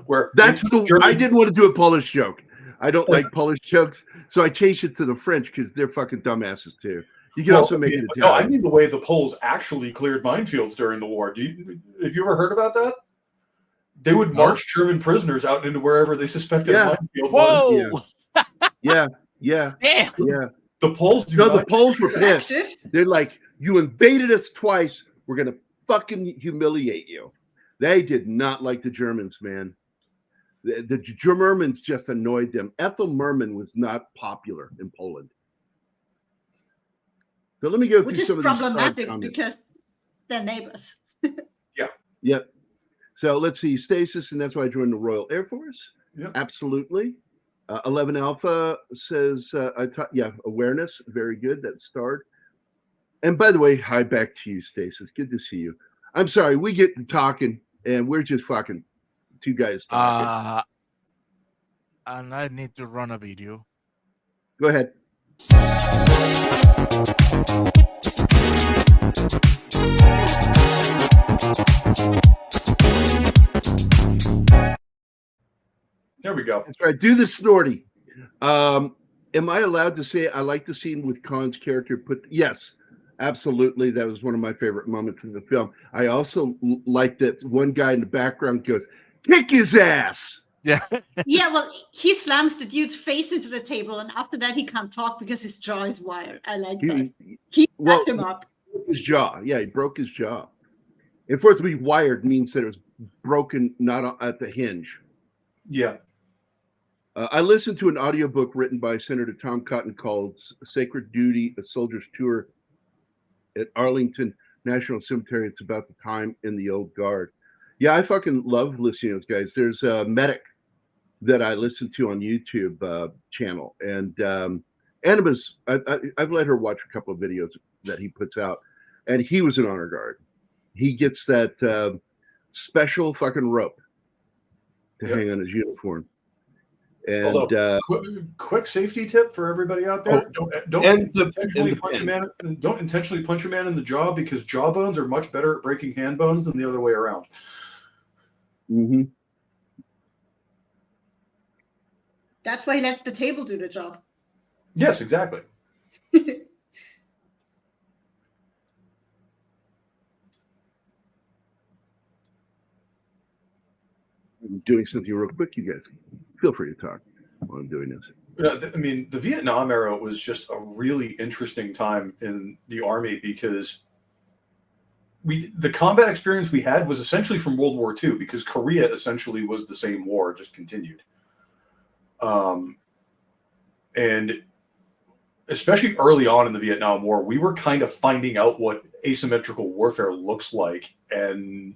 Where I didn't want to do a Polish joke. I don't like Polish jokes, so I changed it to the French because they're fucking dumbasses too. You can also make it Italian. No, I mean the way the Poles actually cleared minefields during the war. Have you ever heard about that? They would march German prisoners out into wherever they suspected a minefield was. Yeah. The Poles the Poles were pissed. They're like, you invaded us twice. We're gonna fucking humiliate you. They did not like the Germans, man. The Germans just annoyed them. Ethel Merman was not popular in Poland. So let me go through some of these. Which is problematic because they're neighbors. Yeah. So let's see, stasis, and that's why I joined the Royal Air Force. Yep. Absolutely. 11 Alpha says, awareness, very good. That's starred. And by the way, hi back to you, Stasis. Good to see you. I'm sorry, we get to talking, and we're just fucking two guys talking. And I need to run a video. Go ahead. There we go. That's right. Do the snorty. Am I allowed to say I like the scene with Caan's character yes, absolutely. That was one of my favorite moments in the film. I also like that one guy in the background goes, kick his ass. Yeah. Yeah, well, he slams the dude's face into the table, and after that he can't talk because his jaw is wired. I like that. He backed him up. His jaw. Yeah, he broke his jaw. And for it to be wired means that it was broken not at the hinge. Yeah. I listened to an audiobook written by Senator Tom Cotton called Sacred Duty, A Soldier's Tour at Arlington National Cemetery. It's about the time in the old guard. Yeah, I fucking love listening to those guys. There's a medic that I listen to on YouTube channel. And Anima's, I've let her watch a couple of videos that he puts out. And he was an honor guard. He gets that special fucking rope to hang on his uniform. And quick safety tip for everybody out there: don't intentionally punch a man in the jaw, because jaw bones are much better at breaking hand bones than the other way around. Mm-hmm. That's why he lets the table do the job. Yes, exactly. I'm doing something real quick, you guys. Feel free to talk while I'm doing this. I mean, the Vietnam era was just a really interesting time in the Army, because the combat experience we had was essentially from World War II, because Korea essentially was the same war, just continued. And especially early on in the Vietnam War, we were kind of finding out what asymmetrical warfare looks like, and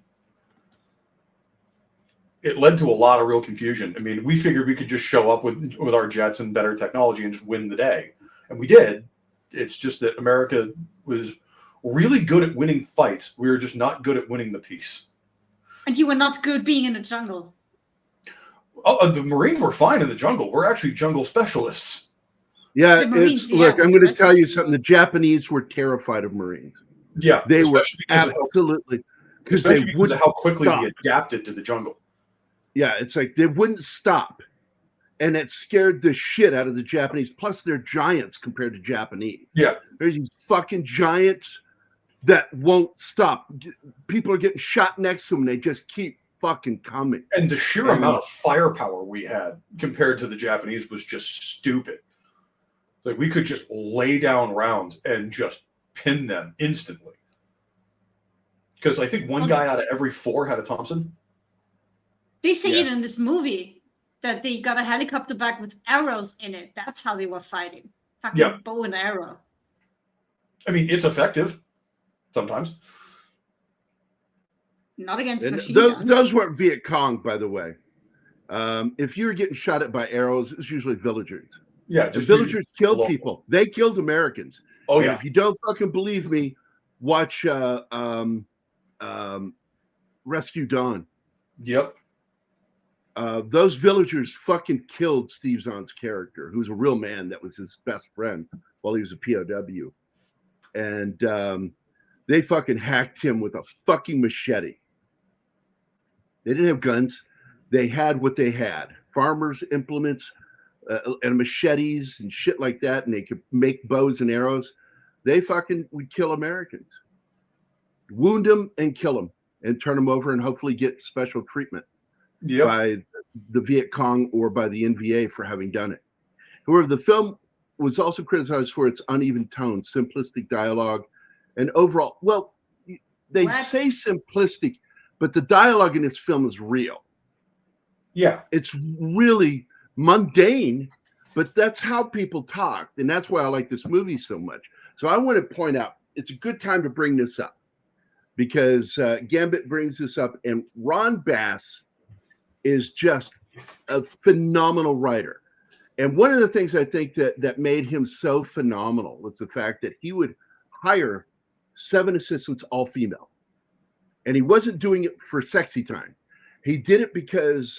it led to a lot of real confusion. I mean, we figured we could just show up with our jets and better technology and just win the day. And we did. It's just that America was really good at winning fights. We were just not good at winning the peace. And you were not good being in the jungle. Oh, the Marines were fine in the jungle. We're actually jungle specialists. Yeah, look, I'm going to tell you something. The Japanese were terrified of Marines. Yeah, they were absolutely, because of how quickly we adapted to the jungle. Yeah, it's like they wouldn't stop, and it scared the shit out of the Japanese. Plus, they're giants compared to Japanese. Yeah, there's these fucking giants that won't stop. People are getting shot next to them. They just keep fucking coming. And the sheer amount of firepower we had compared to the Japanese was just stupid. Like, we could just lay down rounds and just pin them instantly. Because I think one guy out of every 4 had a Thompson. They say it in this movie that they got a helicopter back with arrows in it. That's how they were fighting. Fucking bow and arrow. I mean, it's effective sometimes. Not against machine guns. Those weren't Viet Cong, by the way. If you were getting shot at by arrows, it's usually villagers. Yeah, the villagers killed people. They killed Americans. Oh, and if you don't fucking believe me, watch Rescue Dawn. Yep. Those villagers fucking killed Steve Zahn's character, who's a real man that was his best friend while he was a POW. and they fucking hacked him with a fucking machete. They didn't have guns. They had what they had: farmers' implements and machetes and shit like that, and they could make bows and arrows. They fucking would kill Americans, wound them and kill them, and turn them over and hopefully get special treatment by the Viet Cong or by the NVA for having done it. However, the film was also criticized for its uneven tone, simplistic dialogue, and overall, well, they say simplistic, but the dialogue in this film is real. Yeah. It's really mundane, but that's how people talk. And that's why I like this movie so much. So I want to point out, it's a good time to bring this up because Gambit brings this up, and Ron Bass is just a phenomenal writer. And one of the things I think that made him so phenomenal was the fact that he would hire 7 assistants, all female. And he wasn't doing it for sexy time. He did it because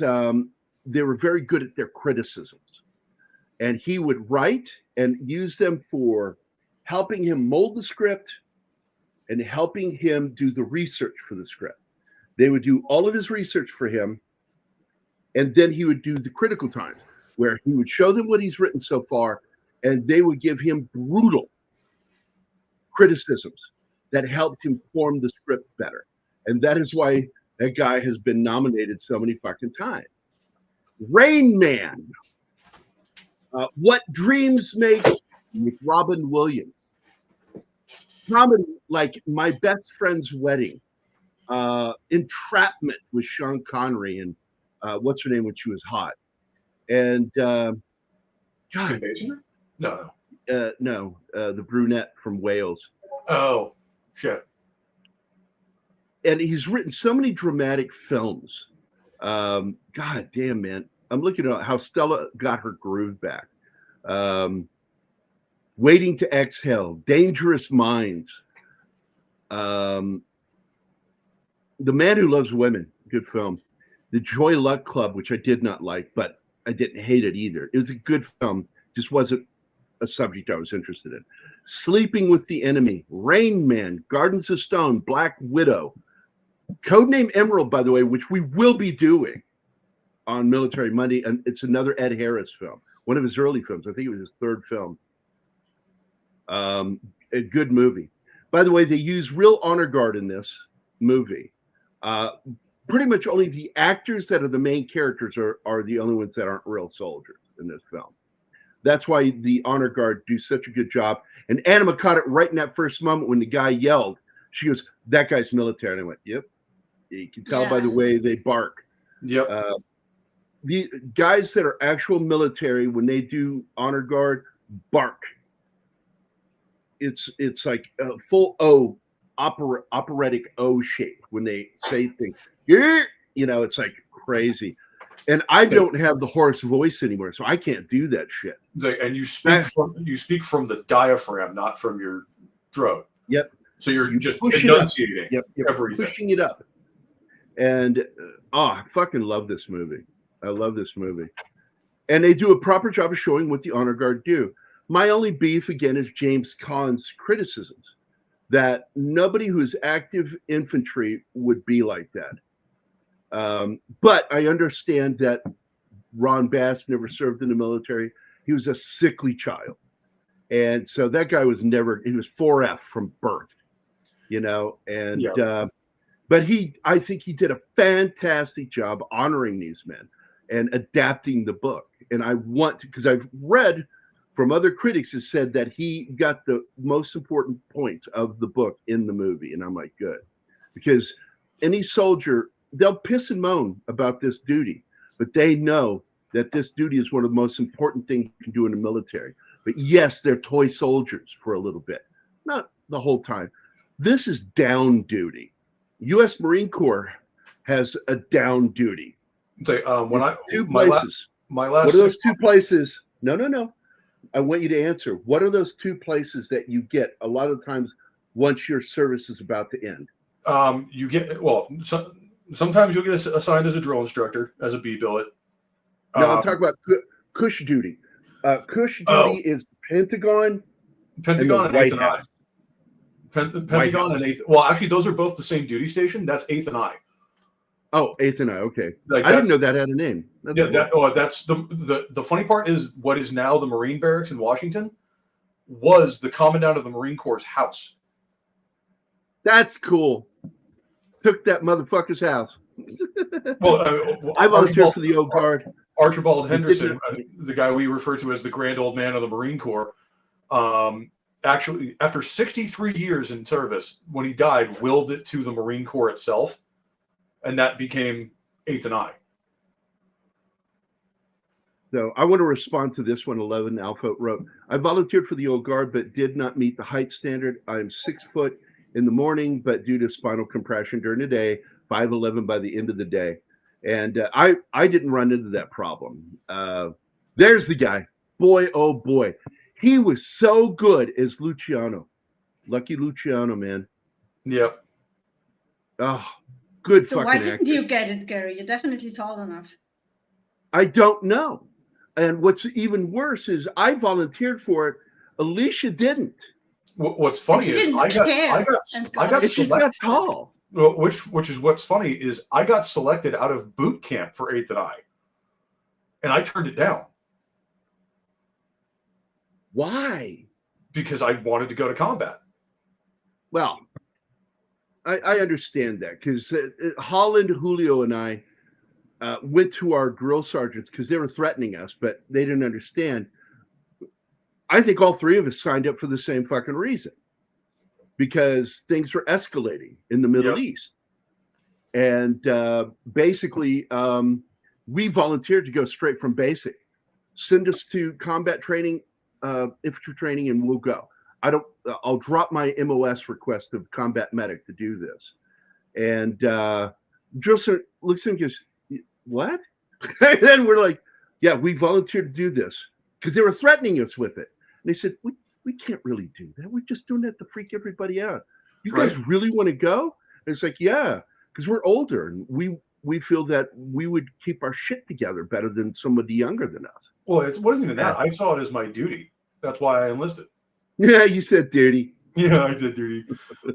they were very good at their criticisms. And he would write and use them for helping him mold the script and helping him do the research for the script. They would do all of his research for him, and then he would do the critical times, where he would show them what he's written so far, and they would give him brutal criticisms that helped him form the script better. And that is why that guy has been nominated so many fucking times. Rain Man. What Dreams Make with Robin Williams. Comedy like My Best Friend's Wedding. Entrapment with Sean Connery and what's her name when she was hot. And God, no, the brunette from Wales. Oh, shit. And he's written so many dramatic films. God damn, man. I'm looking at how Stella got her groove back. Waiting to Exhale, Dangerous Minds. The Man Who Loves Women, good film. The Joy Luck Club, which I did not like, but I didn't hate it either. It was a good film, just wasn't a subject I was interested in. Sleeping with the Enemy, Rain Man, Gardens of Stone, Black Widow, Codename Emerald, by the way, which we will be doing on Military Monday, and it's another Ed Harris film, one of his early films. I think it was his 3rd film. A good movie. By the way, they use real honor guard in this movie. Pretty much only the actors that are the main characters are the only ones that aren't real soldiers in this film. That's why the honor guard do such a good job. And Anima caught it right in that first moment when the guy yelled. She goes, "That guy's military." And I went, "Yep." You can tell by the way they bark. Yep. The guys that are actual military, when they do honor guard, bark. It's like a full O, operatic O shape when they say things. Yeah, it's like crazy. And I don't have the hoarse voice anymore, so I can't do that shit. And you speak from the diaphragm, not from your throat. Yep. So you're just enunciating everything. Pushing it up. And I fucking love this movie. I love this movie. And they do a proper job of showing what the honor guard do. My only beef, again, is James Caan's criticisms that nobody who's active infantry would be like that. But I understand that Ron Bass never served in the military. He was a sickly child. And so that guy was he was 4F from birth, but I think he did a fantastic job honoring these men and adapting the book. And I want to, because I've read from other critics that said that he got the most important points of the book in the movie. And I'm like, good. Because any soldier, they'll piss and moan about this duty, but they know that this duty is one of the most important things you can do in the military. But yes, they're toy soldiers for a little bit, not the whole time. This is down duty. U.S. Marine Corps has a down duty. What are those 2 places? No. I want you to answer. What are those 2 places that you get a lot of times once your service is about to end? You get, sometimes you'll get assigned as a drill instructor, as a B billet. No, I'm talking about cush duty. Cush duty is Pentagon and White House. Pentagon and 8th. Well, actually, those are both the same duty station. That's 8th and I. Oh, 8th and I. Okay, Like, I didn't know that had a name. That's cool. That's the funny part is what is now the Marine Barracks in Washington was the Commandant of the Marine Corps' house. That's cool. Took that motherfucker's house. Well, I volunteered for the old guard. Archibald Henderson, the guy we refer to as the grand old man of the Marine Corps, actually, after 63 years in service, when he died, willed it to the Marine Corps itself, and that became 8th and I. So I want to respond to this one. 11 Alpha wrote, I volunteered for the old guard, but did not meet the height standard. I am 6 foot in the morning, but due to spinal compression during the day, 5'11" by the end of the day. And I didn't run into that problem. There's the guy. Boy, oh boy. He was so good as Luciano. Lucky Luciano, man. Yep. Oh, good So fucking why didn't actor. you get it, Gary? You're definitely tall enough. I don't know. And what's even worse is I volunteered for it. Alicia didn't. What's funny She is didn't I got And she's not selected. tall. Well, which is what's funny is I got selected out of boot camp for 8th and I, and I turned it down Why? because I wanted to go to combat. Well, I understand that because Holland, Julio, and I went to our drill sergeants because they were threatening us, but they didn't understand. I think all three of us signed up for the same fucking reason because things were escalating in the Middle East. And basically, we volunteered to go straight from basic. Send us to combat training, infantry training, and we'll go. I'll drop my MOS request of combat medic to do this. And drill sergeant looks at him and goes, what? And then we're like, yeah, we volunteered to do this because they were threatening us with it. And they said, we can't really do that. We're just doing that to freak everybody out. You guys really want to go? And it's like, yeah, because we're older and we feel that we would keep our shit together better than somebody younger than us. Well, it wasn't even that. I saw it as my duty. That's why I enlisted. Yeah, you said duty. Yeah, I did duty.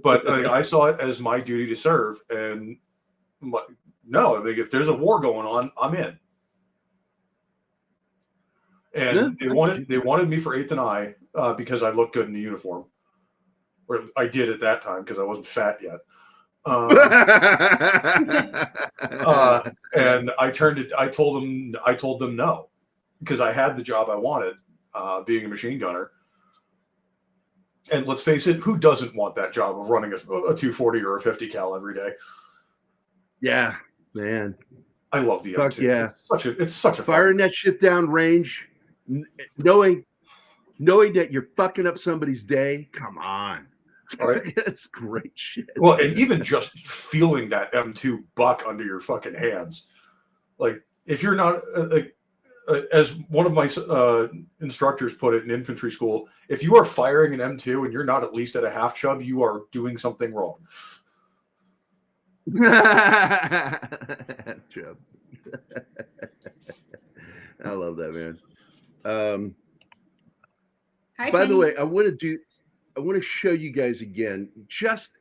But I saw it as my duty to serve. And no, I mean, if there's a war going on, I'm in. And they wanted me for 8th and I because I looked good in the uniform. Or I did at that time because I wasn't fat yet. And I told them no because I had the job I wanted, being a machine gunner. And let's face it, who doesn't want that job of running a 240 or a 50 cal every day? Yeah, man. I love the Fuck M2. yeah. It's such a firing that shit down range, knowing that you're fucking up somebody's day. Come on. All right. That's great shit. Well, and even just feeling that M2 buck under your fucking hands. Like, if you're not, as one of my instructors put it in infantry school, if you are firing an M2 and you're not at least at a half chub, you are doing something wrong. Chub. I love that, man. Hi, By the Penny. way, I want to show you guys again. Just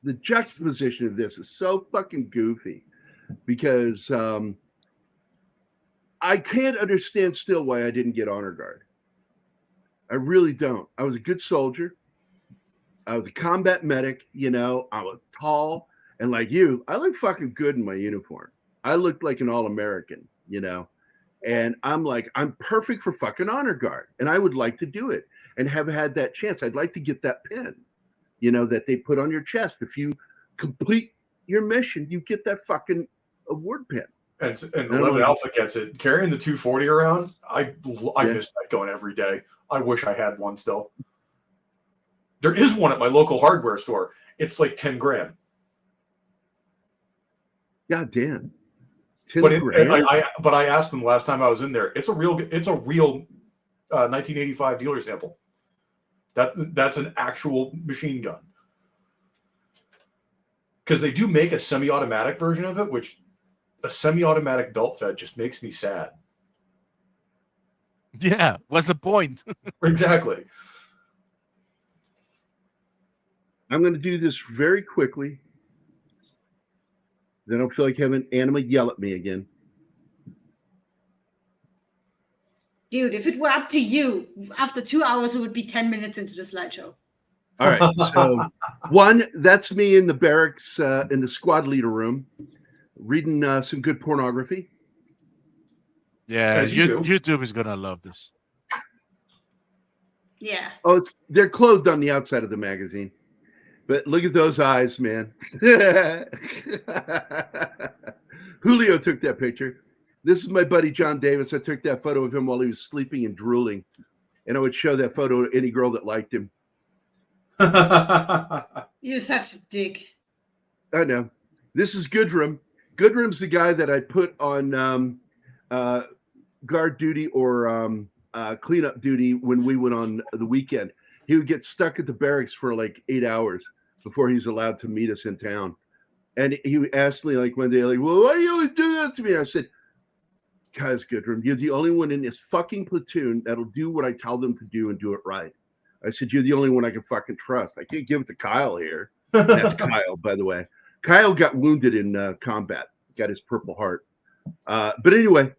the juxtaposition of this is so fucking goofy because I can't understand still why I didn't get honor guard. I really don't. I was a good soldier. I was a combat medic. I was tall and like you. I look fucking good in my uniform. I looked like an all-American, And I'm like, I'm perfect for fucking honor guard. And I would like to do it and have had that chance. I'd like to get that pin, that they put on your chest. If you complete your mission, you get that fucking award pin. And 11 Alpha gets it. Carrying the 240 around, I miss that going every day. I wish I had one still. There is one at my local hardware store. It's like 10 grand. God damn. But I asked them last time I was in there. It's a real 1985 dealer sample. That's an actual machine gun. Because they do make a semi-automatic version of it, which a semi-automatic belt fed just makes me sad. Yeah, what's the point? Exactly. I'm going to do this very quickly. Then I don't feel like having Anima yell at me again. Dude, if it were up to you, after 2 hours, it would be 10 minutes into the slideshow. All right. So, one, that's me in the barracks in the squad leader room reading some good pornography. Yeah, As you do. YouTube is gonna love this. Yeah. Oh, they're clothed on the outside of the magazine. But look at those eyes, man. Julio took that picture. This is my buddy John Davis. I took that photo of him while he was sleeping and drooling. And I would show that photo to any girl that liked him. You're such a dick. I know. This is Goodrum. Goodrum's the guy that I put on guard duty or cleanup duty when we went on the weekend. He would get stuck at the barracks for like 8 hours before he's allowed to meet us in town. And he asked me like one day, like, well, why do you always do that to me? I said, guys, Goodrum, you're the only one in this fucking platoon that'll do what I tell them to do and do it right. I said, you're the only one I can fucking trust. I can't give it to Kyle here. That's Kyle, by the way. Kyle got wounded in combat, got his Purple Heart. But anyway,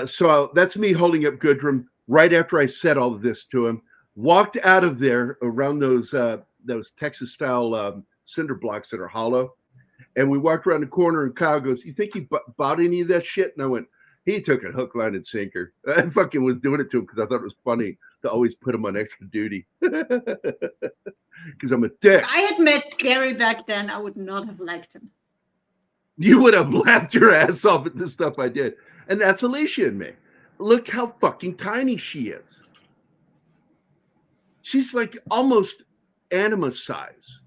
so that's me holding up Goodrum right after I said all of this to him. Walked out of there around those Texas-style cinder blocks that are hollow. And we walked around the corner, and Kyle goes, you think he bought any of that shit? And I went, he took it hook, line, and sinker. I fucking was doing it to him because I thought it was funny to always put him on extra duty. Because I'm a dick. If I had met Gary back then, I would not have liked him. You would have laughed your ass off at the stuff I did. And that's Alicia and me. Look how fucking tiny she is. She's like almost Anima size.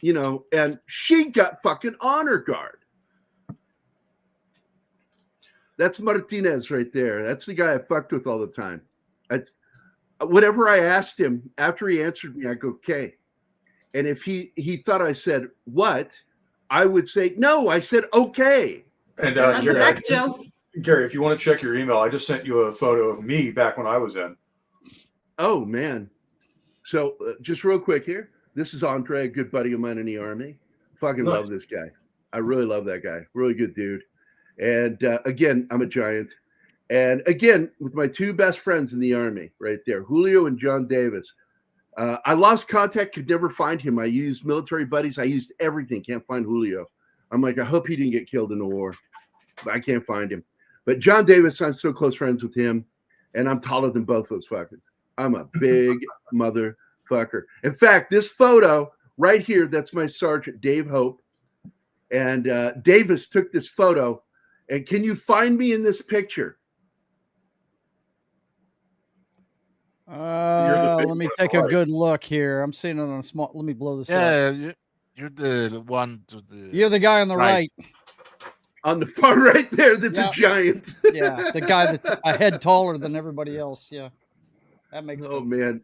You know, and she got fucking honor guard. That's Martinez right there. That's the guy I fucked with all the time. That's whatever I asked him after he answered me, I go, okay. And if he thought I said what, I would say, no, I said okay. And Gary, if you want to check your email, I just sent you a photo of me back when I was in. Oh, man. So just real quick here. This is Andre, a good buddy of mine in the Army. Fucking love this guy. I really love that guy. Really good dude. And again, I'm a giant. And again, with my two best friends in the Army right there, Julio and John Davis. I lost contact, could never find him. I used military buddies. I used everything. Can't find Julio. I'm like, I hope he didn't get killed in the war. But I can't find him. But John Davis, I'm so close friends with him. And I'm taller than both those fuckers. I'm a big motherfucker. In fact, this photo right here, that's my Sergeant Dave Hope. And Davis took this photo. And can you find me in this picture? Let me take a good look here. I'm seeing it on a small. Let me blow this up. Yeah, you're the one to the. You're the guy on the right. On the far right there, that's a giant. Yeah, the guy that's a head taller than everybody else. Yeah, that makes sense. Oh, man.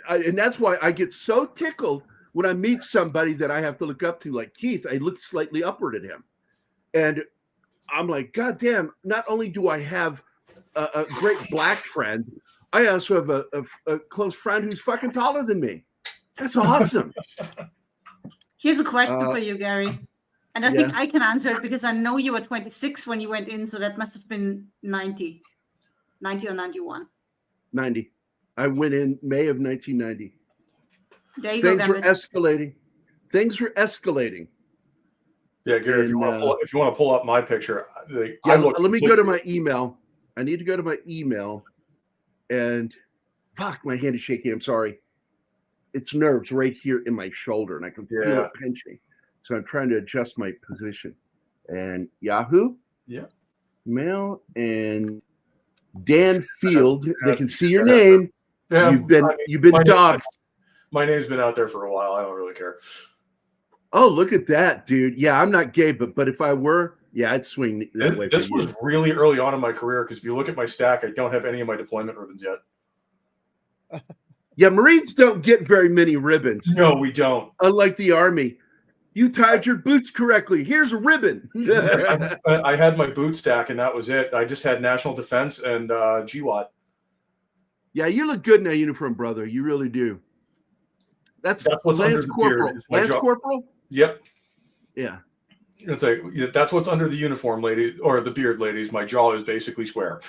And that's why I get so tickled when I meet somebody that I have to look up to, like Keith. I look slightly upward at him. And I'm like, God damn, not only do I have a great black friend, I also have a close friend who's fucking taller than me. That's awesome. Here's a question for you, Gary. And I think I can answer it because I know you were 26 when you went in, so that must have been 90 or 91. 90. I went in May of 1990. There you Things go, were escalating. Things were escalating. Yeah, Gary, if you want to pull up my picture, let me go to my email. I need to go to my email. And fuck, my hand is shaking. I'm sorry. It's nerves right here in my shoulder, and I can feel it pinching. So I'm trying to adjust my position. And Yahoo, mail, and Dan Field. They can see your name. Yeah, you've been doxxed. My name's been out there for a while. I don't really care. Oh, look at that, dude. Yeah, I'm not gay, but if I were, I'd swing that way. This was really early on in my career because if you look at my stack, I don't have any of my deployment ribbons yet. Yeah, Marines don't get very many ribbons. No, we don't. Unlike the Army. You tied your boots correctly. Here's a ribbon. I had my boot stack, and that was it. I just had National Defense and GWAT. Yeah, you look good in that uniform, brother. You really do. That's what's under Lance the Corporal. beard. Is my Lance jaw. Corporal? Yep. Yeah. It's like that's what's under the uniform, lady, or the beard, ladies. My jaw is basically square.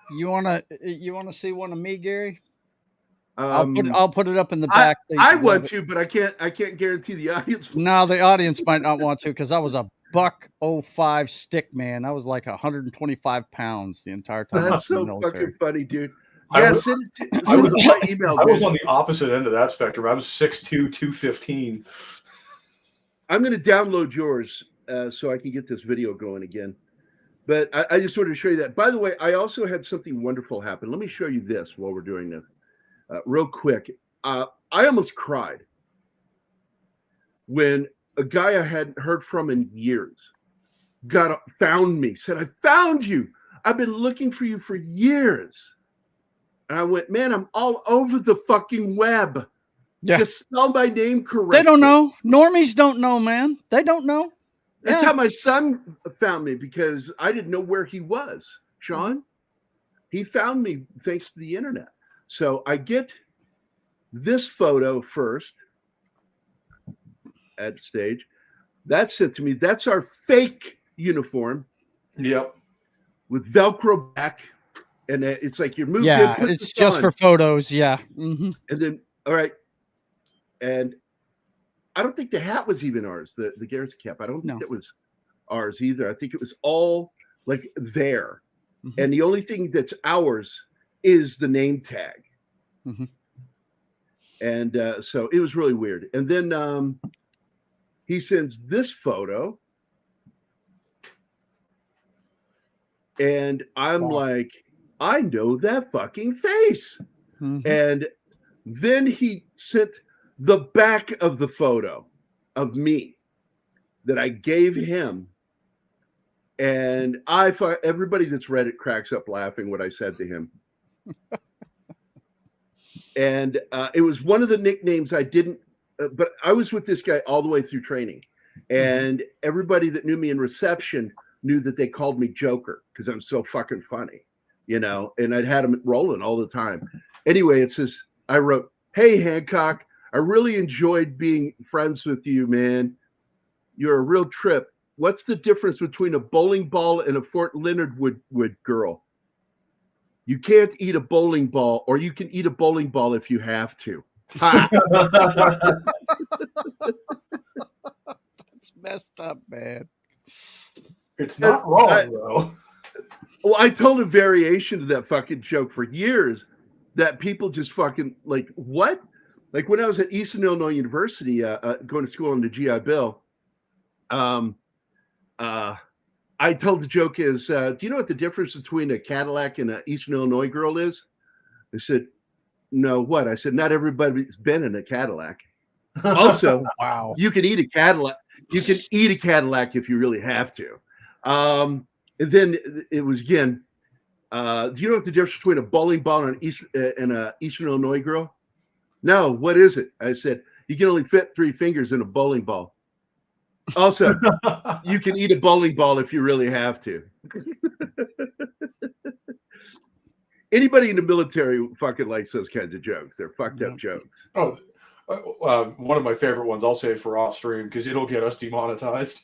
You wanna see one of me, Gary? Um, I'll put it up in the back. I want to, but I can't guarantee the audience. No, the audience might not want to because I was a $105 stick man. I was like 125 pounds the entire time. That's I was in the so military. fucking funny, dude. I Yeah, was- send it I was- to my email. I was dude. on the opposite end of that spectrum. I was 6'2", 215. I'm going to download yours so I can get this video going again. But I just wanted to show you that. By the way, I also had something wonderful happen. Let me show you this while we're doing this real quick. I almost cried when a guy I hadn't heard from in years found me, said, I found you. I've been looking for you for years. And I went, man, I'm all over the fucking web. Yeah. Just spell my name correctly. They don't know. Normies don't know, man. They don't know. That's Yeah. how my son found me because I didn't know where he was. Sean, he found me thanks to the internet. So I get this photo first at stage. That's sent to me. That's our fake uniform Yep. with Velcro back. And it's like you're moved Yeah, in. Put it's this just on. for photos. Yeah. Mm-hmm. And then, all right. And I don't think the hat was even ours, the Garrison cap. I don't think it was ours either. I think it was all like there. Mm-hmm. And the only thing that's ours is the name tag. Mm-hmm. And so it was really weird. And then he sends this photo. And I'm like, I know that fucking face. Mm-hmm. And then he sent the back of the photo of me that I gave him. And I thought everybody that's read it cracks up laughing what I said to him. And it was one of the nicknames I didn't, but I was with this guy all the way through training. And everybody that knew me in reception knew that they called me Joker because I'm so fucking funny, you know, and I'd had him rolling all the time. Anyway, it says, I wrote, hey, Hancock, I really enjoyed being friends with you, man. You're a real trip. What's the difference between a bowling ball and a Fort Leonard Wood girl? You can't eat a bowling ball, or you can eat a bowling ball if you have to. Ha! It's messed up, man. It's not wrong, though. Well, I told a variation to that fucking joke for years that people just fucking like, what? Like when I was at Eastern Illinois University, going to school on the GI Bill, I told the joke is, do you know what the difference between a Cadillac and an Eastern Illinois girl is? I said, no, what? I said, not everybody's been in a Cadillac. Also, Wow. you can eat a Cadillac. You can eat a Cadillac if you really have to. And then it was again, do you know what the difference between a bowling ball and an Eastern Illinois girl? No, what is it? I said, you can only fit 3 fingers in a bowling ball. Also, you can eat a bowling ball if you really have to. Anybody in the military fucking likes those kinds of jokes. They're fucked up jokes. Oh, one of my favorite ones I'll save for off stream because it'll get us demonetized.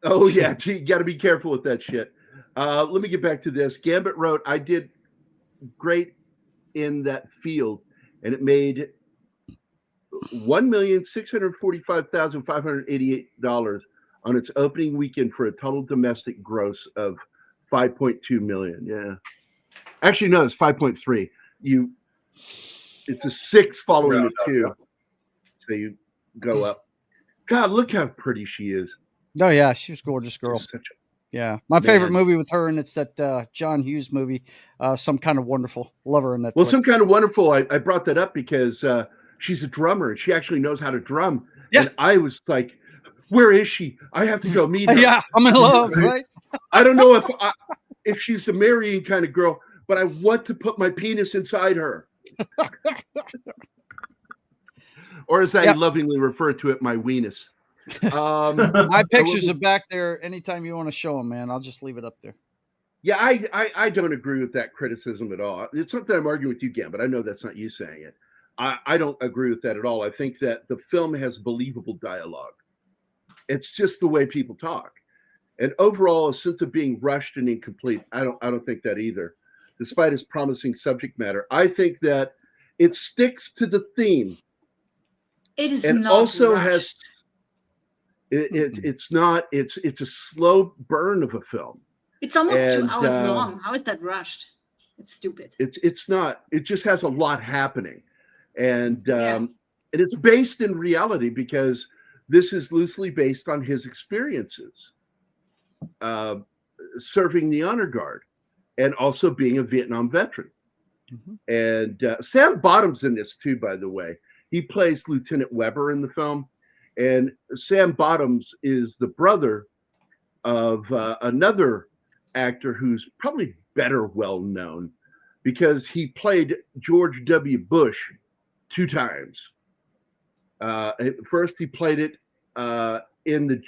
Oh, yeah. You got to be careful with that shit. Let me get back to this. Gambit wrote, I did great in that field, and it made $1,645,588 on its opening weekend for a total domestic gross of 5.2 million. Yeah. Actually, no, it's 5.3. It's a 6 following the 2. Yeah. So you go up. God, look how pretty she is. Oh yeah, she was a gorgeous girl. Such a, Yeah, my favorite Man. movie with her, and it's that John Hughes movie, Some Kind of Wonderful. Love her in that. well, flick. Some Kind of Wonderful. I brought that up because she's a drummer. She actually knows how to drum. Yeah. And I was like, where is she? I have to go meet her. Yeah, I'm in love, right? I don't know if she's the marrying kind of girl, but I want to put my penis inside her. Or as I lovingly refer to it, my weenus. My pictures are back there anytime you want to show them, man. I'll just leave it up there. Yeah, I don't agree with that criticism at all. It's not that I'm arguing with you, Gam, but I know that's not you saying it. I don't agree with that at all. I think that the film has believable dialogue. It's just the way people talk. And overall, a sense of being rushed and incomplete. I don't think that either. Despite its promising subject matter, I think that it sticks to the theme. It is and not also rushed. has it's not it's a slow burn of a film. It's almost 2 and, hours long. How is that rushed? It's stupid. It's not. It just has a lot happening, and Yeah. and it's based in reality because this is loosely based on his experiences serving the honor guard and also being a Vietnam veteran. And Sam Bottom's in this too, by the way. He plays Lieutenant Weber in the film, and Sam Bottoms is the brother of another actor who's probably better well known because he played George W. Bush 2 times. First, he played it in the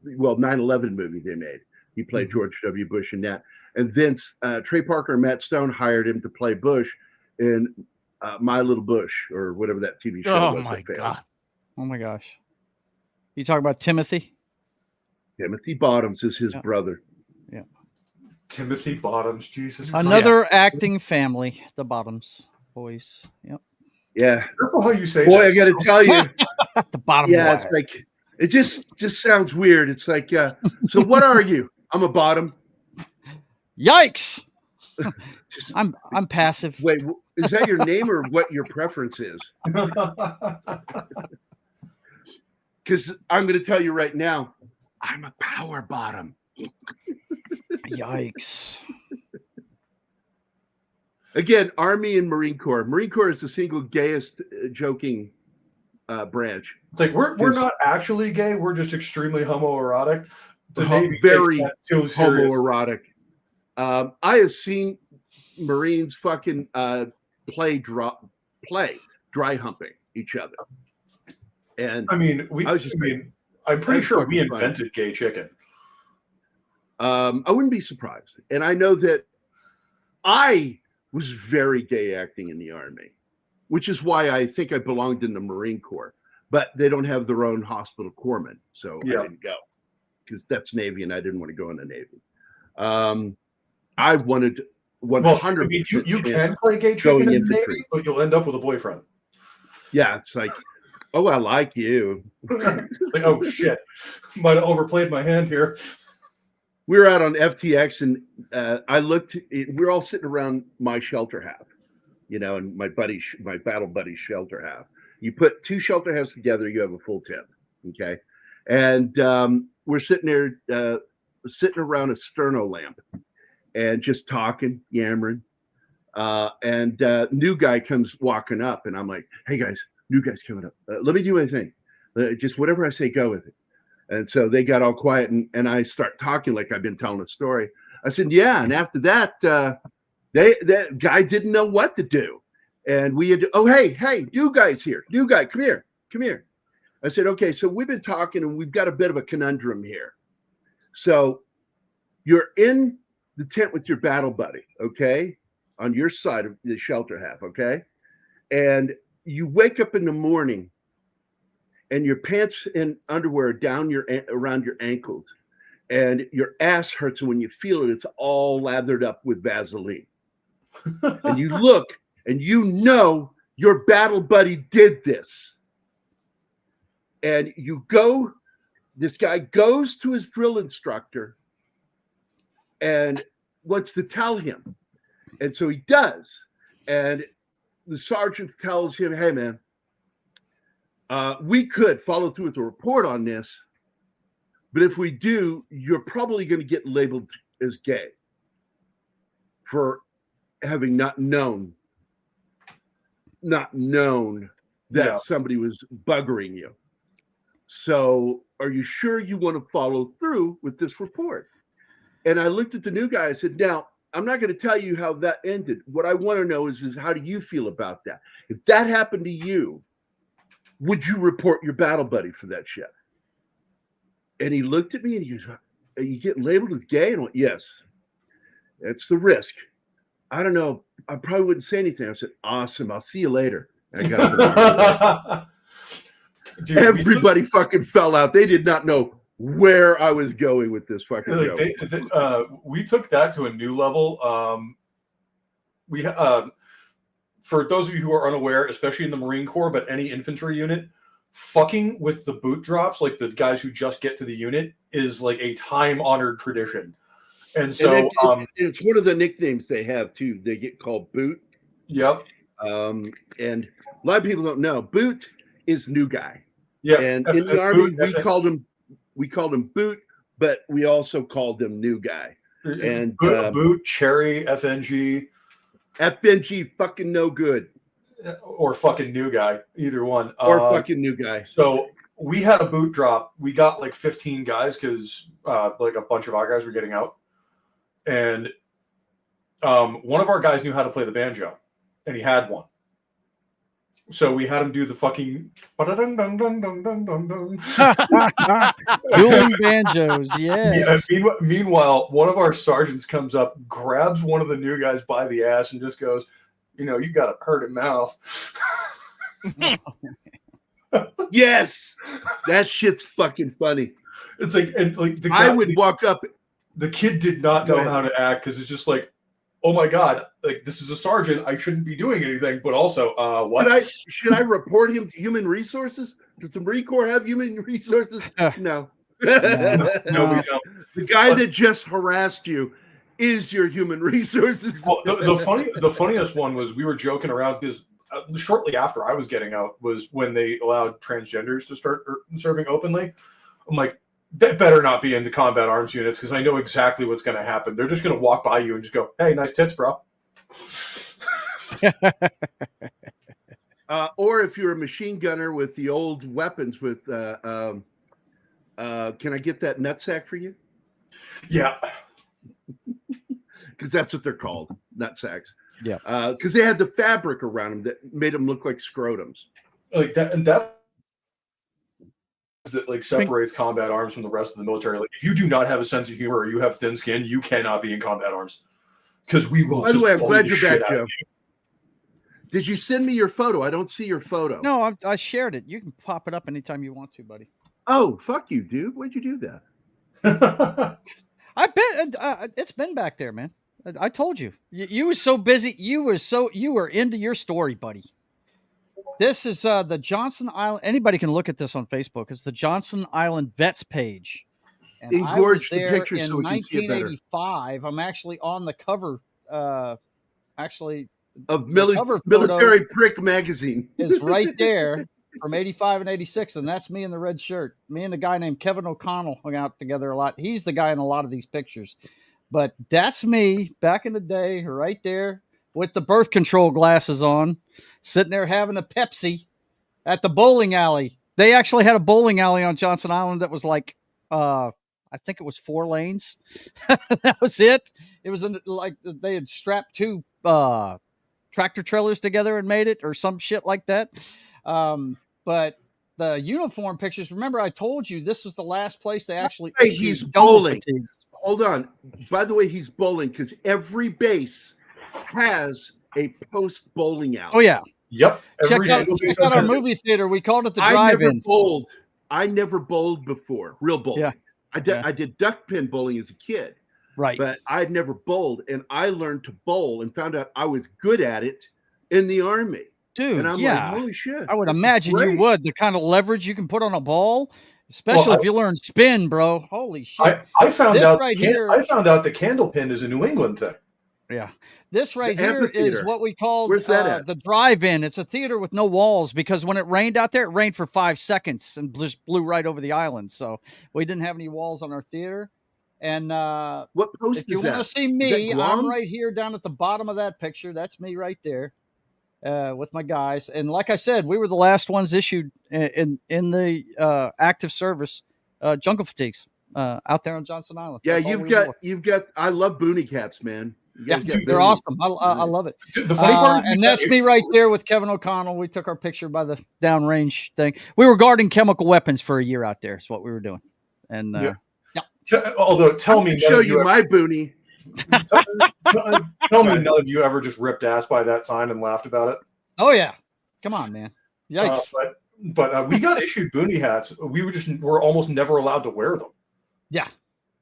9/11 movie they made. He played George W. Bush in that. And then Trey Parker and Matt Stone hired him to play Bush in My Little Bush or whatever that TV show was. Oh my god! Oh my gosh! You talk about Timothy? Timothy Bottoms is his brother. Yeah. Timothy Bottoms, Jesus Christ. Another acting family, the Bottoms boys. Yep. Yeah. Careful how you say Boy, that. I got to tell you. The bottom. Yeah, it's like it just sounds weird. It's like, so what are you? I'm a bottom. Yikes! I'm passive. Wait, is that your name or what your preference is? Because I'm going to tell you right now, I'm a power bottom. Yikes! Again, Army and Marine Corps. Marine Corps is the single gayest joking branch. It's like we're not actually gay. We're just extremely homoerotic. The Navy Very takes that too serious. homoerotic. I have seen Marines fucking play dry humping each other. And I mean, I'm pretty sure we invented gay chicken. I wouldn't be surprised. And I know that I was very gay acting in the Army, which is why I think I belonged in the Marine Corps. But they don't have their own hospital corpsman, so I didn't go because that's Navy, and I didn't want to go in the Navy. I wanted 100%. You can play gay chicken in the Navy, but you'll end up with a boyfriend. Yeah, it's like, oh, I like you. Like, oh shit, might have overplayed my hand here. We were out on FTX, and I looked. We're all sitting around my shelter half, and my battle buddy's shelter half. You put 2 shelter halves together, you have a full tent. Okay, and we're sitting there, sitting around a sterno lamp, and just talking, yammering. And new guy comes walking up, and I'm like, "Hey guys, new guy's coming up. Let me do my thing. Just whatever I say, go with it." And so they got all quiet, and I start talking like I've been telling a story. I said, "Yeah." And after that, that guy didn't know what to do, and we had, hey, new guy's here. New guy, come here. I said, "Okay, so we've been talking, and we've got a bit of a conundrum here. So you're in the tent with your battle buddy, okay, on your side of the shelter half, okay, and you wake up in the morning." And your pants and underwear are down around your ankles, and your ass hurts. And when you feel it, it's all lathered up with Vaseline. And you look, and your battle buddy did this. And this guy goes to his drill instructor and wants to tell him. And so he does. And the sergeant tells him, "Hey, man, we could follow through with a report on this, but if we do, you're probably going to get labeled as gay for having not known that somebody was buggering you. So are you sure you want to follow through with this report?" And I looked at the new guy. I said, "Now, I'm not going to tell you how that ended. What I want to know is how do you feel about that? If that happened to you, would you report your battle buddy for that shit?" And he looked at me and he goes, "Are you getting labeled as gay?" And I went, "Yes, that's the risk. I don't know. I probably wouldn't say anything." I said, "Awesome. I'll see you later." I got Dude, everybody fucking fell out. They did not know where I was going with this fucking joke. We took that to a new level. For those of you who are unaware, especially in the Marine Corps, but any infantry unit, fucking with the boot drops, like the guys who just get to the unit, is like a time-honored tradition. And so it's one of the nicknames they have too. They get called boot. Yep. And a lot of people don't know. Boot is new guy. Yeah. And in the Army, we called him boot, but we also called him new guy. And boot, cherry, FNG. FNG, fucking no good. Or fucking new guy, either one. Or fucking new guy. So we had a boot drop. We got like 15 guys because like a bunch of our guys were getting out. And one of our guys knew how to play the banjo, and he had one. So we had him do the fucking Dueling banjos, yes. Yeah, meanwhile, one of our sergeants comes up, grabs one of the new guys by the ass, and just goes, you got a hurted mouth. Yes, that shit's fucking funny. It's like, and like the guy, I would walk up. The kid did not know how to act because it's just like, oh my god, like this is a sergeant. I shouldn't be doing anything. But also, what? Should I report him to Human Resources? Does the Marine Corps have Human Resources? No. No, we don't. The guy that just harassed you is your Human Resources. Well, the funniest one was we were joking around because shortly after I was getting out was when they allowed transgenders to start serving openly. I'm like, that better not be into combat arms units because I know exactly what's going to happen. They're just going to walk by you and just go, "Hey, nice tits, bro." Or if you're a machine gunner with the old weapons with, can I get that nutsack for you? Yeah. Because that's what they're called, nutsacks. Yeah. Because they had the fabric around them that made them look like scrotums. Like that, and that like separates combat arms from the rest of the military. Like if you do not have a sense of humor or you have thin skin, you cannot be in combat arms. Because we will. By the way, I'm glad you're back, Joe. Did you send me your photo? I don't see your photo. No, I shared it. You can pop it up anytime you want to, buddy. Oh, fuck you, dude. Why'd you do that? I bet it's been back there, man. I told you. You were so busy. You were into your story, buddy. This is the Johnson Island. Anybody can look at this on Facebook. It's the Johnson Island Vets page. And Engorge I was there the picture in so we can see it better. 1985. I'm actually on the cover. Of Military Prick magazine. Is right there from 85 and 86, and that's me in the red shirt. Me and a guy named Kevin O'Connell hung out together a lot. He's the guy in a lot of these pictures. But that's me back in the day, right there with the birth control glasses on, sitting there having a Pepsi at the bowling alley. They actually had a bowling alley on Johnson Island that was like, I think it was 4 lanes. That was it. It was like they had strapped 2 tractor trailers together and made it or some shit like that. But the uniform pictures, remember I told you this was the last place they actually he's bowling. Hold on. By the way, he's bowling because every base has a post bowling alley. Oh yeah. Yep. Check out our movie theater. We called it the drive-in. I never bowled before. Real bowling. Yeah. I did duck pin bowling as a kid. Right. But I'd never bowled, and I learned to bowl and found out I was good at it in the Army. Dude, and I'm like, holy shit. I would imagine you would. The kind of leverage you can put on a ball, especially if you learn spin, bro. Holy shit. I found out the candle pin is a New England thing. Yeah. This right here is what we call the drive-in. It's a theater with no walls because when it rained out there, it rained for 5 seconds and just blew right over the island. So we didn't have any walls on our theater. And what post if you want to see me, I'm right here down at the bottom of that picture. That's me right there with my guys. And like I said, we were the last ones issued in the active service jungle fatigues out there on Johnson Island. Yeah, you've got. I love boonie caps, man. Yeah, dude, they're awesome. I love it. The funny part is, and that's me right there with Kevin O'Connell. We took our picture by the downrange thing. We were guarding chemical weapons for a year out there. Is what we were doing. And although, tell me, show you my boonie. Tell me, none of you ever just ripped ass by that sign and laughed about it. Oh yeah, Come on, man. Yikes. But we got issued boonie hats. We're almost never allowed to wear them. Yeah.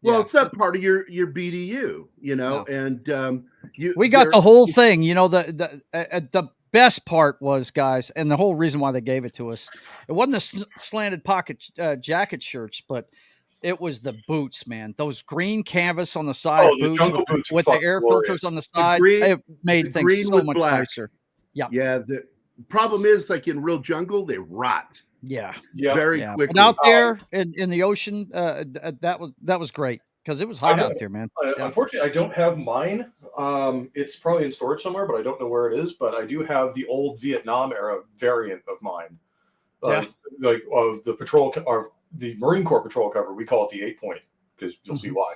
Well, Yeah. it's not part of your BDU, you know, No. and We got the whole thing. You know, the best part was, guys, and the whole reason why they gave it to us, it wasn't the slanted pocket jacket shirts, but it was the boots, man. Those green canvas on the side boots with the air filters on the side. It made things so much nicer. Yeah. Yeah. The problem is, like in real jungle, they rot. Yeah. Very quickly. But out there in the ocean, that was great because it was hot out there, man. Unfortunately, I don't have mine. It's probably in storage somewhere, but I don't know where it is. But I do have the old Vietnam era variant of mine, like of the patrol or the Marine Corps patrol cover. We call it the 8-point because you'll see why.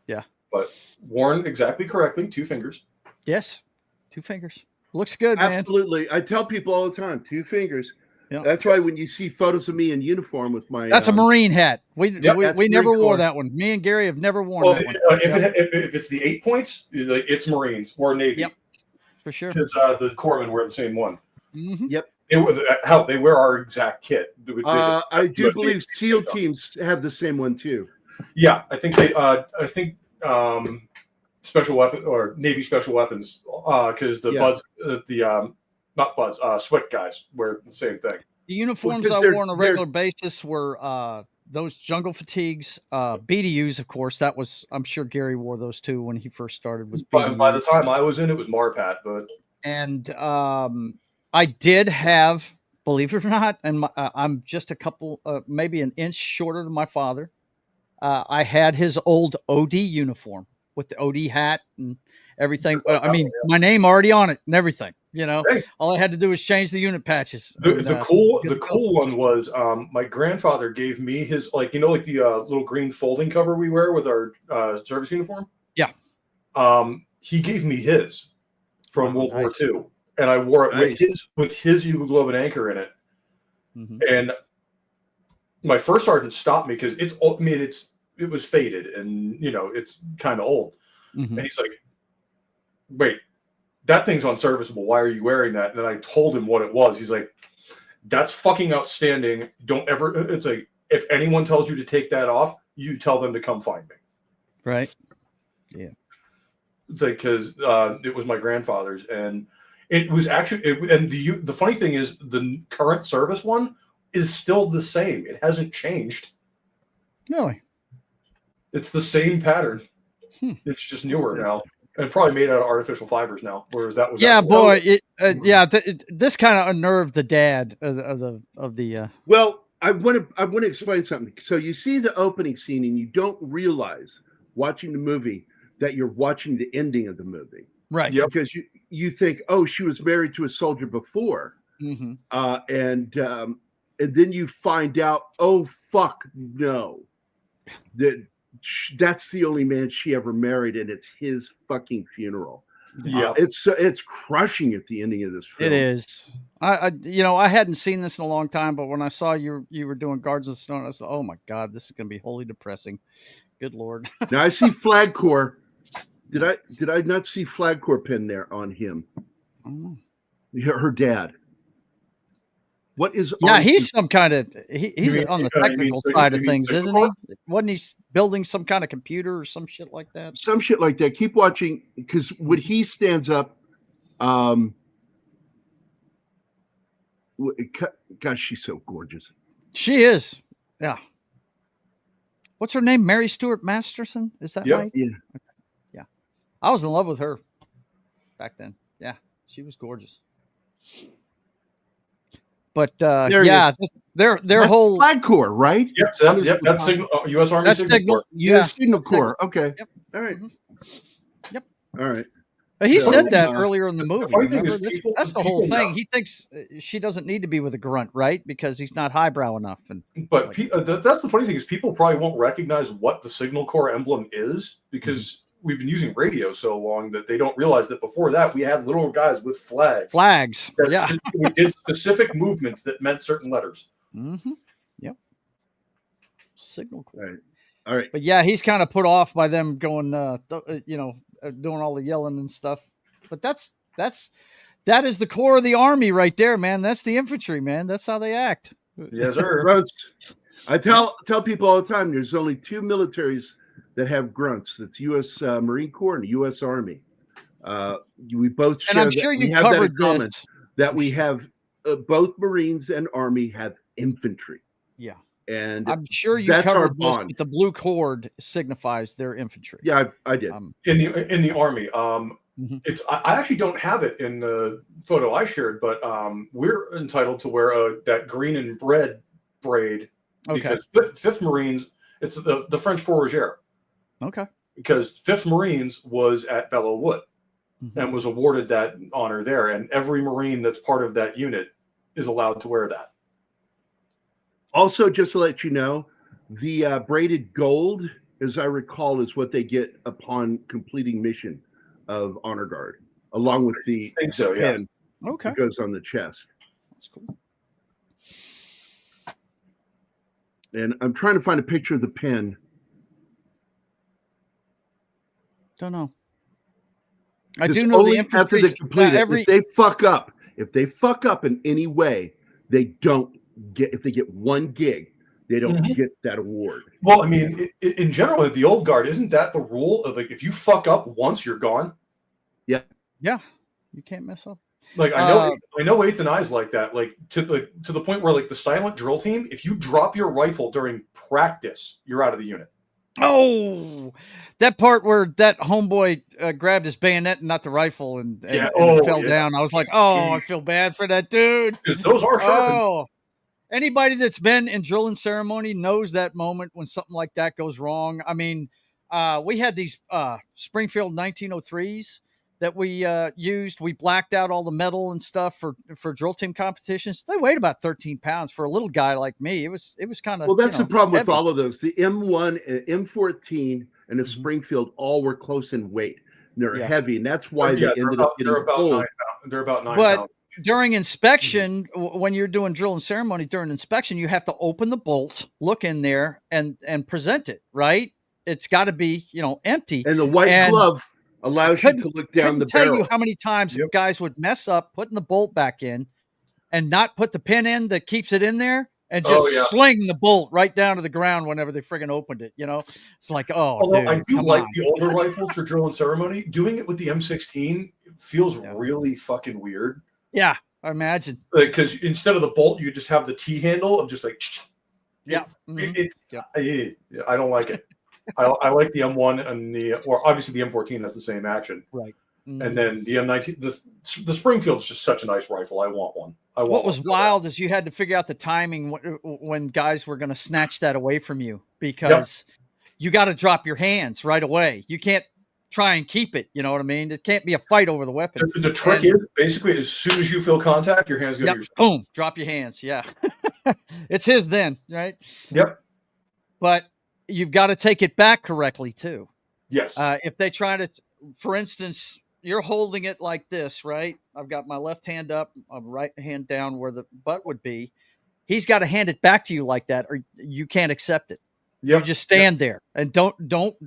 Yeah, but worn exactly correctly, 2 fingers. Yes, 2 fingers. Looks good, man. Absolutely. I tell people all the time, 2 fingers. Yep. That's why when you see photos of me in uniform with my that's a Marine hat. We never wore Corps. that one. Me and Gary have never worn that one. If it's the 8 points, it's Marines or Navy. Yep, for sure. Because the corpsmen wear the same one. Mm-hmm. Yep. They wear our exact kit. I do believe SEAL teams have the same one too. Yeah, I think special weapon or Navy special weapons because sweat guys wear the same thing. The uniforms I wore on a regular basis were those jungle fatigues, BDUs, of course. That was, I'm sure Gary wore those too when he first started. By the time I was in, it was Marpat, but I did have, believe it or not, and I'm just a couple, maybe an inch shorter than my father. I had his old OD uniform with the OD hat and everything. My name already on it and everything. You know, all I had to do was change the unit patches. The cool one was my grandfather gave me his the little green folding cover we wear with our service uniform. Yeah. He gave me his from World War II, and I wore it with his Yugoslav anchor in it. Mm-hmm. And my first sergeant stopped me because it was faded and it's kind of old. Mm-hmm. And he's like, "Wait, that thing's unserviceable. Why are you wearing that?" And then I told him what it was. He's like, "That's fucking outstanding. Don't ever." It's like, if anyone tells you to take that off, you tell them to come find me. Right. Yeah. It's like, because it was my grandfather's, and it was actually, the funny thing is, the current service one is still the same. It hasn't changed. Really? It's the same pattern. It's just newer now. And probably made out of artificial fibers now, whereas that was this kind of unnerved the dad of the. Well, I want to explain something. So you see the opening scene, and you don't realize watching the movie that you're watching the ending of the movie, right? Yep. Because you think, oh, she was married to a soldier before, mm-hmm. And then you find out, oh fuck, no, that's the only man she ever married, and it's his fucking funeral. Yeah, it's crushing at the ending of this film. It is. I hadn't seen this in a long time, but when I saw you were doing Guards of the Stone, I said, "Oh my God, this is going to be wholly depressing." Good Lord. Now I see Flag Corps. Did I not see Flag Corps pin there on him? Oh. Her dad. What is? Yeah, he's some kind of he's on the technical side of things, isn't he? Wasn't he building some kind of computer or some shit like that? Some shit like that. Keep watching, because when he stands up, gosh, she's so gorgeous. She is. Yeah. What's her name? Mary Stuart Masterson? Is that right? Yeah. Okay. Yeah. I was in love with her back then. Yeah, she was gorgeous. But their whole Flag Corps, right? Yep, that's Signal, U.S. Army Signal Corps. U.S. Signal Corps. Okay. Yep. All right. Mm-hmm. Yep. All right. But he said that earlier in the movie. That's the whole thing. Know. He thinks she doesn't need to be with a grunt, right? Because he's not highbrow enough. But that's the funny thing, is people probably won't recognize what the Signal Corps emblem is, because we've been using radio so long that they don't realize that before that we had little guys with flags. We did specific movements that meant certain letters. Mm-hmm. Yep. Signal Corps. All right. But yeah, he's kind of put off by them going, doing all the yelling and stuff. But that's That is the core of the Army right there, man. That's the infantry, man. That's how they act. Yes, sir. Grunts. I tell people all the time. There's only two militaries that have grunts. That's U.S. Marine Corps and the U.S. Army. We both share And I'm that. sure We you have that in covered common. this. That we have both Marines and Army have infantry. Yeah. And I'm sure you that's our covered this, bond. but the blue cord signifies their infantry. Yeah, I did. In the Army, Mhm. I actually don't have it in the photo I shared, but we're entitled to wear that green and red braid Okay. because Fifth Marines, it's the French Fourragère. Okay. Because Fifth Marines was at Belleau Wood Mhm. and was awarded that honor there, and every Marine that's part of that unit is allowed to wear that. Also, just to let you know, the braided gold, as I recall, is what they get upon completing mission of Honor Guard, along with the I think so, yeah. pin Okay. that goes on the chest. That's cool. And I'm trying to find a picture of the pin. Don't know. I It's do know the only after infantry. they complete it. Every If they fuck up in any way, they don't get. If they get one gig, they don't get that award. Well, I mean, in general, at the old guard, isn't that the rule of like if you fuck up once, you're gone? yeah, you can't mess up. Like I know, Eighth and I's like that. Like to the point where like the silent drill team, if you drop your rifle during practice, you're out of the unit. Oh, that part where that homeboy grabbed his bayonet and not the rifle and fell down. I was like, oh, I feel bad for that dude. Because those are sharpened. Oh, anybody that's been in drilling ceremony knows that moment when something like that goes wrong. I mean, we had these Springfield 1903s that we used. We blacked out all the metal and stuff for drill team competitions. They weighed about 13 pounds for a little guy like me. It was kind of, well, that's the problem with heavy. all of those. The M1, M14, and the Springfield all were close in weight. They're heavy, and that's why they ended up getting pulled. They're about 9 But pounds. during inspection, when you're doing drill and ceremony during inspection, you have to open the bolt, look in there, and present it, right? It's got to be, empty. And the white glove allows you to look down the barrel. Tell you how many times guys would mess up putting the bolt back in and not put the pin in that keeps it in there and just sling the bolt right down to the ground whenever they friggin' opened it. It's like, Although dude, I do come like on. the older rifles for drill and ceremony. Doing it with the M16 feels really fucking weird. Yeah, I imagine. Because instead of the bolt, you just have the T handle of just like. Yeah, I don't like it. I like the M1 and obviously the M14 has the same action. Right. Mm-hmm. And then the M19, the Springfield's just such a nice rifle. I want one. What was wild is you had to figure out the timing when guys were going to snatch that away from you because you got to drop your hands right away. You can't try and keep it. You know what I mean? It can't be a fight over the weapon. The trick is basically as soon as you feel contact, your hands go to your boom, drop your hands. Yeah. It's his then, right? Yep. But you've got to take it back correctly too. Yes. If they try to, for instance, you're holding it like this, right? I've got my left hand up, my right hand down where the butt would be. He's got to hand it back to you like that, or you can't accept it. Yep. You just stand there and don't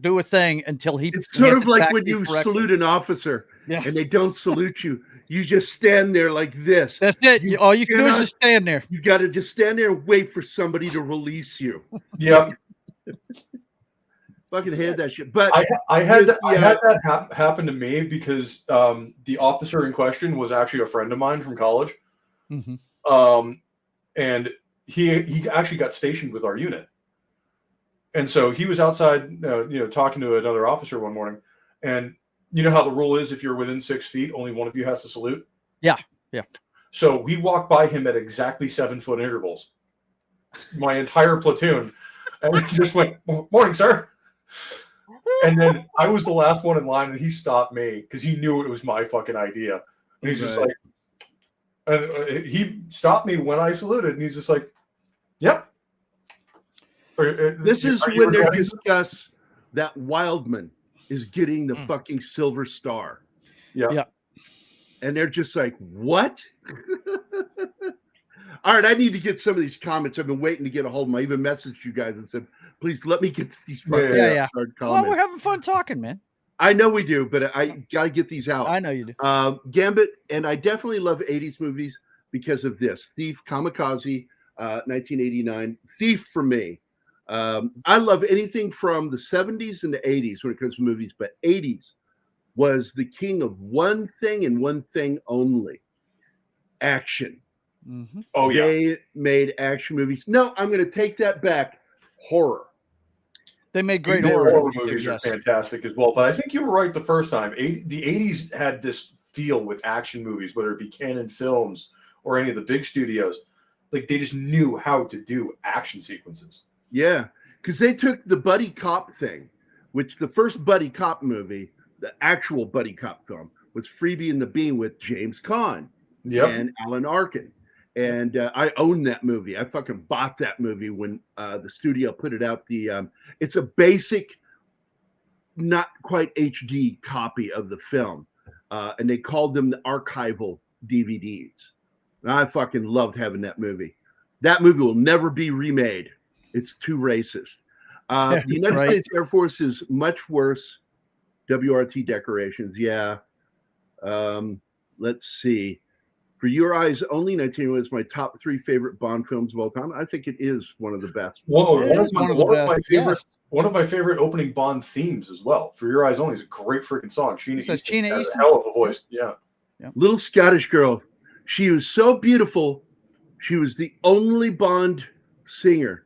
do a thing until he. It's sort of like when you salute an officer and they don't salute you. You just stand there like this. That's it. All you can do is just stand there. You got to just stand there and wait for somebody to release you. Yep. Fucking hate that shit. But I had that happen to me because the officer in question was actually a friend of mine from college. Mm-hmm. And he actually got stationed with our unit. And so he was outside, talking to another officer one morning. And you know how the rule is, if you're within 6 feet, only one of you has to salute? Yeah, yeah. So we walked by him at exactly 7 foot intervals, my entire platoon. And he just went, "Morning, sir." And then I was the last one in line, and he stopped me because he knew it was my fucking idea. And he's just like, and he stopped me when I saluted, and he's just like, "Yep." This is when they discuss that Wildman is getting the fucking Silver Star. Yeah. And they're just like, what? All right, I need to get some of these comments. I've been waiting to get a hold of them. I even messaged you guys and said, please let me get to these fucking hard comments. Well, we're having fun talking, man. I know we do, but I got to get these out. I know you do. Gambit, and I definitely love 80s movies because of this. Thief, Kamikaze, 1989. Thief for me. I love anything from the 70s and the 80s when it comes to movies, but 80s was the king of one thing and one thing only: action. Mm-hmm. Oh yeah, They made action movies. No, I'm going to take that back. Horror. They made great The horror movies too, are yes. fantastic as well. But I think you were right the first time. The 80s had this feel with action movies, whether it be Canon Films or any of the big studios. Like they just knew how to do action sequences. Yeah, because they took the buddy cop thing, which the first buddy cop movie, the actual buddy cop film, was Freebie and the Bean with James Caan and Alan Arkin. And I own that movie. I fucking bought that movie when the studio put it out. It's a basic, not quite HD copy of the film. And they called them the archival DVDs. And I fucking loved having that movie. That movie will never be remade. It's too racist. The United States Air Force is much worse. WRT decorations, yeah. Let's see. For Your Eyes Only, 1981 is my top 3 favorite Bond films of all time. I think it is one of the best. One of my favorite opening Bond themes as well. For Your Eyes Only is a great freaking song. Sheena Easton has a hell of a voice. Yeah. Little Scottish girl. She was so beautiful. She was the only Bond singer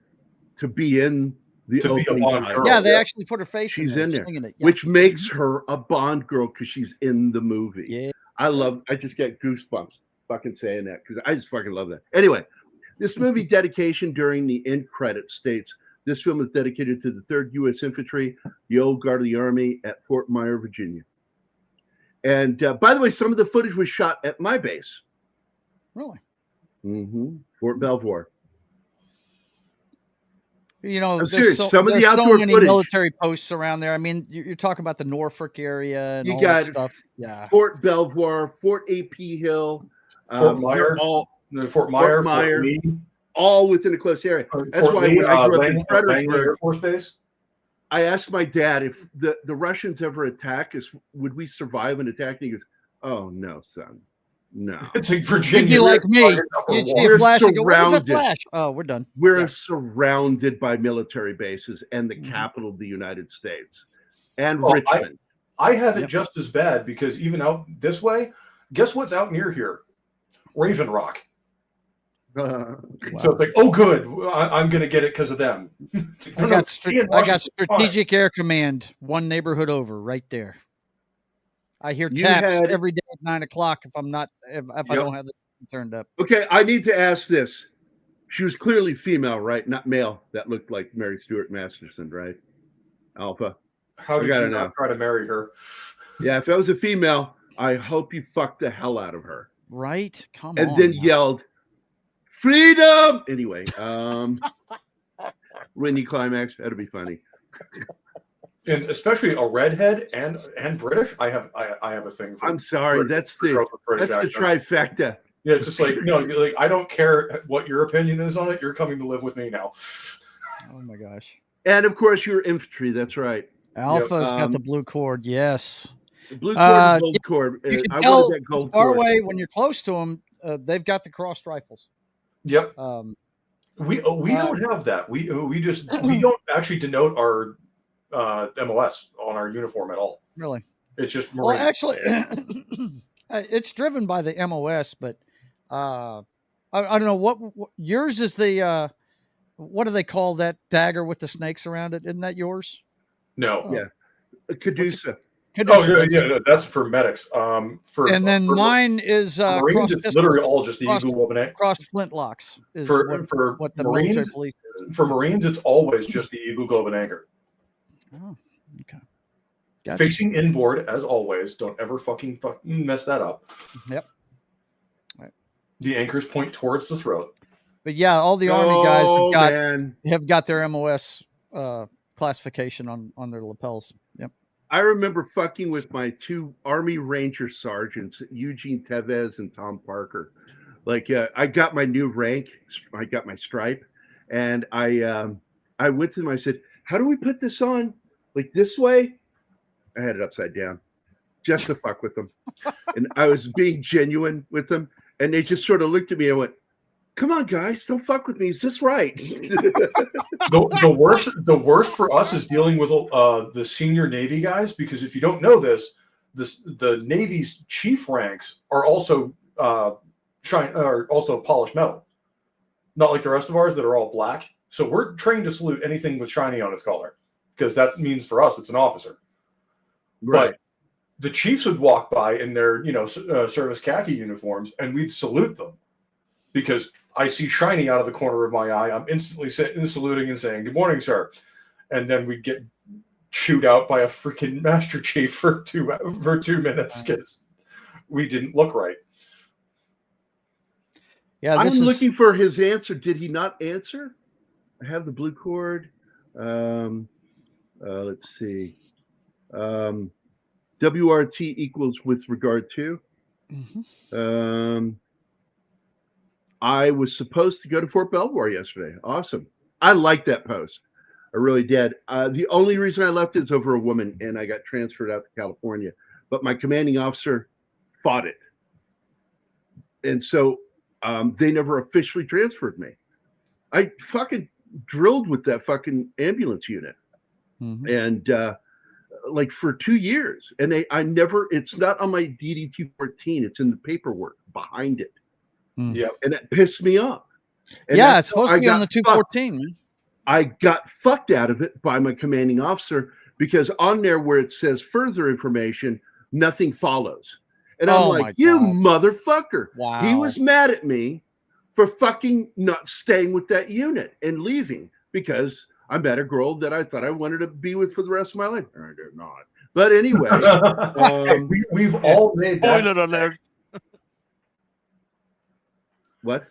to be in the opening title. Yeah, they actually put her face. She's in in there, it, yeah. which makes her a Bond girl because she's in the movie. Yeah, I just get goosebumps fucking saying that because I just fucking love that. Anyway, this movie dedication during the end credits states this film is dedicated to the 3rd U.S. Infantry, the Old Guard of the Army at Fort Myer, Virginia. And by the way, some of the footage was shot at my base. Really? Mm-hmm. Fort Belvoir. You know, I'm serious. Some of the outdoor many footage. Military posts around there. I mean, you're talking about the Norfolk area and You all got that stuff. Yeah. Fort Belvoir, Fort AP Hill, Fort Myer, Fort Myer, Lee, all within a close area. That's Fort why Lee, when I grew up in Langley Fredericksburg Air Force Base. I asked my dad if the Russians ever attack us, would we survive an attack? And he goes, "Oh no, son, no." It's like Virginia. You'd be like me. You'd see a flash and go, "What is that flash?" Oh, we're done. We're surrounded by military bases and the capital of the United States and Richmond. I have it just as bad because even out this way, guess what's out near here? Raven Rock. Wow. So it's like, oh, good. I'm going to get it because of them. I got Strategic Air Command, one neighborhood over, right there. I hear taps every day at 9 o'clock if I'm not if I don't have the turned up. Okay, I need to ask this. She was clearly female, right? Not male. That looked like Mary Stuart Masterson, right? Alpha. How did you not try to marry her? Yeah, if I was a female, I hope you fucked the hell out of her. Right? Come on. And then yelled, "Freedom!" Anyway, Windy climax. That'd be funny. And especially a redhead and British. I have a thing for. I'm sorry. That's the trifecta. Yeah, it's just like like I don't care what your opinion is on it. You're coming to live with me now. Oh my gosh! And of course, you're infantry. That's right. Alpha's got the blue cord. Yes. Blue cord, gold cord. You can tell that gold far cord. Away when you're close to them. They've got the crossed rifles. Yep. We don't have that. We don't actually denote our MOS on our uniform at all. Really? It's just Marines. Well, actually, it's driven by the MOS, but I don't know what yours is. The what do they call that dagger with the snakes around it? Isn't that yours? No. Yeah. Caduceus. Oh yeah, that's for medics. Mine is Marines. It's literally all just the Eagle Globe and Anchor. Cross flintlocks is for what the Marines. military police is. For Marines, it's always just the Eagle Globe and Anchor. Oh, okay. Gotcha. Facing inboard as always. Don't ever fucking mess that up. Yep. Right. The anchors point towards the throat. But yeah, all the Army guys have got their MOS classification on their lapels. Yep. I remember fucking with my 2 Army Ranger sergeants, Eugene Tevez and Tom Parker. Like I got my new rank, I got my stripe, and I went to them. I said, "How do we put this on? Like this way?" I had it upside down just to fuck with them. And I was being genuine with them. And they just sort of looked at me and went, come on, guys, don't fuck with me. Is this right? The worst for us is dealing with the senior Navy guys, because if you don't know this, the Navy's chief ranks are also polished metal, not like the rest of ours that are all black. So we're trained to salute anything with shiny on its collar, because that means for us it's an officer. Right. But the chiefs would walk by in their service khaki uniforms, and we'd salute them because I see shiny out of the corner of my eye. I'm instantly saluting and saying, "Good morning, sir," and then we'd get chewed out by a freaking master chief for 2 minutes because we didn't look right. Yeah, I'm looking for his answer. Did he not answer? I have the blue cord. Let's see. WRT equals with regard to. I was supposed to go to Fort Belvoir yesterday. Awesome. I liked that post. I really did. The only reason I left is over a woman, and I got transferred out to California. But my commanding officer fought it. And so they never officially transferred me. I fucking drilled with that fucking ambulance unit. And like for 2 years. And it's not on my DD-214. It's in the paperwork behind it. Yeah. And it pissed me off. And yeah, it's supposed to be on the 214, man. I got fucked out of it by my commanding officer because on there where it says further information, nothing follows. And I'm like, you motherfucker. Wow. He was mad at me for fucking not staying with that unit and leaving because I met a girl that I thought I wanted to be with for the rest of my life. I did not. But anyway. We've all made that. Spoiler alert. What?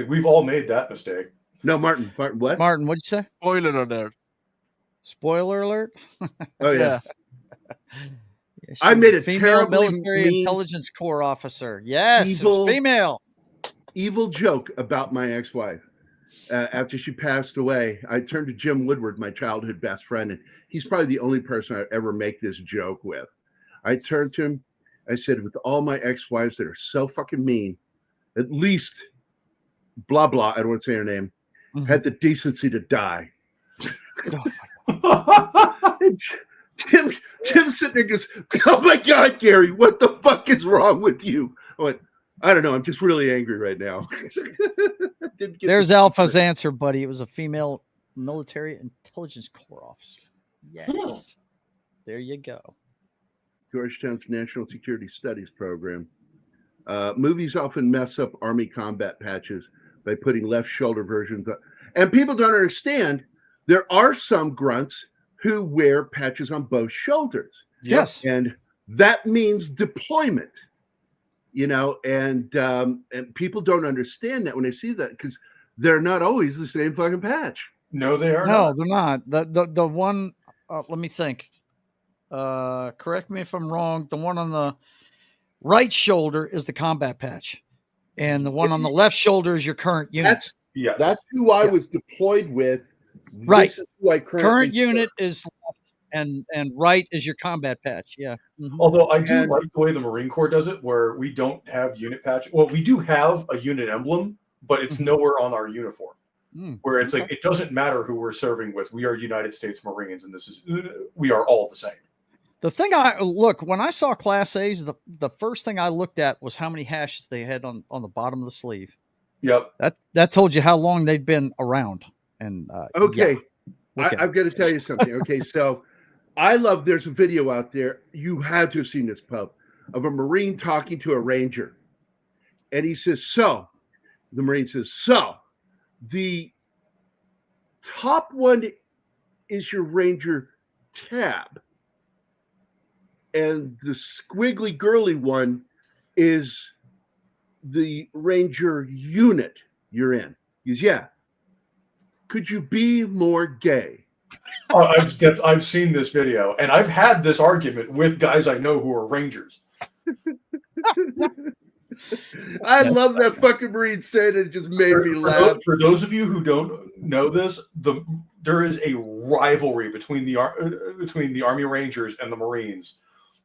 We've all made that mistake. No, Martin, what? Martin, what'd you say? Spoiler alert. Spoiler alert? Oh, yeah. Yeah, I made a female terribly military mean, intelligence corps officer. Yes, evil, female. Evil joke about my ex-wife. After she passed away, I turned to Jim Woodward, my childhood best friend, and he's probably the only person I ever make this joke with. I turned to him. I said, with all my ex-wives that are so fucking mean, at least blah, blah, I don't want to say her name, had the decency to die. Tim's sitting there goes, oh my God, Gary, what the fuck is wrong with you? I went, I don't know. I'm just really angry right now. There's Alpha's answer, buddy. It was a female military intelligence corps officer. Yes. There you go. Georgetown's National Security Studies program. Movies often mess up Army combat patches by putting left shoulder versions up. And people don't understand, there are some grunts who wear patches on both shoulders. Yes. And that means deployment, and people don't understand that when they see that because they're not always the same fucking patch. No, they are. No, they're not. The one, let me think. Correct me if I'm wrong. The one on the right shoulder is the combat patch, and the one on the left shoulder is your current unit. That's who I was deployed with. Right. This is who I current unit is left, and right is your combat patch. Yeah. Although I do like the way the Marine Corps does it, where we don't have unit patch. Well, we do have a unit emblem, but it's nowhere on our uniform. Where it's like it doesn't matter who we're serving with. We are United States Marines, and we are all the same. The thing when I saw Class A's, the first thing I looked at was how many hashes they had on the bottom of the sleeve. Yep. That told you how long they'd been around. And okay, I've got to tell you something. Okay, so there's a video out there. You had to have seen this, Pub, of a Marine talking to a Ranger. And he says, the Marine says, the top one is your Ranger tab. And the squiggly girly one is the Ranger unit you're in. He goes, yeah. Could you be more gay? I've seen this video, and I've had this argument with guys I know who are Rangers. I love that fucking Marine saying it. Just made me laugh. For those of you who don't know this, the there is a rivalry between the Army Rangers and the Marines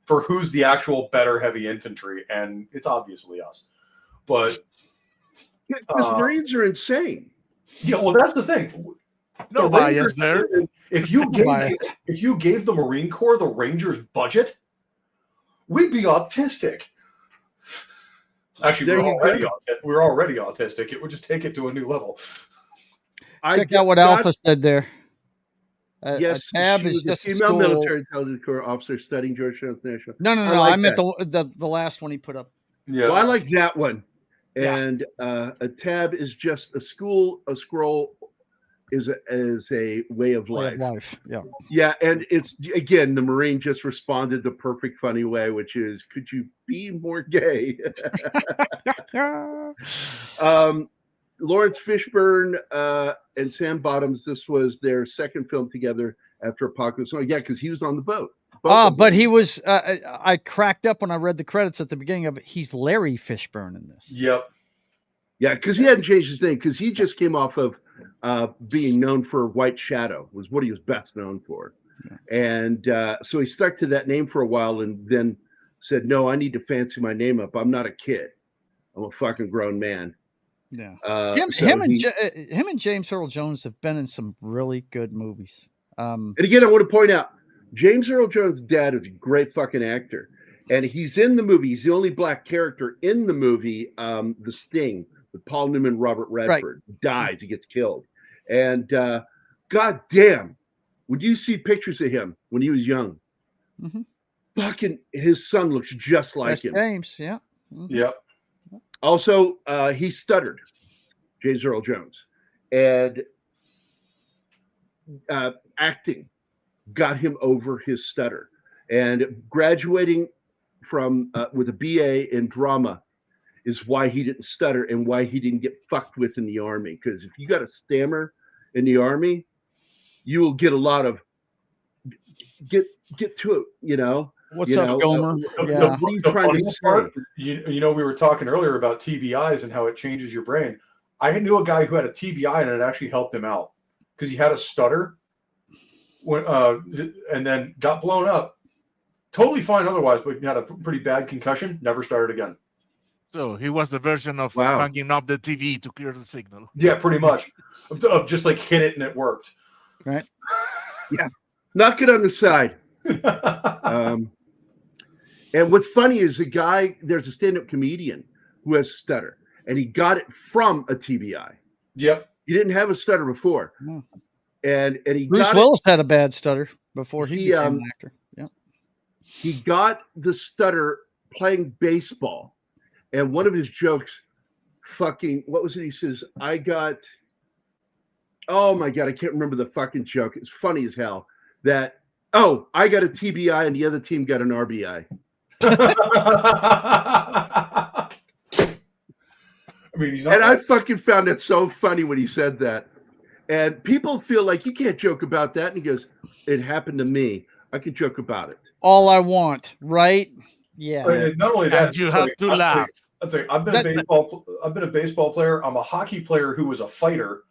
for who's the actual better heavy infantry, and it's obviously us. But because Marines are insane. Yeah, well, that's the thing. No bias there. If you gave the Marine Corps the Rangers budget, we'd be autistic. Actually, we're already autistic. It would just take it to a new level. Check out what Alpha said there. Yes, Tab she is was just a female school. military intelligence corps officer studying Georgetown National. No. like I meant that. the last one he put up. Yeah, well, I like that one. Yeah. And a tab is just a school. A scroll is a way of life. Yeah. Yeah, and it's again the Marine just responded the perfect funny way, which is, could you be more gay? Lawrence Fishburne and Sam Bottoms. This was their second film together after Apocalypse. Oh yeah, because he was on the boat. But he was. I cracked up when I read the credits at the beginning of it. He's Larry Fishburne in this. Yep. Yeah, because he hadn't changed his name because he just came off of being known for White Shadow, was what he was best known for. Yeah. And so he stuck to that name for a while and then said, no, I need to fancy my name up. I'm not a kid. I'm a fucking grown man. Yeah. Him and James Earl Jones have been in some really good movies. And again, I want to point out, James Earl Jones' dad is a great fucking actor. And he's in the movie. He's the only black character in the movie, The Sting, with Paul Newman, Robert Redford. Right. Dies, he gets killed. And god damn, when you see pictures of him when he was young, fucking his son looks just like him. James, yeah. Mm-hmm. Yep. Also, he stuttered, James Earl Jones. And acting got him over his stutter. And graduating from with a BA in drama is why he didn't stutter and why he didn't get fucked with in the Army. Because if you got a stammer in the Army, you will get a lot of get to it, you know. What's up, Gomer? What are you trying to say? You know, we were talking earlier about TBIs and how it changes your brain. I knew a guy who had a TBI and it actually helped him out because he had a stutter when, and then got blown up. Totally fine otherwise, but he had a pretty bad concussion. Never started again. So he was the version of banging up the TV to clear the signal. Yeah, pretty much. Of just like hit it and it worked. Right. Yeah. Knock it on the side. And what's funny is there's a stand-up comedian who has a stutter, and he got it from a TBI. Yep. He didn't have a stutter before. No. And he Bruce Willis had a bad stutter before he became an actor. Yeah. He got the stutter playing baseball. And one of his jokes, what was it? He says, oh my God, I can't remember the fucking joke. It's funny as hell that, I got a TBI and the other team got an RBI. I mean, I fucking found it so funny when he said that. And people feel like you can't joke about that. And he goes, it happened to me. I can joke about it. All I want, right? Yeah. Not only that, you have to laugh. I've been a baseball player. I'm a hockey player who was a fighter,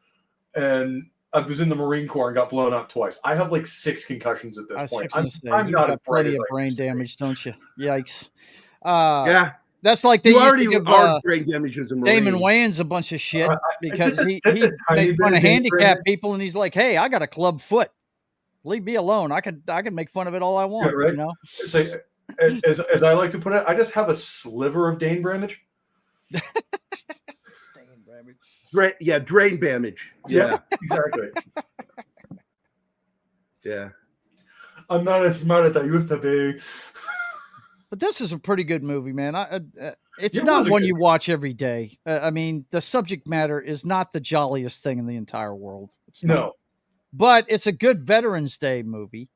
and I was in the Marine Corps and got blown up twice. I have like 6 concussions at this point. I'm not as bright as brain damage, don't you? Yikes. Yeah. That's like they already used to give brain damage as a Marine. Damon Wayans a bunch of shit because he makes fun of handicapped people, and he's like, "Hey, I got a club foot. Leave me alone. I can make fun of it all I want." Yeah, right? You know. It's like, as I like to put it, I just have a sliver of Dane damage. Drain damage. Yeah, exactly. Yeah. I'm not as smart as I used to be. But this is a pretty good movie, man. It's not one you watch every day. I mean, the subject matter is not the jolliest thing in the entire world. No. But it's a good Veterans Day movie.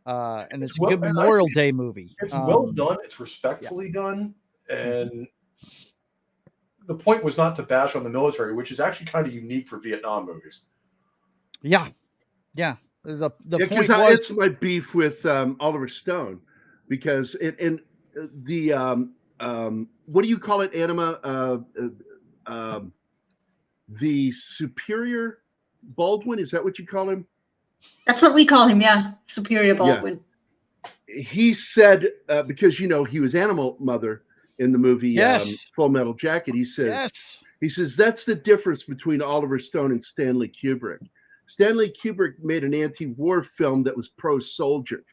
And it's a good Memorial Day movie. It's well done. It's respectfully done. And the point was not to bash on the military, which is actually kind of unique for Vietnam movies. Yeah. Yeah. The point was... it's my beef with Oliver Stone. Because what do you call it, Anima? The superior Baldwin, is that what you call him? That's what we call him, yeah. Superior Baldwin. He said, because he was Animal Mother in the movie Yes. Full Metal Jacket. He says that's the difference between Oliver Stone and Stanley Kubrick. Stanley Kubrick made an anti-war film that was pro-soldier,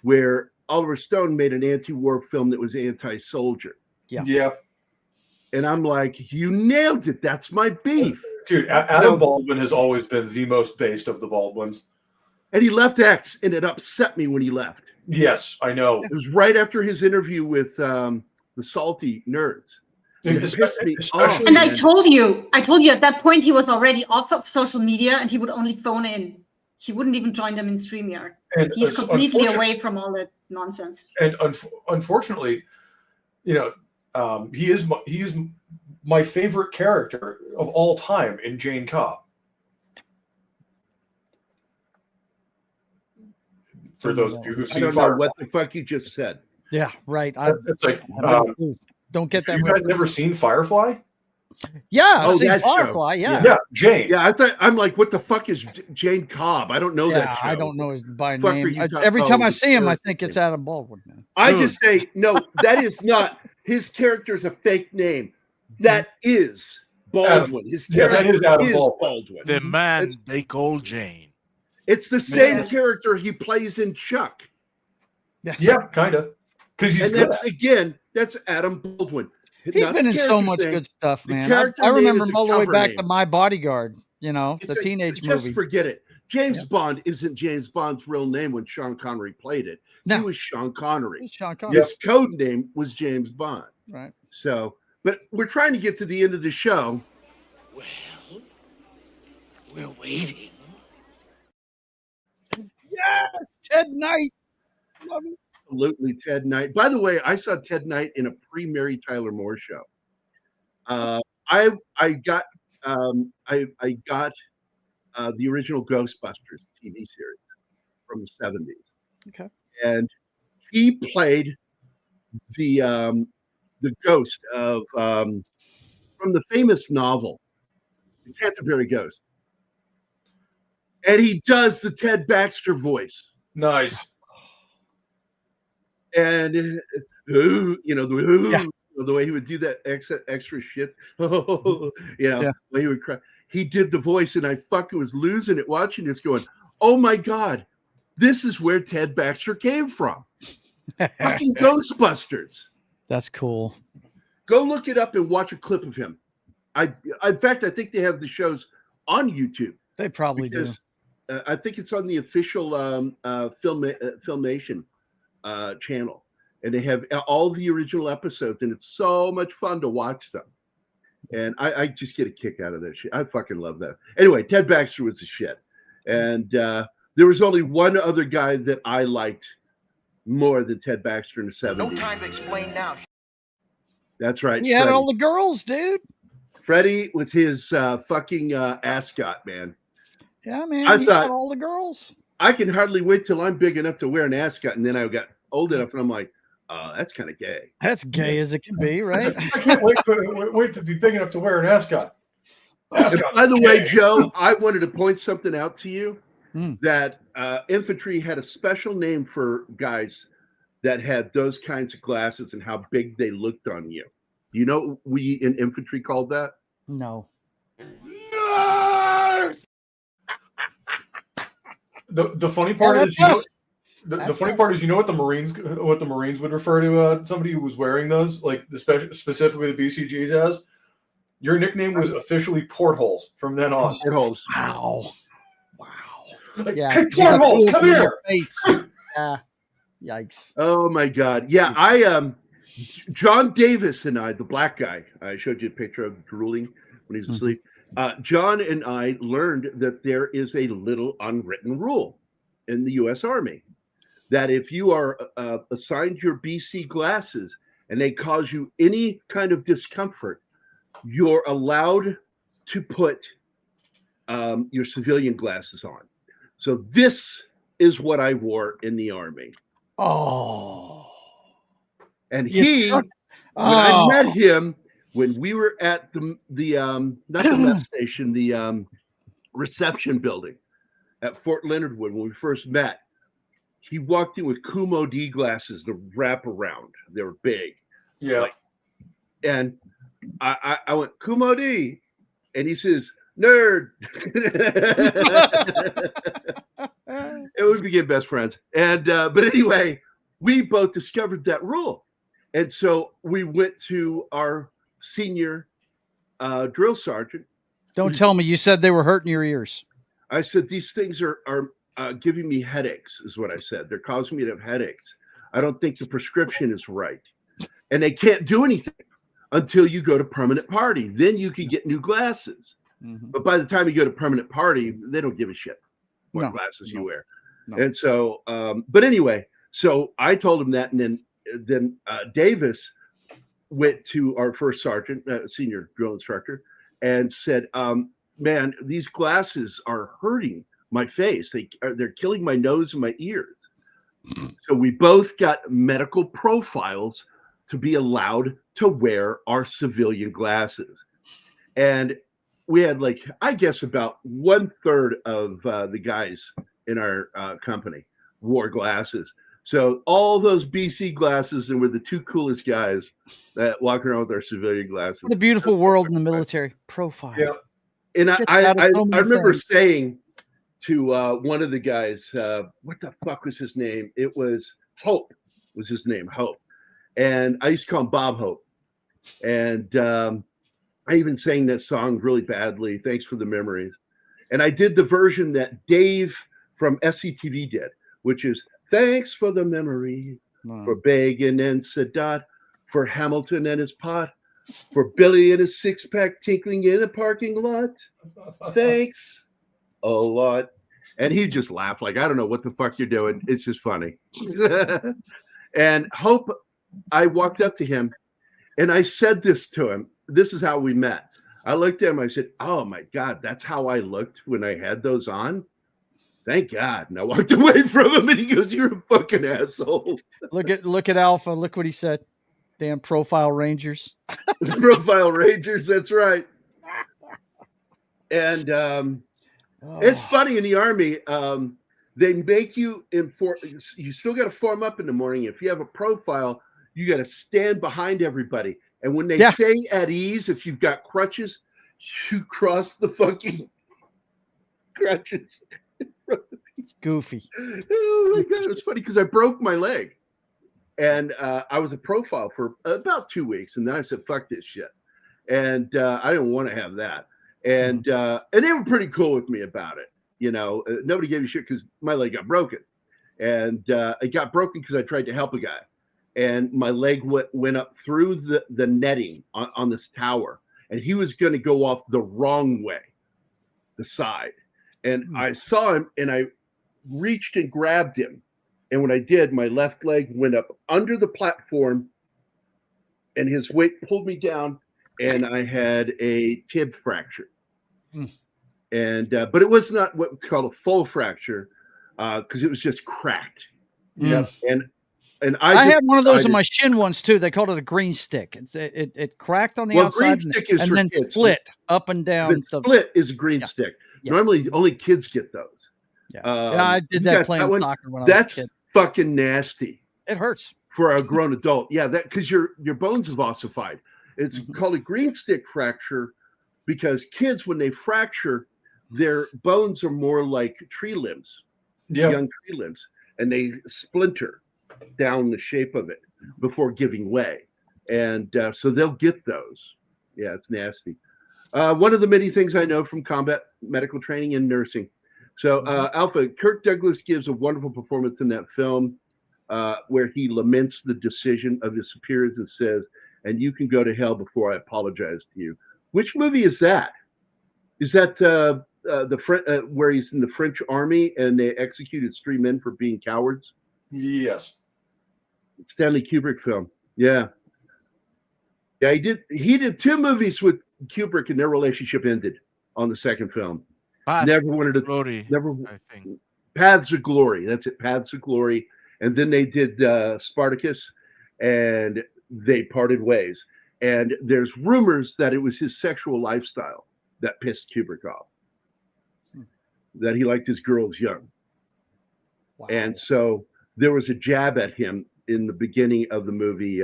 where Oliver Stone made an anti-war film that was anti-soldier. Yeah. And I'm like, you nailed it. That's my beef. Dude, Adam Baldwin has always been the most based of the Baldwins. And he left X, and it upset me when he left. Yes, I know. It was right after his interview with the Salty Nerds. It pissed me off. And I told you at that point he was already off of social media and he would only phone in. He wouldn't even join them in StreamYard. And he's completely away from all that nonsense. And unfortunately, he is my favorite character of all time in Jane Cobb. For those of you who've seen Firefly. What the fuck you just said. Yeah, right. It's like don't get that. You guys never seen Firefly? Yeah, I've seen Firefly. Yeah, Jane. Yeah, I'm like, what the fuck is Jane Cobb? I don't know that show. I don't know his by name. Every time I see him, I think it's Adam Baldwin. Man. I just say no. That is not his character's a fake name. That is Baldwin. His character that is Adam Baldwin. The man they call Jane. It's the same character he plays in Chuck. Yeah, kind of. Because that's Adam Baldwin. He's been in so much good stuff, man. I remember him all the way back to My Bodyguard. The teenage movie. Just forget it. James Bond isn't James Bond's real name when Sean Connery played it. No. He was Sean Connery. His code name was James Bond. Right. So, but we're trying to get to the end of the show. Well, we're waiting. Yes, Ted Knight. Love it. Absolutely, Ted Knight. By the way, I saw Ted Knight in a pre-Mary Tyler Moore show. I got the original Ghostbusters TV series from the 70s. Okay, and he played the ghost of from the famous novel, The Canterbury Ghost, and he does the Ted Baxter voice. Nice. And the way he would do that extra shit, the way he would cry. He did the voice, and I fucking was losing it watching this, going, "Oh my god, this is where Ted Baxter came from." Fucking Ghostbusters. That's cool. Go look it up and watch a clip of him. In fact, I think they have the shows on YouTube. They probably do. I think it's on the official Filmation channel, and they have all the original episodes, and it's so much fun to watch them. And I just get a kick out of that shit. I fucking love that. Anyway, Ted Baxter was the shit, and there was only one other guy that I liked more than Ted Baxter in the 70s. No time to explain now. That's right. He had all the girls, dude. Freddie with his fucking ascot, man. Yeah, man. I thought all the girls. I can hardly wait till I'm big enough to wear an ascot, and then I got old enough, and I'm like, that's kind of gay. That's gay as it can be, right? I can't wait to be big enough to wear an ascot. By the way, Joe, I wanted to point something out to you that infantry had a special name for guys that had those kinds of glasses and how big they looked on you. You know what we in infantry called that? No. The funny part is the funny part is what the Marines would refer to somebody who was wearing those, like specifically the BCGs as. Your nickname was officially portholes from then on. Portholes. Wow. Like, Yeah. hey, portholes, come here. Yeah. Yikes. Oh my God. Yeah, John Davis and I, the black guy, I showed you a picture of drooling when he was asleep. John and I learned that there is a little unwritten rule in the U.S. Army that if you are assigned your BC glasses and they cause you any kind of discomfort, you're allowed to put your civilian glasses on. So this is what I wore in the Army. Oh. And when I met him, when we were at the not the left station, the reception building, at Fort Leonard Wood when we first met. He walked in with Kumo D glasses, the wraparound. They were big. Yeah. Like, and I went, Kumo D. And he says, nerd. And we became best friends. And but anyway, we both discovered that rule. And so we went to our senior drill sergeant. Don't tell me you said they were hurting your ears. I said, these things are giving me headaches, is what I said. They're causing me to have headaches. I don't think the prescription is right. And they can't do anything until you go to permanent party. Then you can get new glasses. Mm-hmm. But by the time you go to permanent party, they don't give a shit what glasses you wear. No. And so, but anyway, so I told him that. And then Davis went to our first sergeant, senior drill instructor, and said, man, these glasses are hurting my face. They're killing my nose and my ears. So we both got medical profiles to be allowed to wear our civilian glasses. And we had, like, I guess about 1/3 of the guys in our company wore glasses. So all those BC glasses, and we're the two coolest guys that walk around with our civilian glasses. What a beautiful world in the military. Profile. Yeah. And I remember saying to one of the guys, what the fuck was his name? It was Hope, was his name, Hope. And I used to call him Bob Hope. And I even sang that song really badly. Thanks for the memories. And I did the version that Dave from SCTV did, which is thanks for the memory, for Begin and Sadat, for Hamilton and his pot, for Billy and his six-pack tinkling in a parking lot. Thanks a lot. And he just laughed like, I don't know what the fuck you're doing. It's just funny. And Hope, I walked up to him and I said this to him. This is how we met. I looked at him. I said, oh my God, that's how I looked when I had those on. Thank God. And I walked away from him and he goes, you're a fucking asshole. Look at Alpha. Look what he said. Damn Profile Rangers. Profile Rangers. That's right. And it's funny in the Army. They make you you still got to form up in the morning. If you have a profile, you got to stand behind everybody. And when they say at ease, if you've got crutches, you cross the fucking crutches. It's goofy. Oh my God, it was funny because I broke my leg. And I was a profile for about 2 weeks. And then I said, fuck this shit. And I didn't want to have that. And they were pretty cool with me about it. You know, nobody gave me shit because my leg got broken. And it got broken because I tried to help a guy. And my leg went up through the netting on this tower. And he was going to go off the wrong way, the side. And I saw him and I reached and grabbed him. And when I did, my left leg went up under the platform and his weight pulled me down and I had a tib fracture. And but it was not what's called a full fracture because it was just cracked. Yeah. And I had one of those in my shin once too. They called it a green stick. It cracked on the outside and then split up and down. Split is a green stick. Yeah. Normally, only kids get those. Yeah, I did that playing soccer when I was a kid. Fucking nasty. It hurts for a grown adult. Yeah, that because your bones have ossified. It's called a green stick fracture because kids, when they fracture, their bones are more like tree limbs, young tree limbs, and they splinter down the shape of it before giving way. And so they'll get those. Yeah, it's nasty. One of the many things I know from combat medical training and nursing. So Alpha, Kirk Douglas gives a wonderful performance in that film where he laments the decision of his superiors and says, and you can go to hell before I apologize to you. Which movie is that? Is that where he's in the French army and they executed 3 men for being cowards? Yes. Stanley Kubrick film. Yeah. Yeah, he did 2 movies with Kubrick and their relationship ended on the second film. Never wanted to Glory, never I think. Paths of Glory. That's it. Paths of Glory. And then they did Spartacus and they parted ways. And there's rumors that it was his sexual lifestyle that pissed Kubrick off. that he liked his girls young. Wow. And so there was a jab at him in the beginning of the movie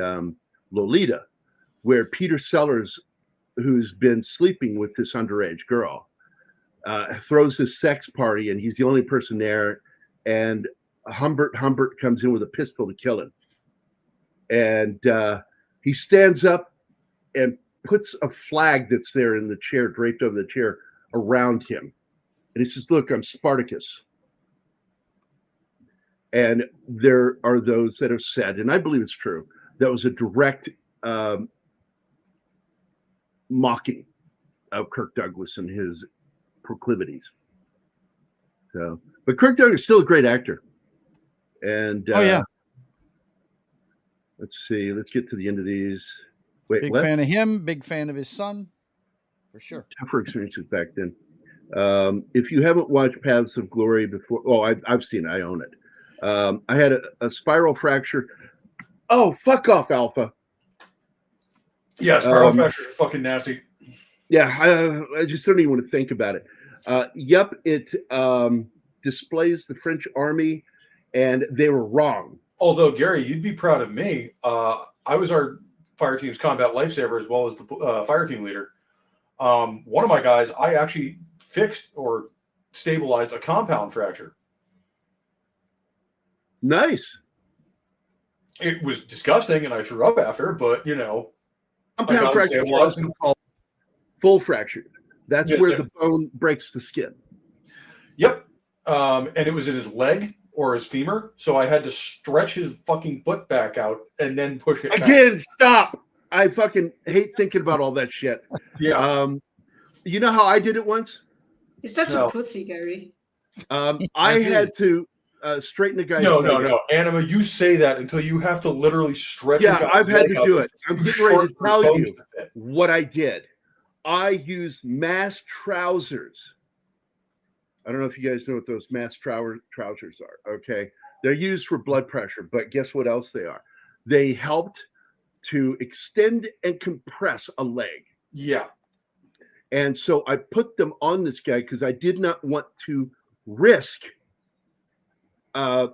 Lolita, where Peter Sellers, who's been sleeping with this underage girl, throws his sex party, and he's the only person there. And Humbert comes in with a pistol to kill him. And he stands up and puts a flag that's there in the chair, draped over the chair, around him. And he says, "Look, I'm Spartacus." And there are those that have said, and I believe it's true, that was a direct mocking of Kirk Douglas and his proclivities. So, but Kirk Douglas is still a great actor. And Oh yeah, let's see, let's get to the end of these. Wait, big what? fan of him. Big fan of his son, for sure. Tougher experiences back then. If you haven't watched Paths of Glory before, I've seen it. I own it. I had a spiral fracture. Oh, fuck off, Alpha. Yeah, spiral fractures are fucking nasty. Yeah, I just don't even want to think about it. Yep, it displays the French army, and they were wrong. Although, Gary, you'd be proud of me. I was our fire team's combat lifesaver as well as the fire team leader. One of my guys, I actually fixed or stabilized a compound fracture. Nice. It was disgusting, and I threw up after, but, you know. Compound fracture is also called full fracture. That's where the bone breaks the skin. Yep. And it was in his leg or his femur, so I had to stretch his fucking foot back out and then push it Again, back. stop. I fucking hate thinking about all that shit. Yeah. You know how I did it once? You're such a pussy, Gary. I had to straighten the guy's No. Anima, you say that until you have to literally stretch. Yeah, I've had to do it. I'm getting ready to tell you what I did. I used mass trousers. I don't know if you guys know what those mass trousers are. Okay. They're used for blood pressure, but guess what else they are? They helped to extend and compress a leg. Yeah. And so I put them on this guy because I did not want to risk the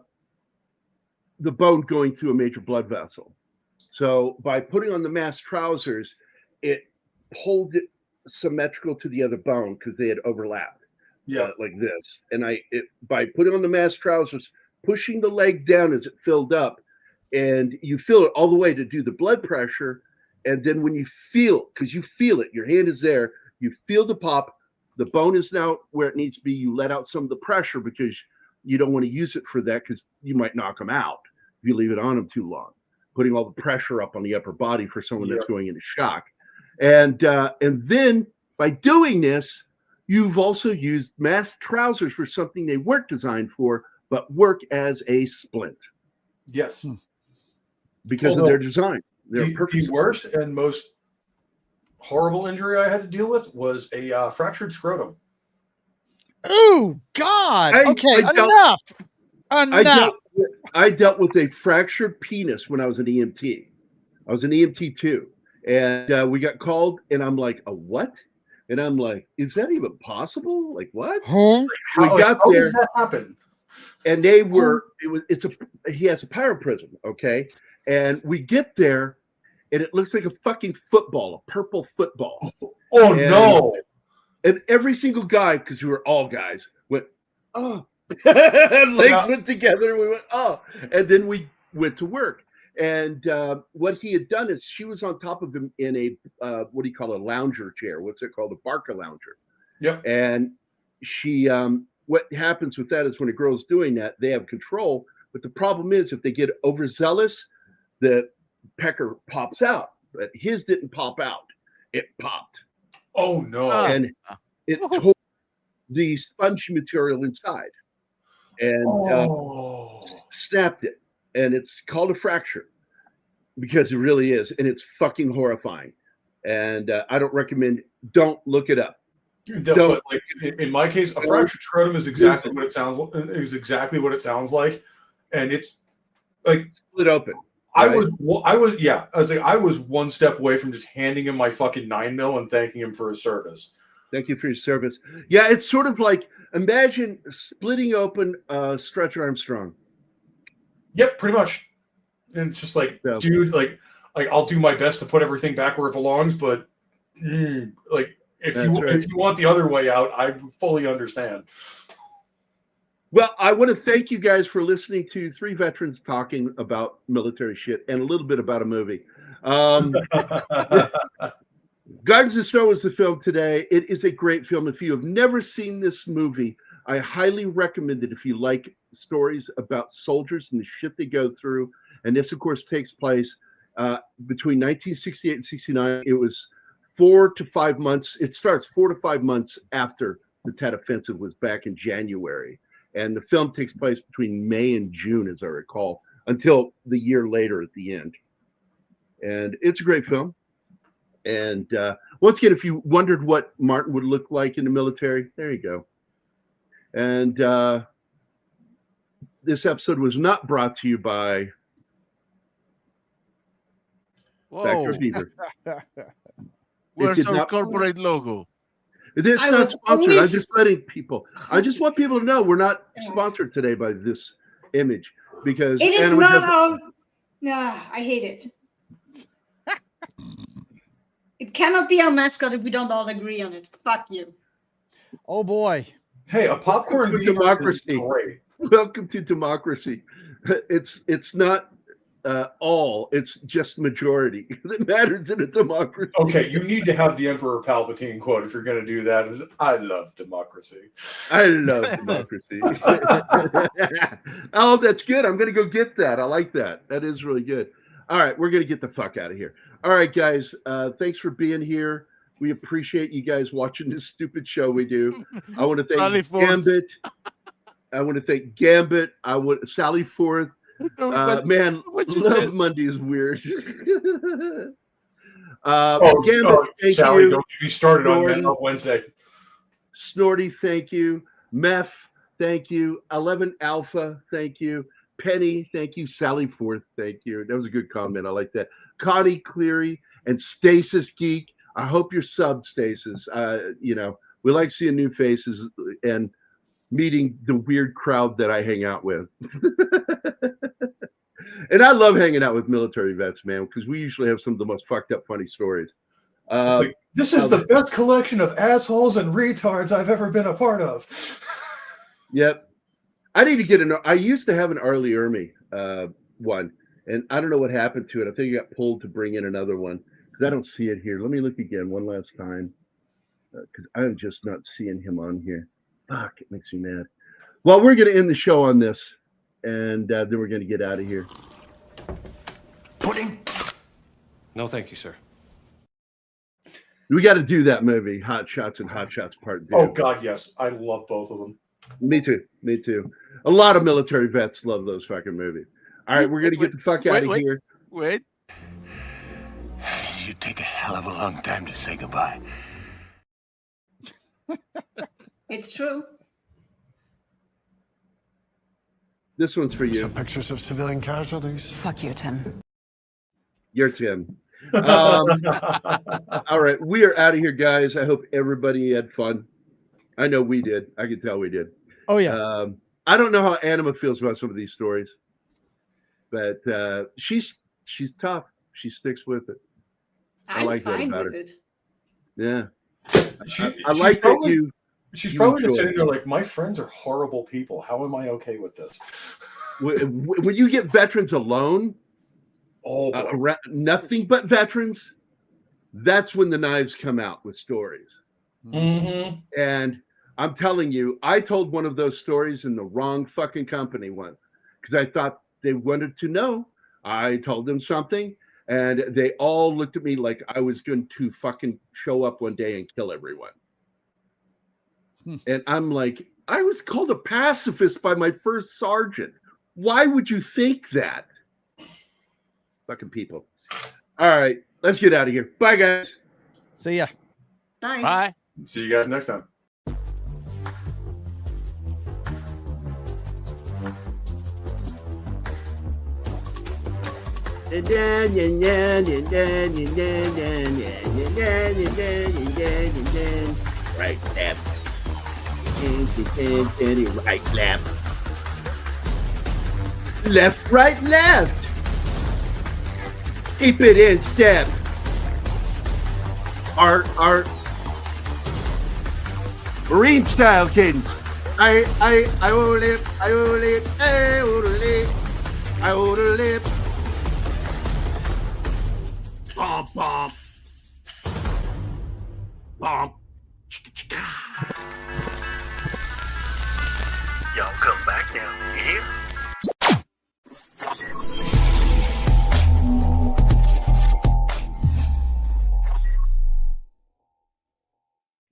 bone going through a major blood vessel. So by putting on the mass trousers, it pulled it symmetrical to the other bone because they had overlapped. Yeah, like this. And by putting on the mass trousers, pushing the leg down as it filled up, and you feel it all the way to do the blood pressure. And then when you feel, because you feel it, your hand is there, you feel the pop, the bone is now where it needs to be. You let out some of the pressure because you don't want to use it for that because you might knock them out if you leave it on them too long. Putting all the pressure up on the upper body for someone that's going into shock. And then by doing this, you've also used mass trousers for something they weren't designed for, but work as a splint. Yes. Because of their design. The worst and most horrible injury I had to deal with was a fractured scrotum. Oh, God. Okay, enough. I dealt with a fractured penis when I was an EMT. I was an EMT too. And we got called, and I'm like, a what? And I'm like, is that even possible? Like, what? Huh? We got how there. does that happen? And they were, he has a pyroprism, okay? And we get there, and it looks like a fucking football, a purple football. Oh, no. And every single guy, because we were all guys, went, oh. Legs went together, and we went, oh. And then we went to work. And what he had done is she was on top of him in a, what do you call a lounger chair? What's it called? A Barca lounger. Yep. And she, what happens with that is when a girl's doing that, they have control. But the problem is if they get overzealous, the pecker pops out. But his didn't pop out. It popped. Oh, no. And it tore the sponge material inside. And snapped it. And it's called a fracture because it really is. And it's fucking horrifying. And I don't recommend, don't look it up. But like in my case, a fractured scrotum is exactly what it sounds like. Is exactly what it sounds like. And it's like split open. Right? I was one step away from just handing him my fucking 9mm and thanking him for his service. Thank you for your service. Yeah, it's sort of like imagine splitting open Stretch Armstrong. Yep, pretty much. And it's just like, Yeah. dude, like I'll do my best to put everything back where it belongs, but like if you want the other way out, I fully understand. Well, I want to thank you guys for listening to three veterans talking about military shit and a little bit about a movie. Guns of Snow is the film today. It is a great film. If you have never seen this movie, I highly recommend it if you like stories about soldiers and the shit they go through. And this, of course, takes place between 1968 and 69. It was 4 to 5 months. It starts 4 to 5 months after the Tet Offensive was back in January. And the film takes place between May and June, as I recall, until the year later at the end. And it's a great film. And once again, if you wondered what Martin would look like in the military, there you go. And this episode was not brought to you by Whoa. Dr. Beaver. Where's our corporate logo? It's not sponsored. I'm just letting people. I just want people to know we're not sponsored today by this image because it is not our. I hate it. It cannot be our mascot if we don't all agree on it. Fuck you. Oh boy. Hey, a popcorn Welcome to beaver democracy. is great. Welcome to democracy. It's not all. It's just majority that matters in a democracy. Okay, you need to have the Emperor Palpatine quote if you're going to do that. Is, I love democracy. I love democracy. Oh, that's good. I'm going to go get that. I like that. That is really good. All right, we're going to get the fuck out of here. All right, guys. Thanks for being here. We appreciate you guys watching this stupid show we do. I want to thank Gambit. I want to thank Gambit. Sally Forth. Man, Love Monday is weird. Gambit, thank Sally, you. don't get me started Snorty, on Men Up Wednesday. Snorty, thank you. Meth, thank you. 11 Alpha, thank you. Penny, thank you. Sally Forth, thank you. That was a good comment. I like that. Connie Cleary and Stasis Geek. I hope you're subbed, Stasis. We like seeing new faces and meeting the weird crowd that I hang out with. And I love hanging out with military vets, man, because we usually have some of the most fucked up, funny stories. This is the best collection of assholes and retards I've ever been a part of. Yep. I need to get I used to have an Arlie Ermy one, and I don't know what happened to it. I think it got pulled to bring in another one because I don't see it here. Let me look again one last time because I'm just not seeing him on here. Fuck, it makes me mad. Well, we're going to end the show on this, and then we're going to get out of here. Pudding? No, thank you, sir. We got to do that movie, Hot Shots and Hot Shots Part 2. Oh, God, yes. I love both of them. Me too. Me too. A lot of military vets love those fucking movies. All right, we're going to get the fuck out of here. Wait. You take a hell of a long time to say goodbye. It's true. This one's for you. Some pictures of civilian casualties. Fuck you, Tim. You're Tim. All right, we are out of here, guys. I hope everybody had fun. I know we did. I can tell we did. Oh yeah. I don't know how Anima feels about some of these stories, but she's tough. She sticks with it. I'm like that fine about with her. it. Yeah. I She's like probably, that you. She's probably just enjoy sitting there like, my friends are horrible people. How am I okay with this? When you get veterans alone, nothing but veterans, that's when the knives come out with stories. Mm-hmm. And I'm telling you, I told one of those stories in the wrong fucking company once because I thought they wanted to know. I told them something and they all looked at me like I was going to fucking show up one day and kill everyone. And I'm like, I was called a pacifist by my first sergeant. Why would you think that? Fucking people. All right, let's get out of here. Bye, guys. See ya. Bye. Bye. See you guys next time. right, left. Right, left. Left, right, left. Keep it in step. Our Marine style cadence. I will live, I will live, I will live, I will live. Pom pom. Pom. Y'all come back now. You hear?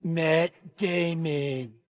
Matt Damon.